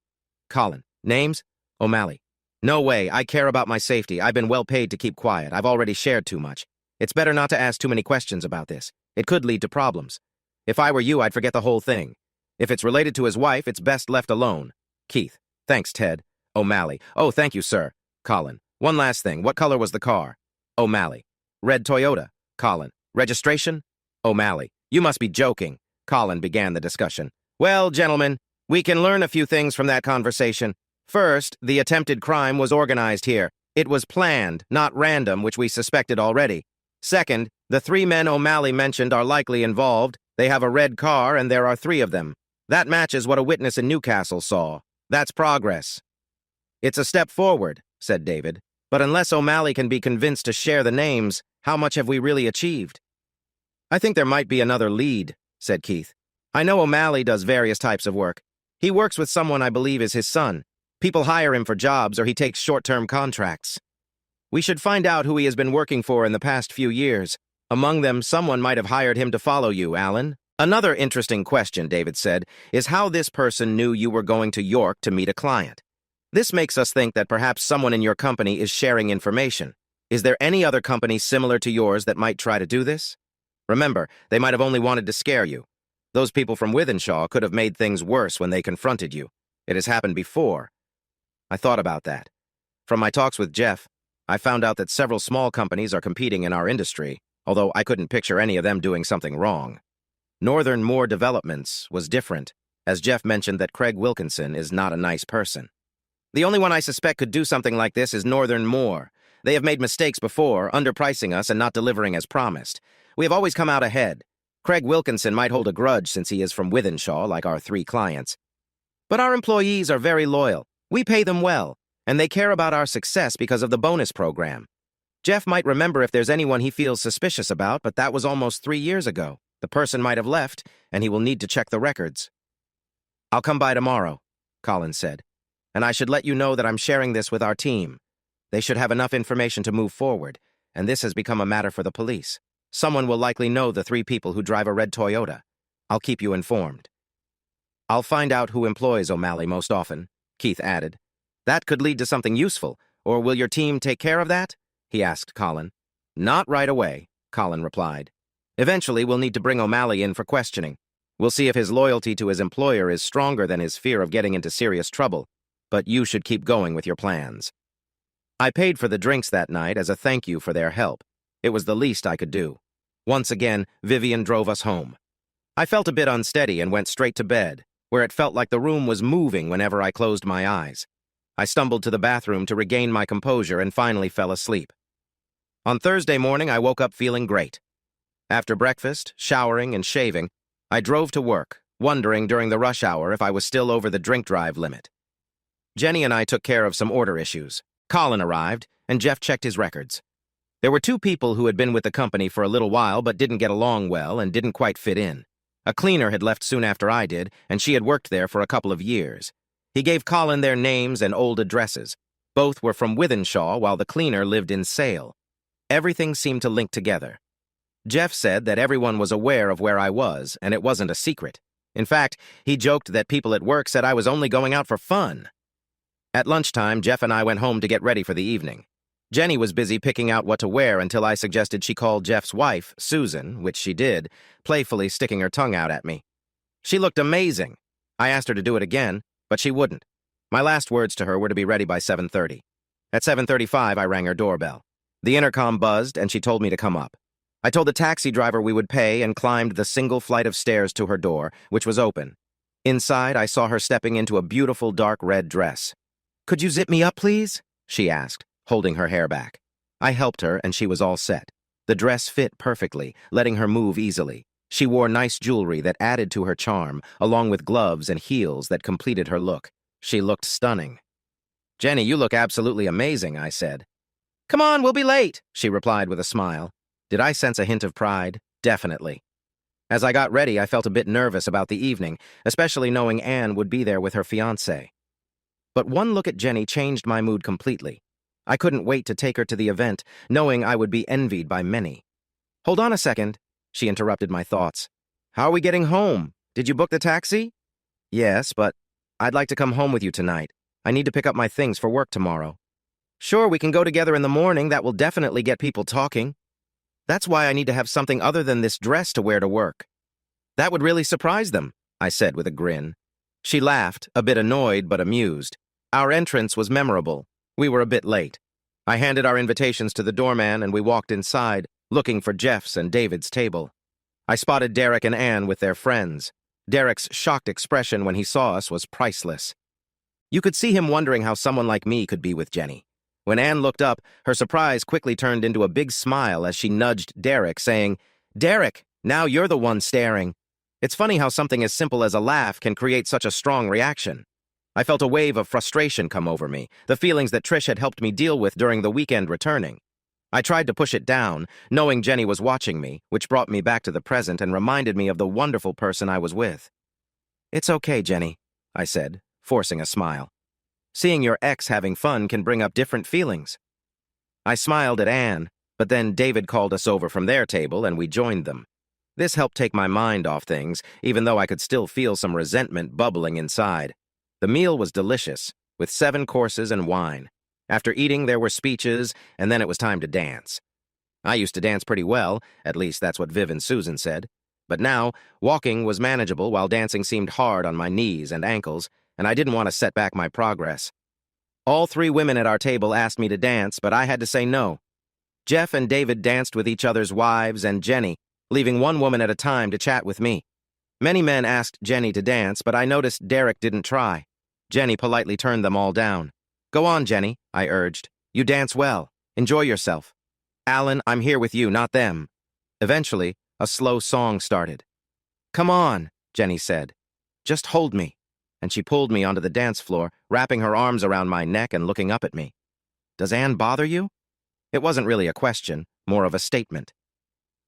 Colin. "Names?" O'Malley. "No way. I care about my safety. I've been well paid to keep quiet. I've already shared too much. It's better not to ask too many questions about this. It could lead to problems. If I were you, I'd forget the whole thing. If it's related to his wife, it's best left alone." Keith. "Thanks, Ted." O'Malley. "Oh, thank you, sir." Colin. "One last thing. What color was the car?" O'Malley. "Red Toyota." Colin. "Registration?" O'Malley. "You must be joking." Colin began the discussion. "Well, gentlemen, we can learn a few things from that conversation. First, the attempted crime was organized here. It was planned, not random, which we suspected already. Second, the 3 men O'Malley mentioned are likely involved. They have a red car, and there are 3 of them. That matches what a witness in Newcastle saw. That's progress." "It's a step forward," said David. "But unless O'Malley can be convinced to share the names, How much have we really achieved? I think there might be another lead, said Keith. I know O'Malley does various types of work. He works with someone I believe is his son. People hire him for jobs or he takes short-term contracts. We should find out who he has been working for in the past few years. Among them, someone might have hired him to follow you, Alan. Another interesting question, David said, is how this person knew you were going to York to meet a client. This makes us think that perhaps someone in your company is sharing information. Is there any other company similar to yours that might try to do this? Remember, they might have only wanted to scare you. Those people from Withenshaw could have made things worse when they confronted you. It has happened before. I thought about that. From my talks with Jeff, I found out that several small companies are competing in our industry, although I couldn't picture any of them doing something wrong. Northern Moor Developments was different, as Jeff mentioned that Craig Wilkinson is not a nice person. The only one I suspect could do something like this is Northern Moor. They have made mistakes before, underpricing us and not delivering as promised. We have always come out ahead. Craig Wilkinson might hold a grudge since he is from Withenshaw, like our 3 clients. But our employees are very loyal. We pay them well, and they care about our success because of the bonus program. Jeff might remember if there's anyone he feels suspicious about, but that was almost 3 years ago. The person might have left, and he will need to check the records. I'll come by tomorrow, Colin said, and I should let you know that I'm sharing this with our team. They should have enough information to move forward, and this has become a matter for the police. Someone will likely know the 3 people who drive a red Toyota. I'll keep you informed. I'll find out who employs O'Malley most often, Keith added. That could lead to something useful, or will your team take care of that? He asked Colin. Not right away, Colin replied. Eventually, we'll need to bring O'Malley in for questioning. We'll see if his loyalty to his employer is stronger than his fear of getting into serious trouble, but you should keep going with your plans. I paid for the drinks that night as a thank you for their help. It was the least I could do. Once again, Vivian drove us home. I felt a bit unsteady and went straight to bed, where it felt like the room was moving whenever I closed my eyes. I stumbled to the bathroom to regain my composure and finally fell asleep. On Thursday morning, I woke up feeling great. After breakfast, showering, and shaving, I drove to work, wondering during the rush hour if I was still over the drink drive limit. Jenny and I took care of some order issues. Colin arrived, and Jeff checked his records. There were 2 people who had been with the company for a little while but didn't get along well and didn't quite fit in. A cleaner had left soon after I did, and she had worked there for a couple of years. He gave Colin their names and old addresses. Both were from Withenshaw, while the cleaner lived in Sale. Everything seemed to link together. Jeff said that everyone was aware of where I was, and it wasn't a secret. In fact, he joked that people at work said I was only going out for fun. At lunchtime, Jeff and I went home to get ready for the evening. Jenny was busy picking out what to wear until I suggested she call Jeff's wife, Susan, which she did, playfully sticking her tongue out at me. She looked amazing. I asked her to do it again, but she wouldn't. My last words to her were to be ready by 7:30. At 7:35, I rang her doorbell. The intercom buzzed, and she told me to come up. I told the taxi driver we would pay and climbed the single flight of stairs to her door, which was open. Inside, I saw her stepping into a beautiful dark red dress. "Could you zip me up, please?" she asked, holding her hair back. I helped her, and she was all set. The dress fit perfectly, letting her move easily. She wore nice jewelry that added to her charm, along with gloves and heels that completed her look. She looked stunning. "Jenny, you look absolutely amazing," I said. "Come on, we'll be late," she replied with a smile. Did I sense a hint of pride? Definitely. As I got ready, I felt a bit nervous about the evening, especially knowing Anne would be there with her fiancé. But one look at Jenny changed my mood completely. I couldn't wait to take her to the event, knowing I would be envied by many. "Hold on a second," she interrupted my thoughts. "How are we getting home? Did you book the taxi?" "Yes, but I'd like to come home with you tonight. I need to pick up my things for work tomorrow." "Sure, we can go together in the morning. That will definitely get people talking. That's why I need to have something other than this dress to wear to work." "That would really surprise them," I said with a grin. She laughed, a bit annoyed but amused. Our entrance was memorable. We were a bit late. I handed our invitations to the doorman and we walked inside, looking for Jeff's and David's table. I spotted Derek and Anne with their friends. Derek's shocked expression when he saw us was priceless. You could see him wondering how someone like me could be with Jenny. When Anne looked up, her surprise quickly turned into a big smile as she nudged Derek, saying, "Derek, now you're the one staring." It's funny how something as simple as a laugh can create such a strong reaction. I felt a wave of frustration come over me, the feelings that Trish had helped me deal with during the weekend returning. I tried to push it down, knowing Jenny was watching me, which brought me back to the present and reminded me of the wonderful person I was with. "It's okay, Jenny," I said, forcing a smile. "Seeing your ex having fun can bring up different feelings." I smiled at Anne, but then David called us over from their table and we joined them. This helped take my mind off things, even though I could still feel some resentment bubbling inside. The meal was delicious, with 7 courses and wine. After eating, there were speeches, and then it was time to dance. I used to dance pretty well, at least that's what Viv and Susan said. But now, walking was manageable while dancing seemed hard on my knees and ankles, and I didn't want to set back my progress. All 3 women at our table asked me to dance, but I had to say no. Jeff and David danced with each other's wives and Jenny, leaving 1 woman at a time to chat with me. Many men asked Jenny to dance, but I noticed Derek didn't try. Jenny politely turned them all down. "Go on, Jenny," I urged. "You dance well. Enjoy yourself." "Alan, I'm here with you, not them." Eventually, a slow song started. "Come on," Jenny said. "Just hold me." And she pulled me onto the dance floor, wrapping her arms around my neck and looking up at me. "Does Anne bother you?" It wasn't really a question, more of a statement.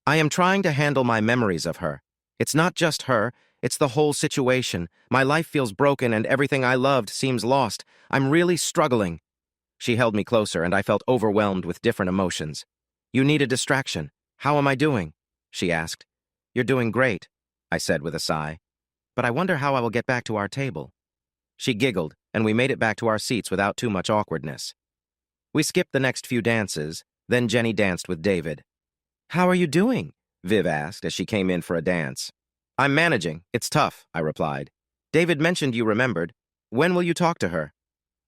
"I am trying to handle my memories of her. It's not just her, it's the whole situation. My life feels broken and everything I loved seems lost. I'm really struggling." She held me closer and I felt overwhelmed with different emotions. "You need a distraction. How am I doing?" she asked. "You're doing great," I said with a sigh. "But I wonder how I will get back to our table." She giggled, and we made it back to our seats without too much awkwardness. We skipped the next few dances, then Jenny danced with David. "How are you doing?" Viv asked as she came in for a dance. "I'm managing. It's tough," I replied. "David mentioned you remembered. When will you talk to her?"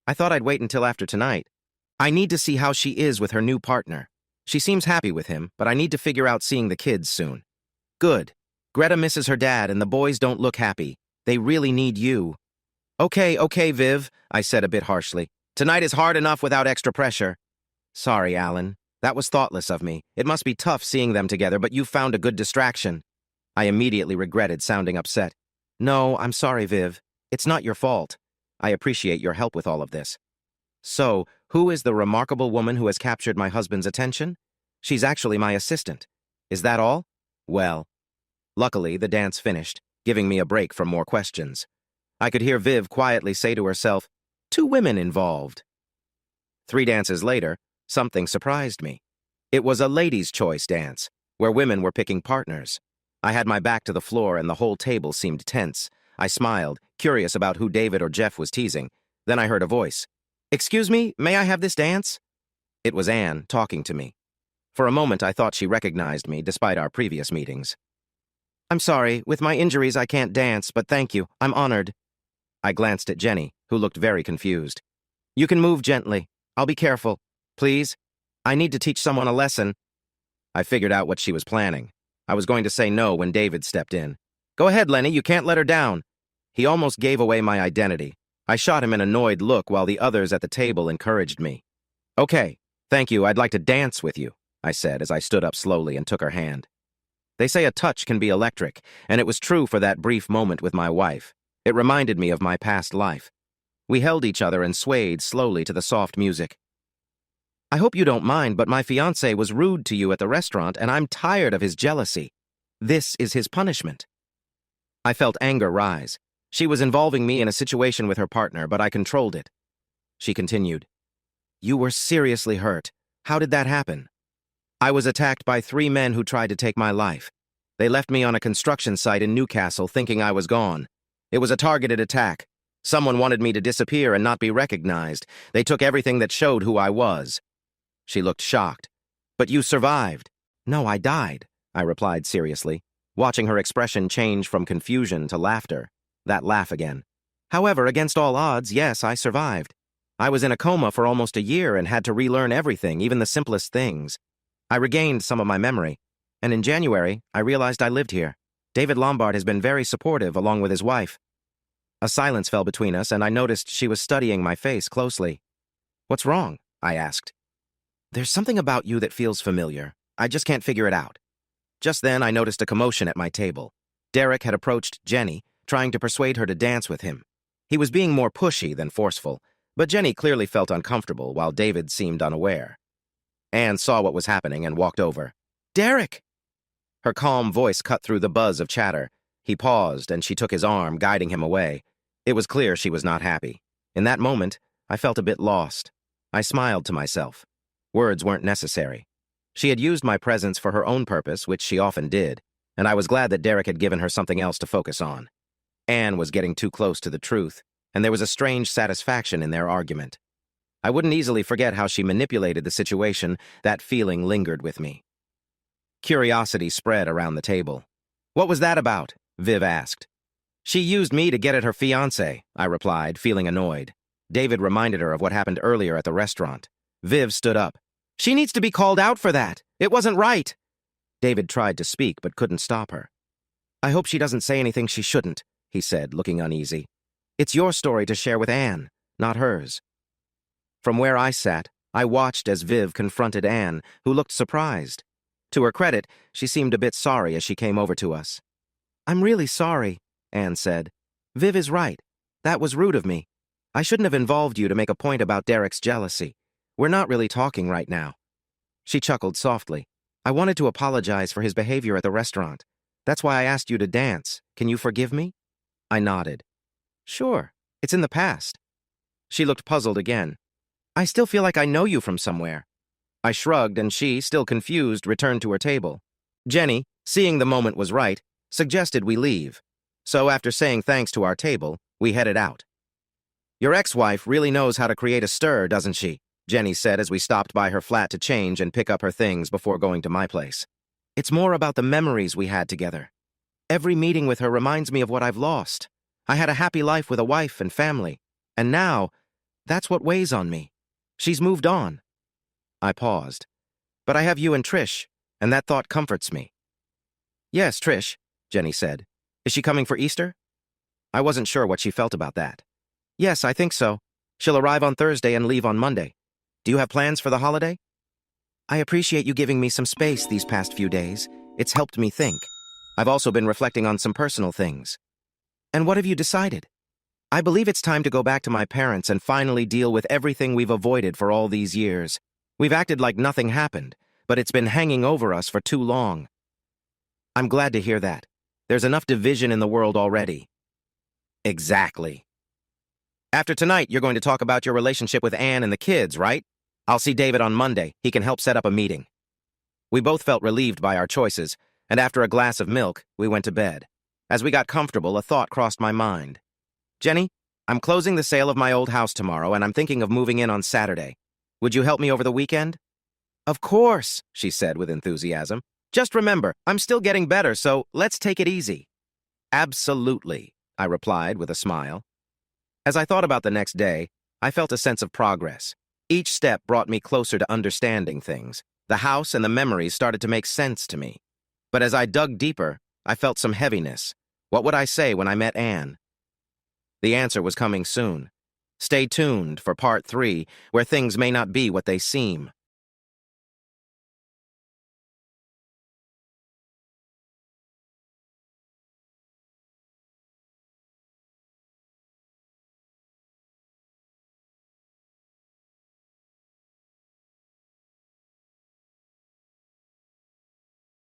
"I thought I'd wait until after tonight. I need to see how she is with her new partner. She seems happy with him, but I need to figure out seeing the kids soon." "Good. Greta misses her dad and the boys don't look happy. They really need you." Okay, Viv," I said a bit harshly. "Tonight is hard enough without extra pressure." "Sorry, Alan. That was thoughtless of me. It must be tough seeing them together, but you found a good distraction." I immediately regretted sounding upset. "No, I'm sorry, Viv. It's not your fault. I appreciate your help with all of this." "So, who is the remarkable woman who has captured my husband's attention?" "She's actually my assistant." "Is that all?" "Well." Luckily, the dance finished, giving me a break from more questions. I could hear Viv quietly say to herself, "2 women involved." 3 dances later, something surprised me. It was a ladies' choice dance, where women were picking partners. I had my back to the floor and the whole table seemed tense. I smiled, curious about who David or Jeff was teasing. Then I heard a voice. "Excuse me, may I have this dance?" It was Anne talking to me. For a moment, I thought she recognized me, despite our previous meetings. "I'm sorry, with my injuries I can't dance, but thank you, I'm honored." I glanced at Jenny, who looked very confused. "You can move gently. I'll be careful. Please? I need to teach someone a lesson." I figured out what she was planning. I was going to say no when David stepped in. "Go ahead, Lenny, you can't let her down." He almost gave away my identity. I shot him an annoyed look while the others at the table encouraged me. "Okay, thank you, I'd like to dance with you," I said as I stood up slowly and took her hand. They say a touch can be electric, and it was true for that brief moment with my wife. It reminded me of my past life. We held each other and swayed slowly to the soft music. "I hope you don't mind, but my fiancé was rude to you at the restaurant, and I'm tired of his jealousy. This is his punishment." I felt anger rise. She was involving me in a situation with her partner, but I controlled it. She continued, "You were seriously hurt. How did that happen?" "I was attacked by 3 men who tried to take my life. They left me on a construction site in Newcastle thinking I was gone. It was a targeted attack. Someone wanted me to disappear and not be recognized. They took everything that showed who I was." She looked shocked. "But you survived." "No, I died," I replied seriously, watching her expression change from confusion to laughter. That laugh again. "However, against all odds, yes, I survived. I was in a coma for almost a year and had to relearn everything, even the simplest things. I regained some of my memory, and in January, I realized I lived here. David Lombard has been very supportive, along with his wife." A silence fell between us, and I noticed she was studying my face closely. "What's wrong?" I asked. "There's something about you that feels familiar. I just can't figure it out." Just then, I noticed a commotion at my table. Derek had approached Jenny, trying to persuade her to dance with him. He was being more pushy than forceful, but Jenny clearly felt uncomfortable while David seemed unaware. Anne saw what was happening and walked over. "Derek!" Her calm voice cut through the buzz of chatter. He paused, and she took his arm, guiding him away. It was clear she was not happy. In that moment, I felt a bit lost. I smiled to myself. Words weren't necessary. She had used my presence for her own purpose, which she often did, and I was glad that Derek had given her something else to focus on. Anne was getting too close to the truth, and there was a strange satisfaction in their argument. I wouldn't easily forget how she manipulated the situation. That feeling lingered with me. Curiosity spread around the table. "What was that about?" Viv asked. "She used me to get at her fiancé," I replied, feeling annoyed. David reminded her of what happened earlier at the restaurant. Viv stood up. "She needs to be called out for that. It wasn't right." David tried to speak but couldn't stop her. "I hope she doesn't say anything she shouldn't," he said, looking uneasy. "It's your story to share with Anne, not hers." From where I sat, I watched as Viv confronted Anne, who looked surprised. To her credit, she seemed a bit sorry as she came over to us. "I'm really sorry," Anne said. "Viv is right. That was rude of me. I shouldn't have involved you to make a point about Derek's jealousy. We're not really talking right now." She chuckled softly. "I wanted to apologize for his behavior at the restaurant. That's why I asked you to dance. Can you forgive me?" I nodded. "Sure. It's in the past." She looked puzzled again. "I still feel like I know you from somewhere." I shrugged, and she, still confused, returned to her table. Jenny, seeing the moment was right, suggested we leave. So after saying thanks to our table, we headed out. "Your ex-wife really knows how to create a stir, doesn't she?" Jenny said as we stopped by her flat to change and pick up her things before going to my place. "It's more about the memories we had together. Every meeting with her reminds me of what I've lost. I had a happy life with a wife and family, and now, that's what weighs on me. She's moved on." I paused. "But I have you and Trish, and that thought comforts me." "Yes, Trish," Jenny said. "Is she coming for Easter?" I wasn't sure what she felt about that. "Yes, I think so. She'll arrive on Thursday and leave on Monday. Do you have plans for the holiday?" "I appreciate you giving me some space these past few days. It's helped me think. I've also been reflecting on some personal things." "And what have you decided?" "I believe it's time to go back to my parents and finally deal with everything we've avoided for all these years. We've acted like nothing happened, but it's been hanging over us for too long." "I'm glad to hear that. There's enough division in the world already." "Exactly. After tonight, you're going to talk about your relationship with Anne and the kids, right? I'll see David on Monday. He can help set up a meeting." We both felt relieved by our choices, and after a glass of milk, we went to bed. As we got comfortable, a thought crossed my mind. "Jenny, I'm closing the sale of my old house tomorrow, and I'm thinking of moving in on Saturday. Would you help me over the weekend?" "Of course," she said with enthusiasm. "Just remember, I'm still getting better, so let's take it easy." "Absolutely," I replied with a smile. As I thought about the next day, I felt a sense of progress. Each step brought me closer to understanding things. The house and the memories started to make sense to me. But as I dug deeper, I felt some heaviness. What would I say when I met Anne? The answer was coming soon. Stay tuned for part 3, where things may not be what they seem.